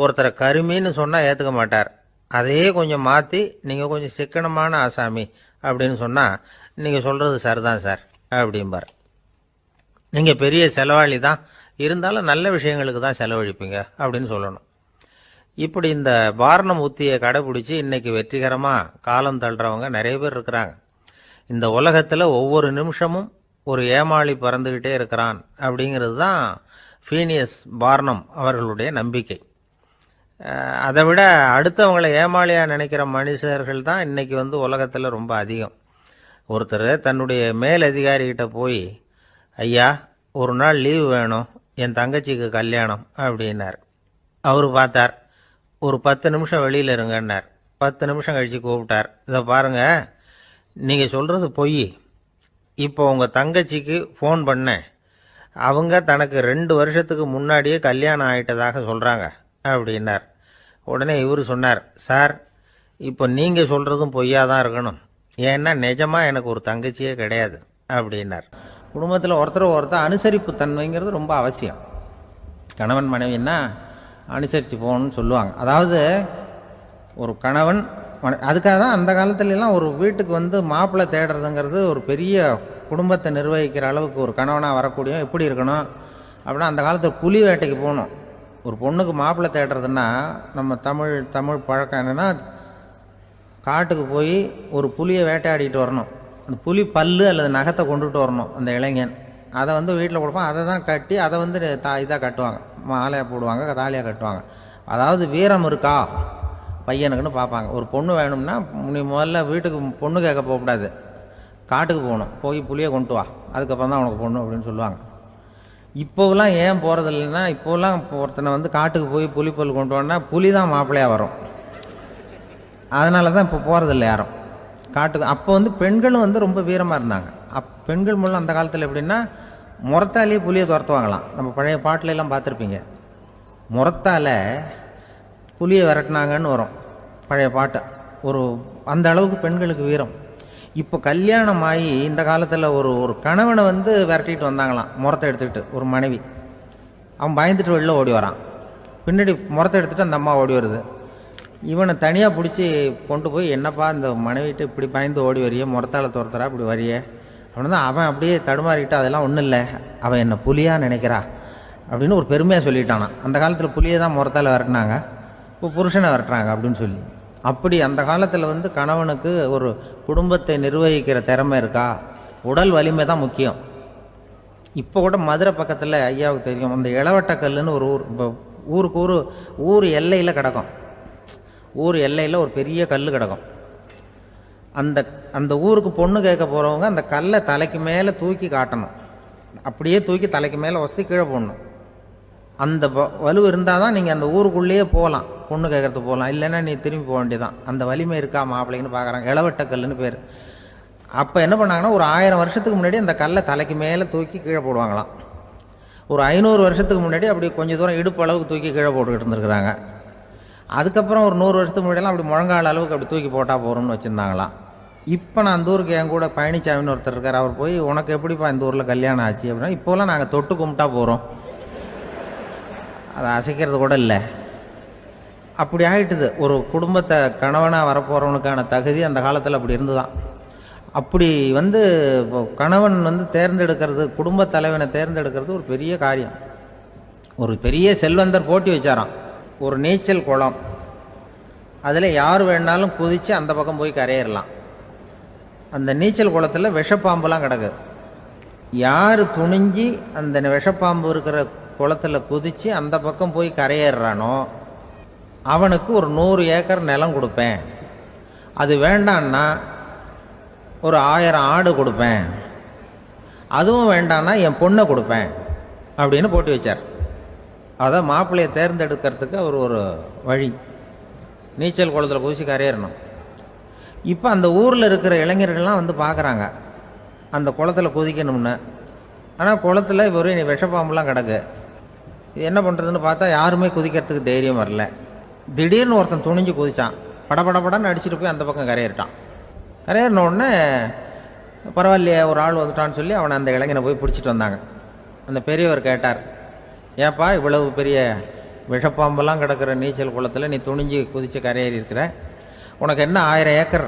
ஒருத்தரை கருமின்னு சொன்னால் ஏற்றுக்க மாட்டார். அதையே கொஞ்சம் மாற்றி நீங்கள் கொஞ்சம் சிக்கனமான ஆசாமி அப்படின்னு சொன்னால் நீங்கள் சொல்கிறது சரிதான் சார் அப்படிம்பார். நீங்கள் பெரிய செலவாளி தான், இருந்தாலும் நல்ல விஷயங்களுக்கு தான் செலவழிப்பீங்க அப்படின்னு சொல்லணும். இப்படி இந்த வாரணம் உத்தியை கடைபிடிச்சி இன்றைக்கி வெற்றிகரமாக காலம் தள்ளுறவங்க நிறைய பேர் இருக்கிறாங்க. இந்த உலகத்தில் ஒவ்வொரு நிமிஷமும் ஒரு ஏமாளி பறந்துக்கிட்டே இருக்கிறான் அப்படிங்கிறது தான் ஃபீனியஸ் பார்னம் அவர்களுடைய நம்பிக்கை. அதை விட அடுத்தவங்களை ஏமாளியாக நினைக்கிற மனுஷர்கள் தான் இன்றைக்கி உலகத்தில் ரொம்ப அதிகம். ஒருத்தர் தன்னுடைய மேலதிகாரிகிட்ட போய், ஐயா ஒரு நாள் லீவு வேணும், என் தங்கச்சிக்கு கல்யாணம் அப்படின்னார். அவர் பார்த்தார், ஒரு 10 நிமிஷம் வெளியில் இருங்கன்னார். 10 நிமிஷம் கழித்து கூப்பிட்டார், இதை பாருங்கள், நீங்கள் சொல்கிறது பொய். இப்போ உங்கள் தங்கச்சிக்கு ஃபோன் பண்ணேன், அவங்க தனக்கு 2 வருஷத்துக்கு முன்னாடியே கல்யாணம் ஆகிட்டதாக சொல்கிறாங்க அப்படின்னார். உடனே இவர் சொன்னார், சார் இப்போ நீங்கள் சொல்கிறதும் பொய்யாக தான் இருக்கணும், ஏன்னா நிஜமாக எனக்கு ஒரு தங்கச்சியே கிடையாது அப்படின்னார். குடும்பத்தில் ஒருத்தர் அனுசரிப்பு தன்மைங்கிறது ரொம்ப அவசியம். கணவன் மனைவின்னா அனுசரித்து போகணும்னு சொல்லுவாங்க. அதாவது ஒரு கணவன் அதுக்காக தான் அந்த காலத்துலலாம் ஒரு வீட்டுக்கு மாப்பிள்ளை தேடுறதுங்கிறது ஒரு பெரிய குடும்பத்தை நிர்வகிக்கிற அளவுக்கு ஒரு கணவனாக வரக்கூடிய எப்படி இருக்கணும் அப்படின்னா, அந்த காலத்தில் புலி வேட்டைக்கு போகணும். ஒரு பொண்ணுக்கு மாப்பிள்ளை தேடுறதுன்னா நம்ம தமிழ் பழக்கம் என்னென்னா, காட்டுக்கு போய் ஒரு புலியை வேட்டையாடிட்டு வரணும். அந்த புலி பல்லு அல்லது நகத்தை கொண்டுட்டு வரணும் அந்த இளைஞன். அதை வீட்டில் கொடுப்பான். அதை தான் கட்டி அதை இதாக கட்டுவாங்க, மாலையாக போடுவாங்க, தாலியாக கட்டுவாங்க. அதாவது வீரம் இருக்கா பையனுக்குன்னு பார்ப்பாங்க. ஒரு பொண்ணு வேணும்னா நீ முதல்ல வீட்டுக்கு பொண்ணு கேட்க போகக்கூடாது, காட்டுக்கு போகணும், போய் புளியை கொண்டு வா, அதுக்கப்புறம் தான் உனக்கு பொண்ணு அப்படின்னு சொல்லுவாங்க. இப்போவெல்லாம் ஏன் போகிறது இல்லைன்னா, இப்போலாம் ஒருத்தனை காட்டுக்கு போய் புலிப்பல் கொண்டு வான்னா புலி தான் மாப்பிள்ளையாக வரும். அதனால தான் இப்போ போகிறதில்ல யாரும் காட்டுக்கு. அப்போ பெண்களும் ரொம்ப வீரமாக இருந்தாங்க. பெண்கள் மூலம் அந்த காலத்தில் எப்படின்னா, முறத்தாலேயே புலியை துரத்துவாங்களாம். நம்ம பழைய பாட்டிலெல்லாம் பார்த்துருப்பீங்க, முறத்தால் புலியை விரட்டினாங்கன்னு வரும் பழைய பாட்டு. ஒரு அந்த அளவுக்கு பெண்களுக்கு வீரம். இப்போ கல்யாணம் ஆகி இந்த காலத்தில் ஒரு கணவனை விரட்டிட்டு வந்தாங்களாம் முறத்தை எடுத்துக்கிட்டு. ஒரு மனைவி, அவன் பயந்துட்டு வெளில ஓடி வரான், பின்னாடி முறத்தை எடுத்துகிட்டு அந்த அம்மா ஓடி வருது. இவனை தனியாக பிடிச்சி கொண்டு போய், என்னப்பா இந்த மனைவிட்டு இப்படி பயந்து ஓடி வரையே, முறத்தால் துரத்துறா இப்படி வரையே அப்படின்னு தான் அவன் அப்படியே தடுமாறிக்கிட்டு, அதெல்லாம் ஒன்றும் இல்லை, அவன் என்னை புலியாக நினைக்கிறா அப்படின்னு ஒரு பெருமையாக சொல்லிட்டானான். அந்த காலத்தில் புலியை தான் முறத்தால் விரட்டினாங்க, இப்போ புருஷனை விரட்டுறாங்க அப்படின்னு சொல்லி. அப்படி அந்த காலத்தில் கணவனுக்கு ஒரு குடும்பத்தை நிர்வகிக்கிற திறமை இருக்கா, உடல் வலிமை தான் முக்கியம். இப்போ கூட மதுரை பக்கத்தில் ஐயாவுக்கு தெரியும், அந்த இளவட்டக்கல்லுன்னு ஒரு ஊர். இப்போ ஊருக்கு ஊர் எல்லையில் கிடக்கும். ஊர் எல்லையில் ஒரு பெரிய கல் கிடக்கும். அந்த ஊருக்கு பொண்ணு கேட்க போகிறவங்க அந்த கல்லை தலைக்கு மேலே தூக்கி காட்டணும். அப்படியே தூக்கி தலைக்கு மேலே வசதி கீழே போடணும். அந்த வலு இருந்தால் தான் நீங்கள் அந்த ஊருக்குள்ளேயே போகலாம், பொண்ணு கேட்கறதுக்கு போகலாம். இல்லைன்னா நீ திரும்பி போக வேண்டியதான். அந்த வலிமை இருக்கா மாப்பிள்ளைன்னு பார்க்குறாங்க. இளவட்டக்கல்லுன்னு பேர். அப்போ என்ன பண்ணாங்கன்னா, ஒரு 1000 வருஷத்துக்கு முன்னாடி அந்த கல்லை தலைக்கு மேலே தூக்கி கீழே போடுவாங்களாம். ஒரு 500 வருஷத்துக்கு முன்னாடி அப்படி கொஞ்சம் தூரம் இடுப்பு அளவுக்கு தூக்கி கீழே போட்டுக்கிட்டு இருந்துருக்குறாங்க. அதுக்கப்புறம் ஒரு 100 வருஷத்துக்கு முன்னாடியெல்லாம் அப்படி முழங்கால அளவுக்கு அப்படி தூக்கி போட்டால் போகிறோம்னு வச்சுருந்தாங்களாம். இப்போ நான் அந்த ஊருக்கு என் கூட பழனிசாமின்னு ஒருத்தர் இருக்கார். அவர் போய், உனக்கு எப்படிப்பா இந்த ஊரில் கல்யாணம் ஆச்சு அப்படின்னா, இப்போலாம் நாங்கள் தொட்டு கும்பிட்டா போகிறோம், அதை அசைக்கிறது கூட இல்லை. அப்படி ஆகிட்டுது. ஒரு குடும்பத்தை கணவனாக வரப்போகிறவனுக்கான தகுதி அந்த காலத்தில் அப்படி இருந்துதான். அப்படி கணவன் தேர்ந்தெடுக்கிறது, குடும்ப தலைவனை தேர்ந்தெடுக்கிறது ஒரு பெரிய காரியம். ஒரு பெரிய செல்வந்தர் போட்டி வச்சாராம். ஒரு நீச்சல் குளம், அதில் யார் வேணாலும் குதித்து அந்த பக்கம் போய் கரையேறலாம். அந்த நீச்சல் குளத்தில் விஷப்பாம்புலாம் கிடக்கு. யார் துணிஞ்சி அந்த விஷப்பாம்பு இருக்கிற குளத்தில் குதித்து அந்த பக்கம் போய் கரையேறானோ அவனுக்கு ஒரு 100 ஏக்கர் நிலம் கொடுப்பேன், அது வேண்டான்னா ஒரு 1000 ஆடு கொடுப்பேன், அதுவும் வேண்டான்னா என் பொண்ணை கொடுப்பேன் அப்படின்னு போட்டி வச்சார். அதான் மாப்பிள்ளையை தேர்ந்தெடுக்கிறதுக்கு அவர் ஒரு வழி, நீச்சல் குளத்தில் குதிச்சு கரையேறணும். இப்போ அந்த ஊரில் இருக்கிற இளைஞர்கள்லாம் பார்க்குறாங்க அந்த குளத்தில் குதிக்கணும்னு. ஆனால் குளத்தில் ஒரு விஷப்பாம்புலாம் கிடக்கு. இது என்ன பண்ணுறதுன்னு பார்த்தா யாருமே குதிக்கிறதுக்கு தைரியம் வரல. திடீர்னு ஒருத்தன் துணிஞ்சு குதித்தான். படபடன்னு அடிச்சுட்டு போய் அந்த பக்கம் கரையேறிட்டான். கரையேறின உடனே பரவாயில்லையே ஒரு ஆள் வந்துட்டான்னு சொல்லி அவனை அந்த இளைஞனை போய் பிடிச்சிட்டு வந்தாங்க. அந்த பெரியவர் கேட்டார், ஏப்பா இவ்வளவு பெரிய விஷப்பாம்பெல்லாம் கிடக்கிற நீச்சல் குளத்தில் நீ துணிஞ்சு குதித்து கரையேறி இருக்கிற, உனக்கு என்ன 1000 ஏக்கர்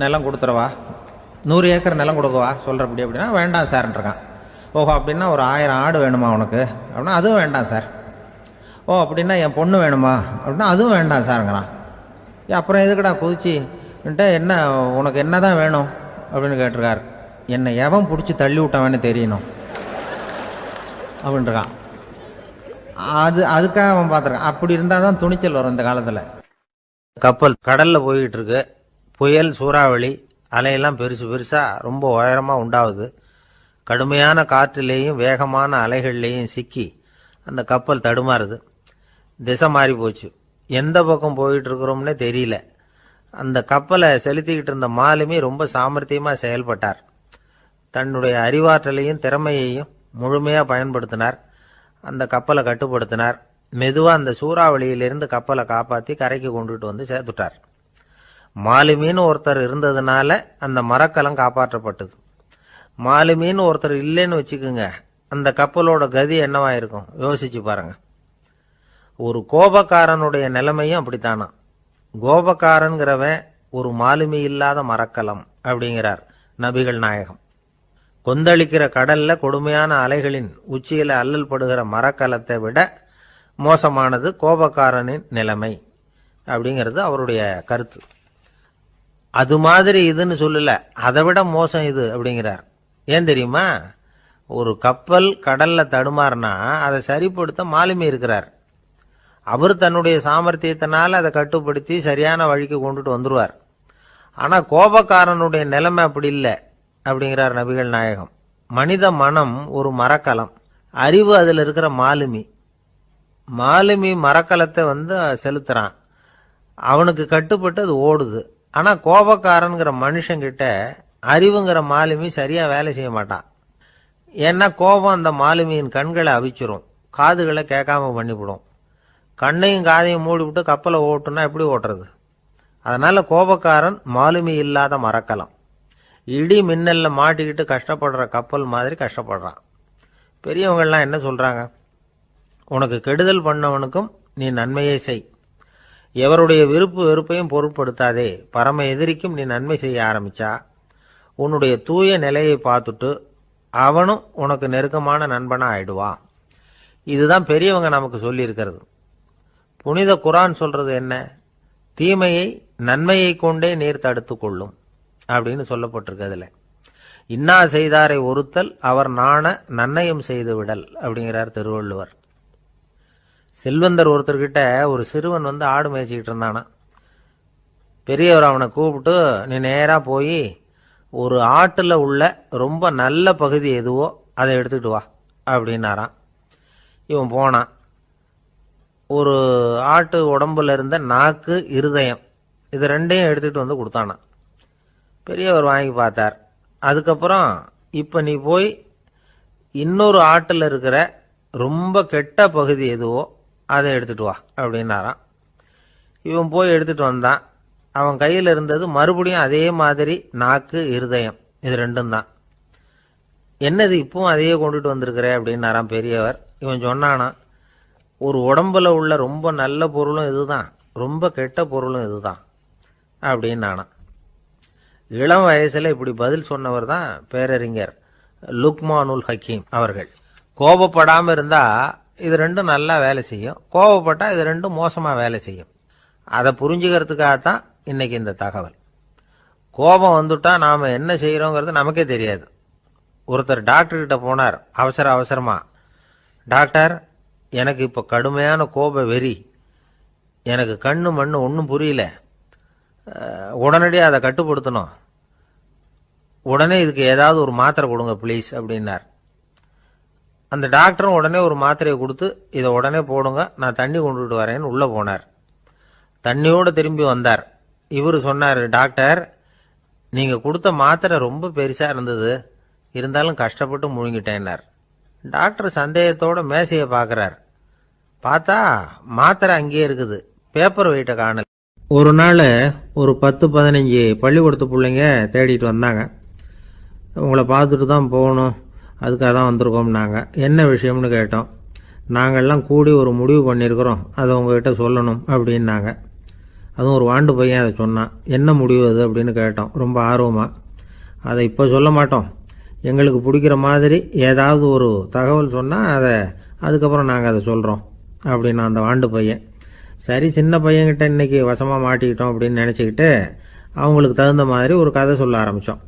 நிலம் கொடுத்துறவா, 100 ஏக்கர் நிலம் கொடுக்கவா சொல்கிறப்படி அப்படின்னா வேண்டாம் சார்ன்றான். ஓஹோ அப்படின்னா ஒரு 1000 ஆடு வேணுமா உனக்கு அப்படின்னா அதுவும் வேண்டாம் சார். ஓ அப்படின்னா என் பொண்ணு வேணுமா அப்படின்னா அதுவும் வேண்டாம் சாருங்கிறான். அப்புறம் எதுக்குடா குதிச்சுன்ட்டு என்ன உனக்கு என்ன தான் வேணும் அப்படின்னு கேட்டிருக்கார். என்னை எவன் பிடிச்சி தள்ளி விட்டவன்னு தெரியணும் அப்படின்றான். அதுக்காக அவன் பார்த்துருக்கான். அப்படி இருந்தால் தான் துணிச்சல் வரும் இந்த காலத்தில். கப்பல் கடலில் போய்கிட்டு இருக்கு, புயல் சூறாவளி அலையெல்லாம் பெருசாக ரொம்ப உயரமாக உண்டாகுது. கடுமையான காற்றிலேயும் வேகமான அலைகள்லேயும் சிக்கி அந்த கப்பல் தடுமாறுது. திசை மாறி போச்சு, எந்த பக்கம் போயிட்டு இருக்கிறோம்னே தெரியல. அந்த கப்பலை செலுத்திக்கிட்டு இருந்த மாலுமி ரொம்ப சாமர்த்தியமாக செயல்பட்டார். தன்னுடைய அறிவாற்றலையும் திறமையையும் முழுமையாக பயன்படுத்தினார். அந்த கப்பலை கட்டுப்படுத்தினார். மெதுவாக அந்த சூறாவளியிலிருந்து கப்பலை காப்பாற்றி கரைக்கு கொண்டுட்டு வந்து சேர்த்துட்டார். மாலுமின்னு ஒருத்தர் இருந்ததுனால அந்த மரக்கலம் காப்பாற்றப்பட்டது. மாலுமின்னு ஒருத்தர் இல்லைன்னு வச்சுக்கோங்க, அந்த கப்பலோட கதி என்னவா இருக்கும் யோசிச்சு பாருங்க. ஒரு கோபக்காரனுடைய நிலைமையும் அப்படித்தானா. கோபக்காரன்கிறவன் ஒரு மாலுமி இல்லாத மரக்கலம் அப்படிங்கிறார் நபிகள் நாயகம். கொந்தளிக்கிற கடல்ல கொடுமையான அலைகளின் உச்சியில அல்லல் படுகிற மரக்கலத்தை விட மோசமானது கோபக்காரனின் நிலைமை அப்படிங்கிறது அவருடைய கருத்து. அது மாதிரி இதுன்னு சொல்லல, அதை விட மோசம் இது அப்படிங்கிறார். ஏன் தெரியுமா? ஒரு கப்பல் கடல்ல தடுமாறினா அதை சரிப்படுத்த மாலுமி இருக்கிறார். அவர் தன்னுடைய சாமர்த்தியத்தினால அதை கட்டுப்படுத்தி சரியான வழிக்கு கொண்டுட்டு வந்துருவார். ஆனா கோபக்காரனுடைய நிலைமை அப்படி இல்லை அப்படிங்கிறார் நபிகள் நாயகம். மனித மனம் ஒரு மரக்கலம், அறிவு அதில் இருக்கிற மாலுமி. மாலுமி மரக்கலத்தை செலுத்துறான், அவனுக்கு கட்டுப்பட்டு அது ஓடுது. ஆனா கோபக்காரன்கிற மனுஷங்கிட்ட அறிவுங்கிற மாலுமி சரியா வேலை செய்ய மாட்டான். ஏன்னா கோபம் அந்த மாலுமியின் கண்களை அவிச்சிரும், காதுகளை கேட்காம பண்ணிவிடும். கண்ணையும் காதையும் மூடிவிட்டு கப்பலை ஓட்டுனா எப்படி ஓட்டுறது? அதனால கோபக்காரன் மாலுமி இல்லாத மரக்கலம். இடி மின்னல்ல மாட்டிக்கிட்டு கஷ்டப்படுற கப்பல் மாதிரி கஷ்டப்படுறான். பெரியவங்கள்லாம் என்ன சொல்றாங்க? உனக்கு கெடுதல் பண்ணவனுக்கும் நீ நன்மையை செய், எவருடைய விருப்பு வெறுப்பையும் பொருட்படுத்தாதே. பரம எதிரிக்கும் நீ நன்மை செய்ய ஆரம்பிச்சா உன்னுடைய தூய நிலையை பார்த்துட்டு அவனும் உனக்கு நெருக்கமான நண்பனா ஆயிடுவான். இதுதான் பெரியவங்க நமக்கு சொல்லி இருக்கிறது. புனித குரான் சொல்றது என்ன? தீமையை நன்மையை கொண்டே நீர் தடுத்து கொள்ளும் அப்படின்னு சொல்லப்பட்டிருக்கு. அதுல இன்னா செய்தாரை ஒருத்தல் அவர் நாண நன்னயம் செய்து விடல் அப்படிங்கிறார் திருவள்ளுவர். செல்வந்தர் ஒருத்தர்கிட்ட ஒரு சிறுவன் ஆடு மேய்ச்சிக்கிட்டு இருந்தானா. பெரியவர் அவனை கூப்பிட்டு, நீ நேரா போய் ஒரு ஆட்டுல உள்ள ரொம்ப நல்ல பகுதி எதுவோ அதை எடுத்துக்கிட்டு வா அப்படின்னாராம். இவன் போனான். ஒரு ஆட்டு உடம்புல இருந்த நாக்கு, இருதயம், இது ரெண்டையும் எடுத்துக்கிட்டு கொடுத்தானான். பெரியவர் வாங்கி பார்த்தார். அதுக்கப்புறம் இப்ப நீ போய் இன்னொரு ஆட்டுல இருக்கிற ரொம்ப கெட்ட பகுதி எதுவோ அதை எடுத்துட்டு வா அப்படின்னாராம். இவன் போய் எடுத்துட்டு வந்தான். அவன் கையில் இருந்தது மறுபடியும் அதே மாதிரி நாக்கு, இருதயம், இது ரெண்டும் தான். என்னது இப்பவும் அதையே கொண்டுட்டு வந்திருக்கிற அப்படின்னாராம் பெரியவர். இவன் சொன்னானா, ஒரு உடம்புல உள்ள ரொம்ப நல்ல பொருளும் இதுதான், ரொம்ப கெட்ட பொருளும் இதுதான் அப்படின்னானா. இளம் வயசுல இப்படி பதில் சொன்னவர் தான் பேரறிஞர் லுக்மானுல் ஹக்கீம் அவர்கள். கோபப்படாம இருந்தா இது ரெண்டும் நல்லா வேலை செய்யும், கோபப்பட்டா இது ரெண்டும் மோசமா வேலை செய்யும். அதை புரிஞ்சுக்கிறதுக்காகத்தான் இன்னைக்கு இந்த தகவல். கோபம் வந்துட்டா நாம என்ன செய்யறோங்கிறது நமக்கே தெரியாது. ஒருத்தர் டாக்டர் கிட்ட போனார் அவசரமா. டாக்டர், எனக்கு இப்ப கடுமையான கோப வெறி, எனக்கு கண்ணு மண்ணு ஒன்றும் புரியல, உடனடியாக அதை கட்டுப்படுத்தணும், உடனே இதுக்கு ஏதாவது ஒரு மாத்திரை கொடுங்க ப்ளீஸ் அப்படின்னார். அந்த டாக்டரும் உடனே ஒரு மாத்திரையை கொடுத்து, இதை உடனே போடுங்க, நான் தண்ணி கொண்டுட்டு வரேன்னு உள்ள போனார். தண்ணியோடு திரும்பி வந்தார். இவரு சொன்னார், டாக்டர், நீங்க கொடுத்த மாத்திரை ரொம்ப பெருசா இருந்தது, இருந்தாலும் கஷ்டப்பட்டு முழுங்கிட்டேன்னார். டாக்டர் சந்தேகத்தோட மேசையை பார்க்கிறார். பார்த்தா மாத்திரை அங்கேயே இருக்குது, பேப்பர் வெயிட்ட காணல. ஒரு நாள் ஒரு 10-15 பள்ளிக்கூடத்து பிள்ளைங்க தேடிட்டு வந்தாங்க. உங்களை பார்த்துட்டு தான் போகணும், அதுக்காக தான் வந்திருக்கோம்னாங்க. என்ன விஷயம்னு கேட்டோம். நாங்கள்லாம் கூடி ஒரு முடிவு பண்ணியிருக்கிறோம், அதை உங்ககிட்ட சொல்லணும் அப்படின்னாங்க. அதுவும் ஒரு வாண்டு பையன் அதை சொன்னான். என்ன முடிவு அது அப்படின்னு கேட்டோம் ரொம்ப ஆர்வமாக. அதை இப்போ சொல்ல மாட்டோம், எங்களுக்கு பிடிக்கிற மாதிரி ஏதாவது ஒரு தகவல் சொன்னால் அதுக்கப்புறம் நாங்கள் அதை சொல்கிறோம் அப்படின்னா அந்த வாண்டு பையன். சரி, சின்ன பையன்கிட்ட இன்றைக்கி வசமாக மாட்டிக்கிட்டோம் அப்படின்னு நினச்சிக்கிட்டு அவங்களுக்கு தகுந்த மாதிரி ஒரு கதை சொல்ல ஆரம்பித்தோம்.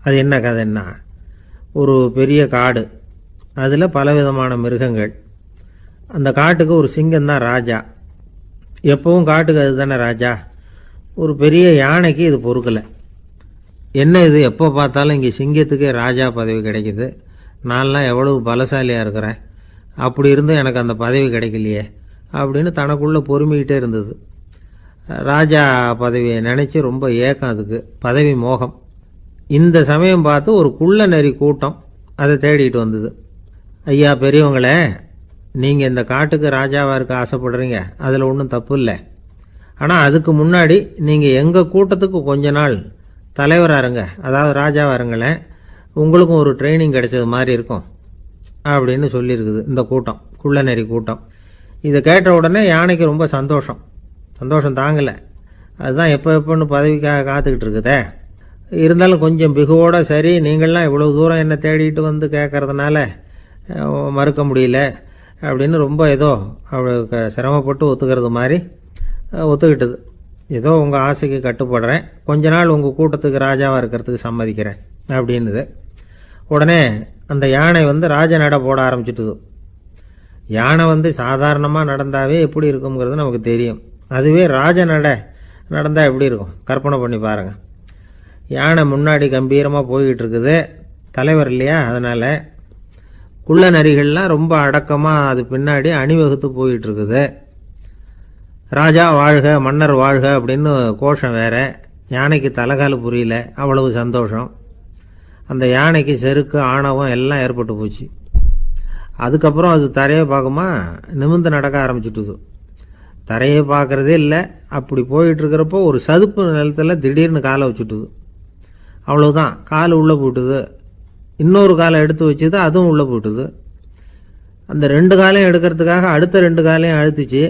அது என்ன கதைன்னா, ஒரு பெரிய காடு, அதில் பலவிதமான மிருகங்கள். அந்த காட்டுக்கு ஒரு சிங்கம் தான் ராஜா. எப்பவும் காட்டுக்கு அது தானே ராஜா. ஒரு பெரிய யானைக்கு இது பொறுக்கலை. என்ன இது, எப்போ பார்த்தாலும் இங்கே சிங்கத்துக்கே ராஜா பதவி கிடைக்குது, நான்லாம் எவ்வளவு பலசாலியாக இருக்கிறேன், அப்படி இருந்தும் எனக்கு அந்த பதவி கிடைக்கலையே அப்படின்னு தனக்குள்ளே பொறுமிக்கிட்டே இருந்தது. ராஜா பதவியை நினச்சி ரொம்ப ஏக்கம், அதுக்கு பதவி மோகம். இந்த சமயம் பார்த்து ஒரு குள்ள நரி கூட்டம் அதை தேடிட்டு வந்தது. ஐயா பெரியவங்களே, நீங்கள் இந்த காட்டுக்கு ராஜாவாக இருக்க ஆசைப்படுறீங்க, அதில் ஒன்றும் தப்பு இல்லை. ஆனால் அதுக்கு முன்னாடி நீங்கள் எங்கள் கூட்டத்துக்கு கொஞ்ச நாள் தலைவராக இருங்க, அதாவது ராஜாவாக இருங்களேன், உங்களுக்கும் ஒரு ட்ரைனிங் கிடைச்சது மாதிரி இருக்கும் அப்படின்னு சொல்லியிருக்குது இந்த கூட்டம், குள்ள நரி கூட்டம். இதை கேட்ட உடனே யானைக்கு ரொம்ப சந்தோஷம் தாங்கலை. அதுதான் எப்போன்னு பதவிக்காக காத்துக்கிட்டு இருக்குதே. இருந்தாலும் கொஞ்சம் பிகுவோட, சரி நீங்கள்லாம் இவ்வளோ தூரம் என்னை தேடிட்டு வந்து கேட்கறதுனால மறுக்க முடியல அப்படின்னு ரொம்ப ஏதோ அவளுக்கு சிரமப்பட்டு ஒத்துக்கிறது மாதிரி ஒத்துக்கிட்டது. ஏதோ உங்கள் ஆசைக்கு கட்டுப்படுறேன், கொஞ்ச நாள் உங்கள் கூட்டத்துக்கு ராஜாவாக இருக்கிறதுக்கு சம்மதிக்கிறேன் அப்படின்னுது. உடனே அந்த யானை ராஜ நட போட ஆரம்பிச்சிட்டுது. யானை சாதாரணமாக நடந்தாவே எப்படி இருக்குங்கிறது நமக்கு தெரியும். அதுவே ராஜ நட நடந்தால் எப்படி இருக்கும் கற்பனை பண்ணி பாருங்கள். யானை முன்னாடி கம்பீரமாக போய்கிட்டு இருக்குது, தலைவர் இல்லையா, அதனால் குள்ள நரிகள்லாம் ரொம்ப அடக்கமாக அது பின்னாடி அணிவகுத்து போயிட்டு இருக்குது. ராஜா வாழ்க, மன்னர் வாழ்க அப்படின்னு கோஷம் வேற. யானைக்கு தலைகால புரியல, அவ்வளவு சந்தோஷம். அந்த யானைக்கு செருக்கு, ஆணவம் எல்லாம் ஏற்பட்டு போச்சு. அதுக்கப்புறம் அது தரையை பார்க்குமா, நிமிர்ந்து நடக்க ஆரம்பிச்சுட்டுது. தரையை பார்க்குறதே இல்லை. அப்படி போயிட்டு இருக்கிறப்போ ஒரு சதுப்பு நிலத்தில் திடீர்னு காலை வச்சுட்டுது. அவ்வளவுதான், கால் உள்ளே போட்டுது. இன்னொரு காலை எடுத்து வச்சுது, அதுவும் உள்ளே போட்டுது. அந்த 2 காலையும் எடுக்கிறதுக்காக அடுத்த 2 காலையும் அழுத்திச்சு,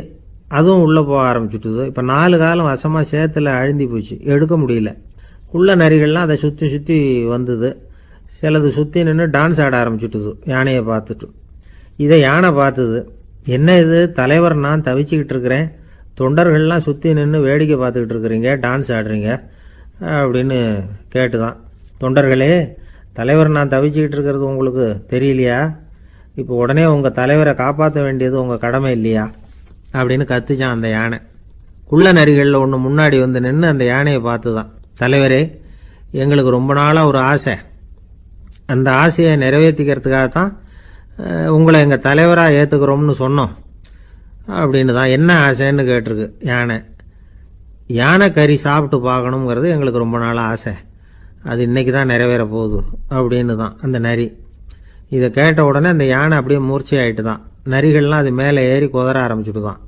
அதுவும் உள்ளே போக ஆரம்பிச்சுட்டுது. இப்போ 4 காலம் வசமாக சேத்துல அழுந்தி போச்சு, எடுக்க முடியல. குள்ள நரிகள்லாம் அதை சுற்றி சுற்றி வந்தது. சிலது சுற்றி நின்று டான்ஸ் ஆட ஆரம்பிச்சுட்டுது யானையை பார்த்துட்டு. இதை யானை பார்த்தது. என்ன இது, தலைவர் நான் தவிச்சிக்கிட்டு இருக்கிறேன், தொண்டர்கள்லாம் சுற்றி நின்று வேடிக்கை பார்த்துக்கிட்டு இருக்கிறீங்க, டான்ஸ் ஆடுறீங்க அப்படின்னு கேட்டுதான். தொண்டர்களே, தலைவர் நான் தவிச்சிக்கிட்டு இருக்கிறது உங்களுக்கு தெரியலையா? இப்போ உடனே உங்கள் தலைவரை காப்பாற்ற வேண்டியது உங்கள் கடமை இல்லையா அப்படின்னு கத்துச்சான் அந்த யானை. குள்ள நரிகளில் ஒன்று முன்னாடி நின்று அந்த யானையை பார்த்து தான், தலைவரே, எங்களுக்கு ரொம்ப நாளாக ஒரு ஆசை, அந்த ஆசையை நிறைவேற்றிக்கிறதுக்காக தான் உங்களை எங்கள் தலைவராக ஏற்றுக்கிறோம்னு சொன்னோம் அப்படின்னு தான். என்ன ஆசைன்னு கேட்டிருக்கு யானை. யானை கறி சாப்பிட்டு பார்க்கணுங்கிறது எங்களுக்கு ரொம்ப நாளாக ஆசை, அது இன்றைக்கி தான் நிறைவேற போகுது அப்படின்னு தான் அந்த நரி. இதை கேட்ட உடனே அந்த யானை அப்படியே மூர்ச்சி ஆகிட்டு தான். நரிகள்லாம் அது மேலே ஏறி குதற ஆரம்பிச்சுட்டு தான்.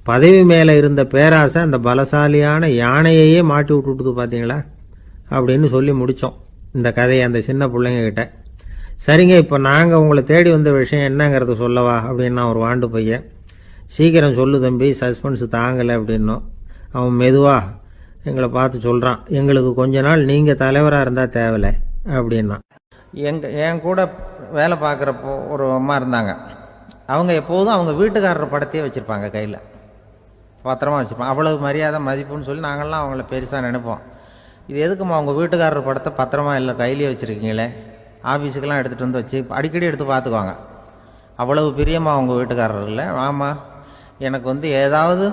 பதவி மேலே இருந்த பேராசை அந்த பலசாலியான யானையையே மாட்டி விட்டுட்டுது பார்த்தீங்களா அப்படின்னு சொல்லி முடித்தோம் இந்த கதையை அந்த சின்ன பிள்ளைங்க கிட்ட. சரிங்க, இப்போ நாங்கள் உங்களை தேடி வந்த விஷயம் என்னங்கிறத சொல்லவா அப்படின்னா ஒரு வாண்டு பையன். சீக்கிரம் சொல்லு தம்பி, சஸ்பென்ஸ் தாங்கலை அப்படின்னோம். அவன் மெதுவாக எங்களை பார்த்து சொல்கிறான், எங்களுக்கு கொஞ்ச நாள் நீங்கள் தலைவராக இருந்தால் தேவலை அப்படின்னா. என் கூட வேலை பார்க்குறப்போ ஒரு அம்மா இருந்தாங்க. அவங்க எப்போதும் அவங்க வீட்டுக்காரர் படத்தையே வச்சுருப்பாங்க, கையில் பத்திரமா வச்சுருப்பாங்க. அவ்வளவு மரியாதை மதிப்புன்னு சொல்லி நாங்கள்லாம் அவங்கள பெருசாக நினைப்போம். இது எதுக்குமா அவங்க வீட்டுக்காரர் படத்தை பத்திரமா இல்லை கையிலேயே வச்சுருக்கீங்களே, ஆஃபீஸுக்கெல்லாம் எடுத்துகிட்டு வந்து வச்சு அடிக்கடி எடுத்து பார்த்துக்குவாங்க. அவ்வளவு பிரியமா அவங்க வீட்டுக்காரர் இல்லை. ஆமாம், எனக்கு ஏதாவது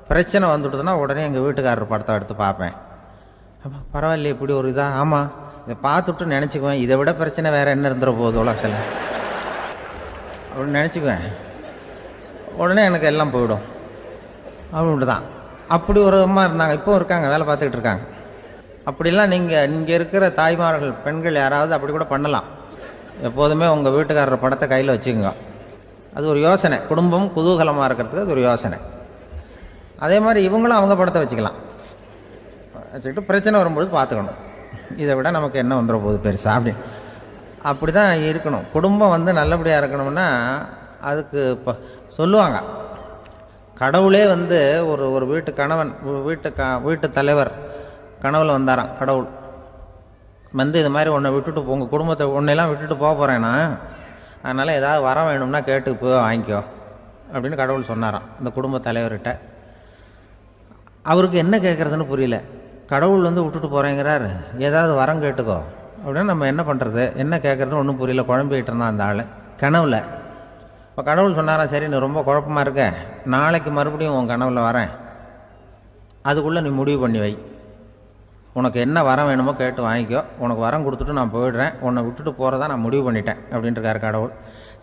பிரச்சனை வந்துவிடுதுன்னா உடனே எங்கள் வீட்டுக்காரர் படத்தை எடுத்து பார்ப்பேன். பரவாயில்ல, இப்படி ஒரு இதாக, ஆமாம் இதை பார்த்துட்டு நினச்சிக்குவேன், இதை விட பிரச்சனை வேறு என்ன இருந்துட போகுது உலகத்தில் அப்படின்னு நினச்சிக்குவேன். உடனே எனக்கு எல்லாம் போயிடும் அப்படின்ட்டு தான். அப்படி ஒரு அம்மா இருந்தாங்க, இப்போ இருக்காங்க, வேலை பார்த்துக்கிட்டு இருக்காங்க. அப்படிலாம் நீங்கள் இங்கே இருக்கிற தாய்மார்கள், பெண்கள் யாராவது அப்படி கூட பண்ணலாம். எப்போதுமே உங்கள் வீட்டுக்காரர் படத்தை கையில் வச்சுக்கோங்க. அது ஒரு யோசனை, குடும்பம் குதூகலமாக இருக்கிறதுக்கு அது ஒரு யோசனை. அதே மாதிரி இவங்களும் அவங்க படத்தை வச்சுக்கலாம், வச்சுக்கிட்டு பிரச்சனை வரும்போது பார்த்துக்கணும். இதை விட நமக்கு என்ன வந்துட போகுது பெருசா அப்படி தான் இருக்கணும். குடும்பம் வந்து நல்லபடியாக இருக்கணும்னா அதுக்கு இப்போ சொல்லுவாங்க, கடவுளே வந்து ஒரு வீட்டு கணவன் வீட்டு தலைவர் கனவுல வந்தாராம். கடவுள் வந்து இது மாதிரி உன்னை விட்டுட்டு உங்கள் குடும்பத்தை உன்னையெல்லாம் விட்டுட்டு போக போகிறேன்னா, அதனால் ஏதாவது வர வேணும்னா கேட்டு போய் வாங்கிக்கோ அப்படின்னு கடவுள் சொன்னாராம் இந்த குடும்ப தலைவர்கிட்ட. அவருக்கு என்ன கேட்குறதுன்னு புரியல. கடவுள் வந்து விட்டுட்டு போகிறேங்கிறார், ஏதாவது வரம் கேட்டுக்கோ அப்படின்னு நம்ம என்ன பண்ணுறது, என்ன கேட்குறதுன்னு ஒன்றும் புரியல. குழம்பிக்கிட்டு இருந்தான் அந்த ஆள் கனவுல. இப்போ கடவுள் சொன்னாராம், சரி நீ ரொம்ப குழப்பமாக இருக்க, நாளைக்கு மறுபடியும் உன் கனவுல வரேன், அதுக்குள்ளே நீ முடிவு பண்ணி வை, உனக்கு என்ன வரம் வேணுமோ கேட்டு வாங்கிக்கோ, உனக்கு வரம் கொடுத்துட்டு நான் போயிடுறேன், உன்னை விட்டுட்டு போகிறதா நான் முடிவு பண்ணிட்டேன் அப்படின்ட்டுருக்காரு கடவுள்.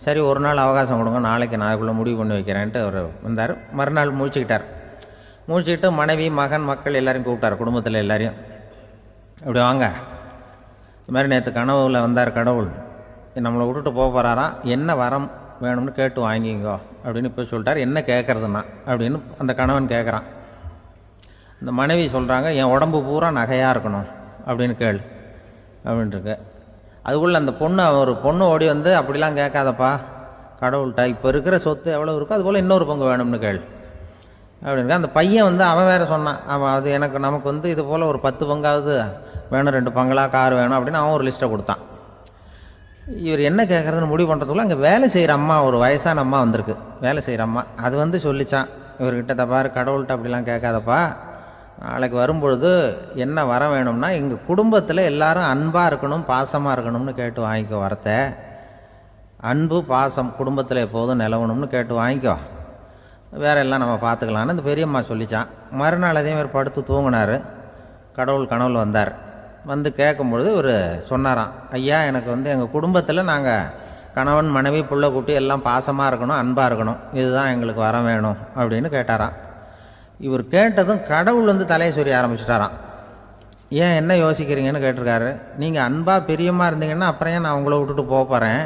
சரி ஒரு நாள் அவகாசம் கொடுங்க, நாளைக்கு நான் அதுக்குள்ளே முடிவு பண்ணி வைக்கிறேன்ட்டு அவர் வந்தார். மறுநாள் முழிச்சுக்கிட்டார். முழிச்சுக்கிட்டு மனைவி மகன் மக்கள் எல்லாரையும் கூப்பிட்டார், குடும்பத்தில் எல்லாரையும். அப்படி வாங்க, இது மாதிரி நேற்று கனவுல வந்தார் கடவுள், நம்மளை விட்டுட்டு போக போகிறாராம், என்ன வரம் வேணும்னு கேட்டு வாங்கிங்கோ அப்படின்னு இப்போ சொல்லிட்டார். என்ன கேட்குறதுன்னா அப்படின்னு அந்த கணவன் கேட்குறான். இந்த மனைவி சொல்கிறாங்க, என் உடம்பு பூரா நகையாக இருக்கணும் அப்படின்னு கேள் அப்படின்ட்டுருக்கு. அதுக்குள்ளே அந்த ஒரு பொண்ணு ஓடி வந்து, அப்படிலாம் கேட்காதப்பா கடவுள்கிட்ட, இப்போ இருக்கிற சொத்து எவ்வளோ இருக்கோ அதுபோல் இன்னொரு பங்கு வேணும்னு கேள் அப்படின்னு. அந்த பையன் வந்து அவன் வேறு சொன்னான், அவன் அது நமக்கு வந்து இது போல் ஒரு 10 பங்காவது வேணும், 2 பங்களா கார் வேணும் அப்படின்னு அவன் ஒரு லிஸ்ட்டை கொடுத்தான். இவர் என்ன கேட்குறதுன்னு முடிவு பண்ணுறதுக்குள்ள அங்கே வேலை செய்கிற அம்மா, ஒரு வயசான அம்மா வந்திருக்கு, வேலை செய்கிற அம்மா. அது வந்து சொல்லிச்சான் இவர்கிட்ட, தப்பாரு கடவுள்கிட்ட அப்படிலாம் கேட்காதப்பா, நாளைக்கு வரும்பொழுது என்ன வர வேணும்னா எங்கள் குடும்பத்தில் எல்லாரும் அன்பாக இருக்கணும் பாசமாக இருக்கணும்னு கேட்டு வாங்கிக்கோ வரத்தை, அன்பு பாசம் குடும்பத்தில் எப்போதும் நிலவணும்னு கேட்டு வாங்கிக்கோ, வேற எல்லாம் நம்ம பார்த்துக்கலான்னு இந்த பெரியம்மா சொல்லிச்சான். மறுநாள் அதே மாதிரி படுத்து தூங்கினார். கடவுள் கனவுல வந்தார். வந்து கேட்கும்பொழுது இவர் சொன்னாராம், ஐயா எனக்கு வந்து எங்கள் குடும்பத்தில் நாங்கள் கணவன் மனைவி புள்ள குட்டி எல்லாம் பாசமாக இருக்கணும் அன்பாக இருக்கணும், இதுதான் எங்களுக்கு வர வேணும் அப்படின்னு கேட்டாராம். இவர் கேட்டதும் கடவுள் வந்து தலையை சொரிய ஆரம்பிச்சிட்டாராம். ஏன் என்ன யோசிக்கிறீங்கன்னு கேட்டிருக்காரு. நீங்கள் அன்பாக பிரியமாக இருந்தீங்கன்னா அப்புறம் ஏன் நான் உங்களை விட்டுட்டு போக போகிறேன்,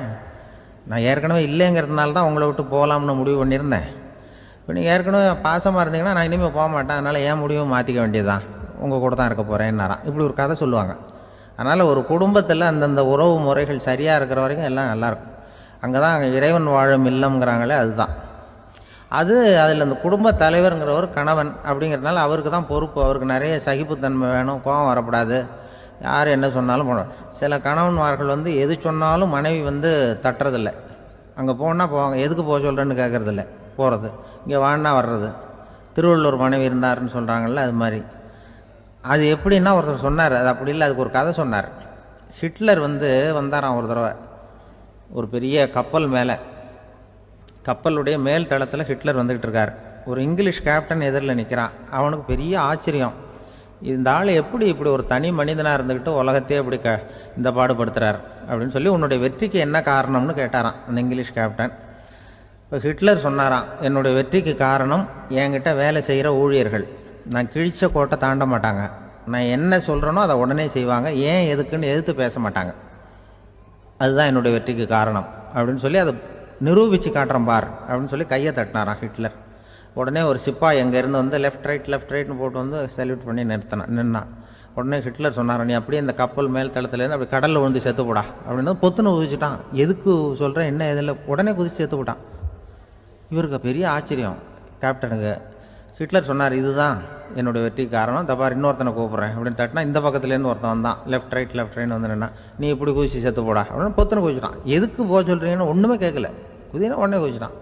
நான் ஏற்கனவே இல்லைங்கிறதுனால தான் உங்களை விட்டு போகலாம்னு முடிவு பண்ணியிருந்தேன். இப்போ நீங்கள் ஏற்கனவே பாசமாக இருந்தீங்கன்னா நான் இனிமேல் போக மாட்டேன், அதனால் ஏன் முடிவும் மாற்றிக்க வேண்டியது தான், உங்கள் கூட தான் இருக்க போகிறேன்னாராம். இப்படி ஒரு கதை சொல்லுவாங்க. அதனால் ஒரு குடும்பத்தில் அந்தந்த உறவு முறைகள் சரியாக இருக்கிற வரைக்கும் எல்லாம் நல்லாயிருக்கும். அங்கே தான் அங்கே இறைவன் வாழும் இல்லம்ங்கிறாங்களே, அதுதான் அது. அதில் அந்த குடும்ப தலைவருங்கிறவர் கணவன் அப்படிங்கிறதுனால அவருக்கு தான் பொறுப்பு. அவருக்கு நிறைய சகிப்புத்தன்மை வேணும், கோபம் வரக்கூடாது, யார் என்ன சொன்னாலும் போகணும். சில கணவன்மார்கள் வந்து எது சொன்னாலும் மனைவி வந்து தட்டுறதில்லை, அங்கே போனால் போவாங்க, எதுக்கு போக சொல்கிறேன்னு கேட்குறதில்ல, போகிறது, இங்கே வான்னா வர்றது. திருவள்ளுவர் மனைவி இருந்தாருன்னு சொல்கிறாங்கல்ல, அது மாதிரி. அது எப்படின்னா ஒருத்தர் சொன்னார், அது அப்படி இல்லை, அதுக்கு ஒரு கதை சொன்னார். ஹிட்லர் வந்து வந்தாராம் ஒரு தடவை, ஒரு பெரிய கப்பல் மேலே, கப்பலுடைய மேல் தளத்தில் ஹிட்லர் வந்துக்கிட்டு இருக்கார். ஒரு இங்கிலீஷ் கேப்டன் எதிரில் நிற்கிறான். அவனுக்கு பெரிய ஆச்சரியம், இந்த ஆள் எப்படி இப்படி ஒரு தனி மனிதனாக இருந்துக்கிட்டு உலகத்தையே இப்படி இந்த பாடுபடுத்துகிறார் அப்படின்னு சொல்லி, உன்னுடைய வெற்றிக்கு என்ன காரணம்னு கேட்டாராம் அந்த இங்கிலீஷ் கேப்டன். இப்போ ஹிட்லர் சொன்னாராம், என்னுடைய வெற்றிக்கு காரணம் என்கிட்ட வேலை செய்கிற ஊழியர்கள், நான் கிழிச்ச கோட்டை தாண்ட மாட்டாங்க, நான் என்ன சொல்கிறேனோ அதை உடனே செய்வாங்க, ஏன் எதுக்குன்னு எதிர்த்து பேச மாட்டாங்க, அதுதான் என்னுடைய வெற்றிக்கு காரணம் அப்படின்னு சொல்லி அதை நிரூபித்து காட்டுறேன் பார் அப்படின்னு சொல்லி கையை தட்டினாராம் ஹிட்லர். உடனே ஒரு சிப்பாய் எங்கேருந்து வந்து லெஃப்ட் ரைட்னு போட்டு வந்து சல்யூட் பண்ணி நின்னான். உடனே ஹிட்லர் சொன்னார், நீ அப்படியே இந்த கப்பல் மேல் தளத்துலேருந்து அப்படி கடலில் விழுந்து செத்து போடா அப்படின்னு பொத்துன்னு குதிச்சுட்டான். எதுக்கு சொல்கிறேன் என்ன இதில், உடனே குதிச்சு செத்து போட்டான். இவருக்கு பெரிய ஆச்சரியம் கேப்டனுக்கு. ஹிட்லர் சொன்னார், இதுதான் என்னுடைய வெற்றிக்கு காரணம், தப்பார் இன்னொருத்தனை கூப்பிட்றேன் அப்படின்னு தட்டினா இந்த பக்கத்துலேருந்து ஒருத்தன் வந்தான், லெஃப்ட் ரைட்னு வந்து நின்னா, நீ இப்படி குதிச்சு செத்து போடா அப்படின்னு பொத்துன்னு குதிச்சிட்டான். எதுக்கு போக சொல்கிறீங்கன்னு ஒன்றுமே கேட்கல, குதினா உடனே குதிச்சிட்டான்.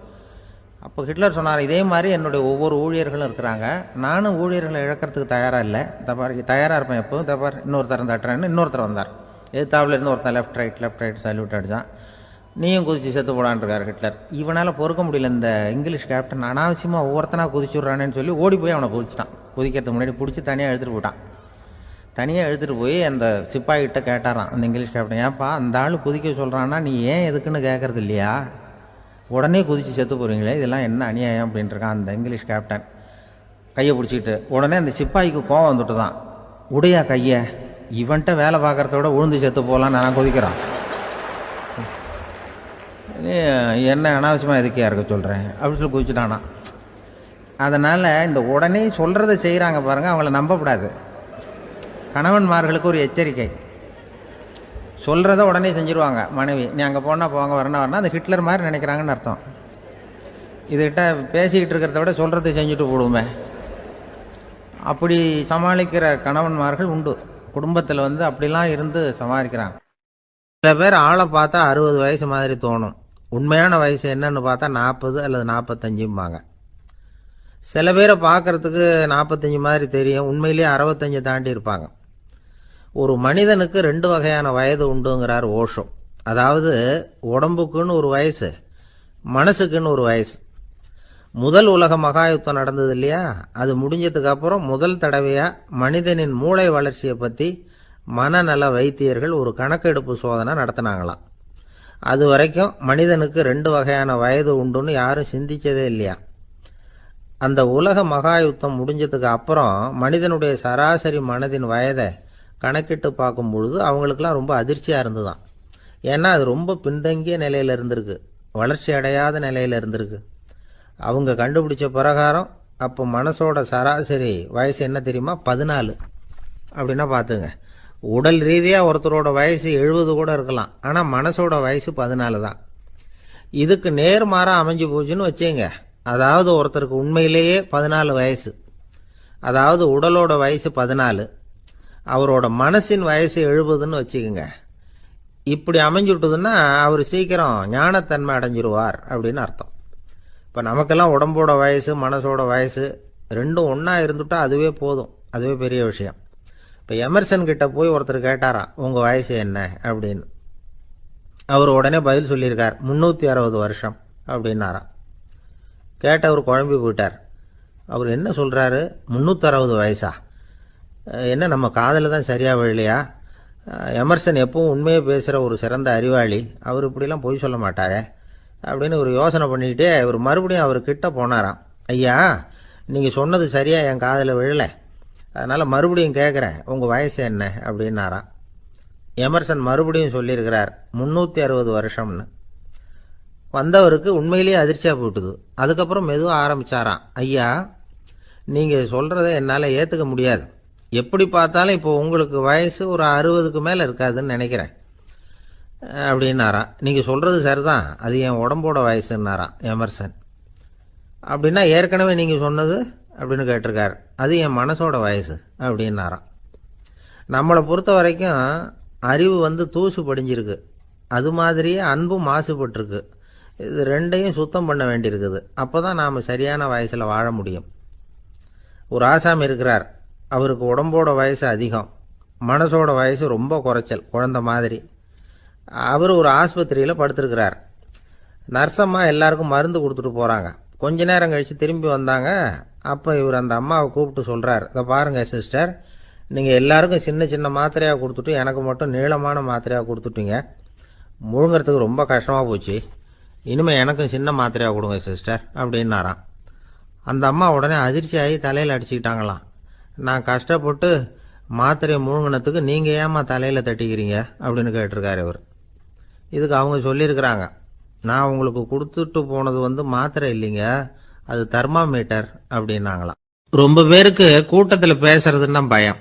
அப்போ ஹிட்லர் சொன்னார், இதே மாதிரி என்னுடைய ஒவ்வொரு ஊழியர்களும் இருக்கிறாங்க, நானும் ஊழியர்களை இழக்கிறதுக்கு தயாராக இல்லை, தப்பார் தயாராக இருப்பேன் எப்போதும், தப்பார் இன்னொருத்தரம் தட்டுறேன்னு இன்னொருத்தர் வந்தார். எதிர்த்தாவில் இருந்து ஒருத்தன் லெஃப்ட் ரைட் சல்யூட் அடித்தான். நீயும் குதிச்சு செத்து போடான்ருக்கார் ஹிட்லர். இவனால் பொறுக்க முடியல, இந்த இங்கிலீஷ் கேப்டன் அனாவசியமாக ஒவ்வொருத்தனாக குதிச்சுட்றானேன்னு சொல்லி ஓடி போய் அவனை குதிச்சிட்டான். குதிக்கிறதுக்கு முன்னாடி பிடிச்சி தனியாக எடுத்துகிட்டு போட்டான். தனியாக எடுத்துகிட்டு போய் அந்த சிப்பாய்கிட்ட கேட்டாரான் அந்த இங்கிலீஷ் கேப்டன், ஏன்ப்பா அந்த ஆள் குதிக்க சொல்கிறான்னா நீ ஏன் எதுக்குன்னு கேட்குறது இல்லையா, உடனே குதித்து செத்து போகிறீங்களே, இதெல்லாம் என்ன அநியாயம் அப்படின்ட்டுருக்கான் அந்த இங்கிலீஷ் கேப்டன் கையை பிடிச்சிக்கிட்டு. உடனே அந்த சிப்பாய்க்கு கோவம் வந்துட்டு தான், உடையா கையை, இவன்ட்ட வேலை பார்க்குறத விட உழுந்து செத்து போகலான்னு நான் குதிக்கிறான், என்ன அனாவசியமாக எதுக்கையா இருக்க சொல்கிறேன் அப்படின்னு சொல்லி குதிச்சுட்டானா. அதனால் இந்த உடனே சொல்கிறத செய்கிறாங்க பாருங்கள், அவங்கள நம்பக்கூடாது. கணவன்மார்களுக்கு ஒரு எச்சரிக்கை. சொல்கிறத உடனே செஞ்சுருவாங்க மனைவி. நீ அங்கே போனால் போங்க, வரணும் அந்த ஹிட்லர் மாதிரி நினைக்கிறாங்கன்னு அர்த்தம். இதுகிட்ட பேசிக்கிட்டு இருக்கிறத விட சொல்கிறத செஞ்சுட்டு போடுவோமே. அப்படி சமாளிக்கிற கணவன்மார்கள் உண்டு. குடும்பத்தில் அப்படிலாம் இருந்து சமாளிக்கிறாங்க. சில பேர் ஆளை பார்த்தா 60 வயசு மாதிரி தோணும். உண்மையான வயசு என்னன்னு பார்த்தா 40 அல்லது 45பாங்க. சில பேரை பார்க்கறதுக்கு 45 மாதிரி தெரியும், உண்மையிலேயே 65 தாண்டி இருப்பாங்க. ஒரு மனிதனுக்கு 2 வகையான வயது உண்டுங்கிறார் ஓஷோ. அதாவது உடம்புக்குன்னு ஒரு வயசு, மனசுக்குன்னு ஒரு வயசு. முதல் உலக மகாயுத்தம் நடந்தது இல்லையா, அது முடிஞ்சதுக்கு அப்புறம் முதல் தடவையாக மனிதனின் மூளை வளர்ச்சியை பற்றி மனநல வைத்தியர்கள் ஒரு கணக்கெடுப்பு சோதனை நடத்தினாங்களாம். அது வரைக்கும் மனிதனுக்கு 2 வகையான வயது உண்டுன்னு யாரும் சிந்திச்சதே இல்லையா. அந்த உலக மகாயுத்தம் முடிஞ்சதுக்கு அப்புறம் மனிதனுடைய சராசரி மனதின் வயதை கணக்கிட்டு பார்க்கும் பொழுது அவங்களுக்கெல்லாம் ரொம்ப அதிர்ச்சியாக இருந்துதான். ஏன்னா அது ரொம்ப பின்தங்கிய நிலையில் இருந்திருக்கு, வளர்ச்சி அடையாத நிலையில் இருந்திருக்கு. அவங்க கண்டுபிடிச்ச பிரகாரம் அப்போ மனசோட சராசரி வயசு என்ன தெரியுமா, 14. அப்படின்னா பார்த்துங்க, உடல் ரீதியாக ஒருத்தரோட வயசு 70 கூட இருக்கலாம், ஆனால் மனசோட வயசு 14 தான். இதுக்கு நேர்மாறாக அமைஞ்சு போச்சுன்னு வச்சுங்க. அதாவது ஒருத்தருக்கு உண்மையிலேயே 14 வயசு, அதாவது உடலோட வயசு 14, அவரோட மனசின் வயசு 70ன்னு வச்சுக்கோங்க. இப்படி அமைஞ்சுட்டுதுன்னா அவர் சீக்கிரம் ஞானத்தன்மை அடைஞ்சிருவார் அப்படின்னு அர்த்தம். இப்போ நமக்கெல்லாம் உடம்போட வயசு மனசோட வயசு ரெண்டும் ஒன்றா இருந்துட்டா அதுவே போதும், அதுவே பெரிய விஷயம். இப்போ எமர்சன் கிட்ட போய் ஒருத்தர் கேட்டாராம், உங்கள் வயசு என்ன அப்படின்னு. அவர் உடனே பதில் சொல்லியிருக்கார், 360 வருஷம் அப்படின்னாராம். கேட்டவர் குழம்பி போயிட்டார். அவர் என்ன சொல்கிறாரு, 360 வயசா? என்ன நம்ம காதில் தான் சரியாக விழலையா? எமர்சன் எப்பவும் உண்மையை பேசுகிற ஒரு சிறந்த அறிவாளி, அவர் இப்படிலாம் பொய் சொல்ல மாட்டாரே அப்படின்னு ஒரு யோசனை பண்ணிக்கிட்டே இவர் மறுபடியும் அவர் கிட்ட போனாராம். ஐயா, நீங்கள் சொன்னது சரியாக என் காதில் விழலை, அதனால் மறுபடியும் கேட்குறேன், உங்கள் வயசு என்ன அப்படின்னாராம். எமர்சன் மறுபடியும் சொல்லியிருக்கிறார், 360 வருஷம்னு. வந்தவருக்கு உண்மையிலேயே அதிர்ச்சியாக போட்டுது. அதுக்கப்புறம் மெதுவாக ஆரம்பித்தாராம், ஐயா நீங்கள் சொல்கிறத என்னால் ஏற்றுக்க முடியாது. எப்படி பார்த்தாலும் இப்போ உங்களுக்கு வயசு ஒரு 60க்கு மேலே இருக்காதுன்னு நினைக்கிறேன் அப்படின்னாராம். நீங்கள் சொல்கிறது சரிதான், அது என் உடம்போட வயசுன்னாராம் எமர்சன். அப்படின்னா ஏற்கனவே நீங்கள் சொன்னது அப்படின்னு கேட்டிருக்காரு, அது என் மனசோட வயசு அப்படின்னாராம். நம்மளை பொறுத்த வரைக்கும் அறிவு தூசு படிஞ்சிருக்கு, அது மாதிரியே அன்பும் மாசுபட்டிருக்கு. இது ரெண்டையும் சுத்தம் பண்ண வேண்டியிருக்குது. அப்போ தான் நாம் சரியான வயசில் வாழ முடியும். ஒரு ஆசாமி இருக்கிறார், அவருக்கு உடம்போட வயசு அதிகம், மனசோட வயசு ரொம்ப குறைச்சல், குழந்த மாதிரி. அவர் ஒரு ஆஸ்பத்திரியில் படுத்திருக்கிறார். நர்ஸம்மா எல்லாருக்கும் மருந்து கொடுத்துட்டு போகிறாங்க. கொஞ்ச நேரம் கழித்து திரும்பி வந்தாங்க. அப்போ இவர் அந்த அம்மாவை கூப்பிட்டு சொல்கிறார், இதை பாருங்கள் சிஸ்டர், நீங்கள் எல்லாருக்கும் சின்ன சின்ன மாத்திரையாக கொடுத்துட்டு எனக்கு மட்டும் நீளமான மாத்திரையாக கொடுத்துட்டீங்க. முழுங்கிறதுக்கு ரொம்ப கஷ்டமாக போச்சு. இனிமேல் எனக்கும் சின்ன மாத்திரையாக கொடுங்க சிஸ்டர் அப்படின்னாராம். அந்த அம்மா உடனே அதிர்ச்சியாகி தலையில் அடிச்சுக்கிட்டாங்களாம். நான் கஷ்டப்பட்டு மாத்திரையை முழுங்கினத்துக்கு நீங்கள் ஏமா தலையில் தட்டிக்கிறீங்க அப்படின்னு கேட்டிருக்காரு இவர். இதுக்கு அவங்க சொல்லியிருக்கிறாங்க, நான் உங்களுக்கு கொடுத்துட்டு போனது மாத்திரை இல்லைங்க, அது தெர்மாமீட்டர் அப்படின்னாங்களாம். ரொம்ப பேருக்கு கூட்டத்தில் பேசுறதுன்னா பயம்,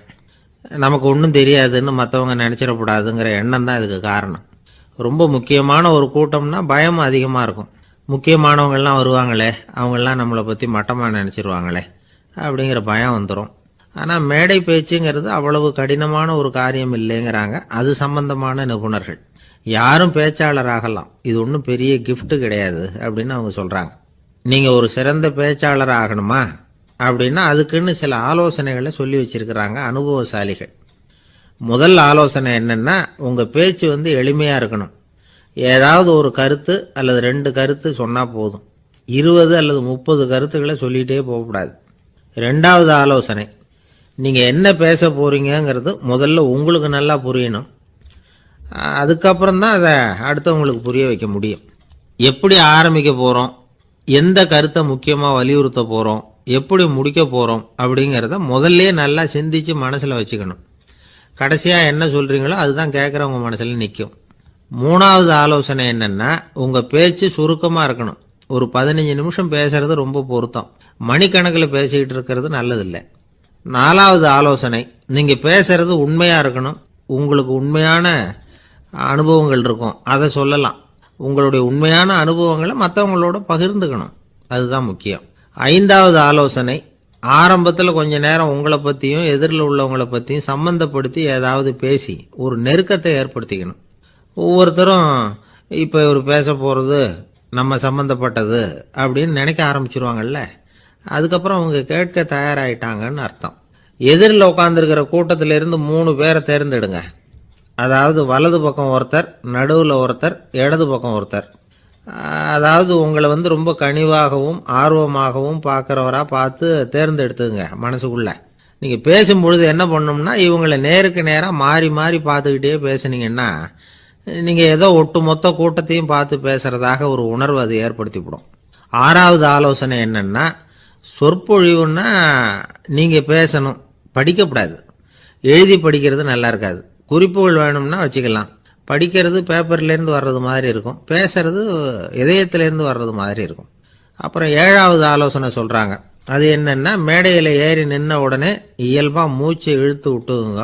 நமக்கு ஒன்றும் தெரியாதுன்னு மற்றவங்க நினச்சிடக்கூடாதுங்கிற எண்ணம் தான் இதுக்கு காரணம். ரொம்ப முக்கியமான ஒரு கூட்டம்னா பயம் அதிகமாக இருக்கும். முக்கியமானவங்கள்லாம் வருவாங்களே, அவங்கெல்லாம் நம்மளை பற்றி மட்டமாக நினச்சிருவாங்களே அப்படிங்கிற பயம் வந்துடும். ஆனால் மேடை பேச்சுங்கிறது அவ்வளவு கடினமான ஒரு காரியம் இல்லைங்கிறாங்க அது சம்பந்தமான நிபுணர்கள். யாரும் பேச்சாளர் ஆகலாம், இது ஒன்றும் பெரிய கிஃப்ட் கிடையாது அப்படின்னு அவங்க சொல்கிறாங்க. நீங்கள் ஒரு சிறந்த பேச்சாளர் ஆகணுமா அப்படின்னா அதுக்குன்னு சில ஆலோசனைகளை சொல்லி வச்சிருக்கிறாங்க அனுபவசாலிகள். முதல் ஆலோசனை என்னென்னா, உங்கள் பேச்சு எளிமையாக இருக்கணும். ஏதாவது ஒரு கருத்து அல்லது 2 கருத்து சொன்னால் போதும், 20 அல்லது 30 கருத்துக்களை சொல்லிகிட்டே போகக்கூடாது. 2வது ஆலோசனை, நீங்கள் என்ன பேச போகிறீங்கிறது முதல்ல உங்களுக்கு நல்லா புரியணும். அதுக்கப்புறம் தான் அதை அடுத்தவங்களுக்கு புரிய வைக்க முடியும். எப்படி ஆரம்பிக்க போகிறோம், எந்த கருத்தை முக்கியமாக வலியுறுத்த போகிறோம், எப்படி முடிக்க போகிறோம் அப்படிங்கிறத முதல்ல நல்லா சிந்திச்சு மனசில் வச்சுக்கணும். கடைசியாக என்ன சொல்கிறீங்களோ அதுதான் கேட்குறவங்க மனசில் நிற்கும். 3வது ஆலோசனை என்னென்னா, உங்கள் பேச்சு சுருக்கமாக இருக்கணும். ஒரு 15 நிமிஷம் பேசுறது ரொம்ப பொருத்தம். மணிக்கணக்கில் பேசிக்கிட்டு இருக்கிறது நல்லதில்லை. 4வது ஆலோசனை, நீங்கள் பேசுறது உண்மையாக இருக்கணும். உங்களுக்கு உண்மையான அனுபவங்கள் இருக்கும், அதை சொல்லலாம். உங்களுடைய உண்மையான அனுபவங்களை மற்றவங்களோட பகிர்ந்துக்கணும், அதுதான் முக்கியம். 5வது ஆலோசனை, ஆரம்பத்தில் கொஞ்ச நேரம் உங்களை பற்றியும் எதிரில் உள்ளவங்களை பற்றியும் சம்பந்தப்படுத்தி ஏதாவது பேசி ஒரு நெருக்கத்தை ஏற்படுத்திக்கணும். ஒவ்வொருத்தரும் இப்போ இவர் பேச போகிறது நம்ம சம்பந்தப்பட்டது அப்படின்னு நினைக்க ஆரம்பிச்சிருவாங்கல்ல, அதுக்கப்புறம் அவங்க கேட்க தயாராகிட்டாங்கன்னு அர்த்தம். எதிரில் உட்காந்துருக்கிற கூட்டத்திலிருந்து 3 பேரை தேர்ந்தெடுங்க. அதாவது வலது பக்கம் ஒருத்தர், நடுவில் ஒருத்தர், இடது பக்கம் ஒருத்தர். அதாவது உங்களை ரொம்ப கனிவாகவும் ஆர்வமாகவும் பார்க்குறவராக பார்த்து தேர்ந்தெடுத்துங்க மனசுக்குள்ள. நீங்கள் பேசும்பொழுது என்ன பண்ணணும்னா, இவங்களை நேருக்கு நேராக மாறி மாறி பார்த்துக்கிட்டே பேசுனீங்கன்னா நீங்கள் ஏதோ ஒட்டுமொத்த கூட்டத்தையும் பார்த்து பேசுகிறதாக ஒரு உணர்வு அது ஏற்படுத்திவிடும். 6வது ஆலோசனை என்னென்னா, சொற்பொழிவுன்னா நீங்கள் பேசணும், படிக்கக்கூடாது. எழுதி படிக்கிறது நல்லா இருக்காது. குறிப்புகள் வேணும்னா வச்சுக்கலாம். படிக்கிறது பேப்பர்லேருந்து வர்றது மாதிரி இருக்கும், பேசுறது இதயத்திலேருந்து வர்றது மாதிரி இருக்கும். அப்புறம் 7வது ஆலோசனை சொல்கிறாங்க. அது என்னென்னா, மேடையில் ஏறி நின்ன உடனே இயல்பாக மூச்சை இழுத்து விட்டுங்க,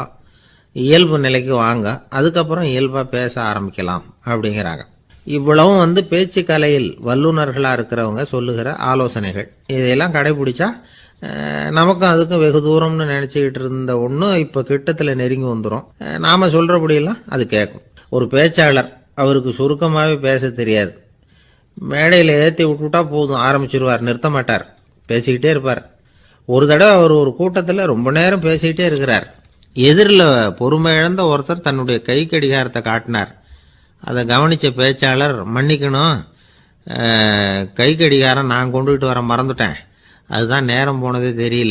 இயல்பு நிலைக்கு வாங்க, அதுக்கப்புறம் இயல்பாக பேச ஆரம்பிக்கலாம் அப்படிங்கிறாங்க. இவ்வளவும் பேச்சு கலையில் வல்லுநர்களாக இருக்கிறவங்க சொல்லுகிற ஆலோசனைகள். இதையெல்லாம் கடைபிடிச்சா நமக்கும் அதுக்கும் வெகு தூரம்னு நினச்சிக்கிட்டு இருந்த ஒன்று இப்போ கிட்டத்தில் நெருங்கி வந்துடும். நாம் சொல்கிறபடியெல்லாம் அது கேட்கும். ஒரு பேச்சாளர், அவருக்கு சுருக்கமாகவே பேச தெரியாது. மேடையில் ஏற்றி விட்டுவிட்டா போதும், ஆரம்பிச்சிருவார், நிறுத்த மாட்டார், பேசிக்கிட்டே இருப்பார். ஒரு தடவை அவர் ஒரு கூட்டத்தில் ரொம்ப நேரம் பேசிக்கிட்டே இருக்கிறார். எதிரில் பொறுமை இழந்த ஒருத்தர் தன்னுடைய கை கடிகாரத்தை காட்டினார். அதை கவனித்த பேச்சாளர், மன்னிக்கணும், கை கடிகாரம் நான் கொண்டுகிட்டு வர மறந்துட்டேன், அதுதான் நேரம் போனதே தெரியல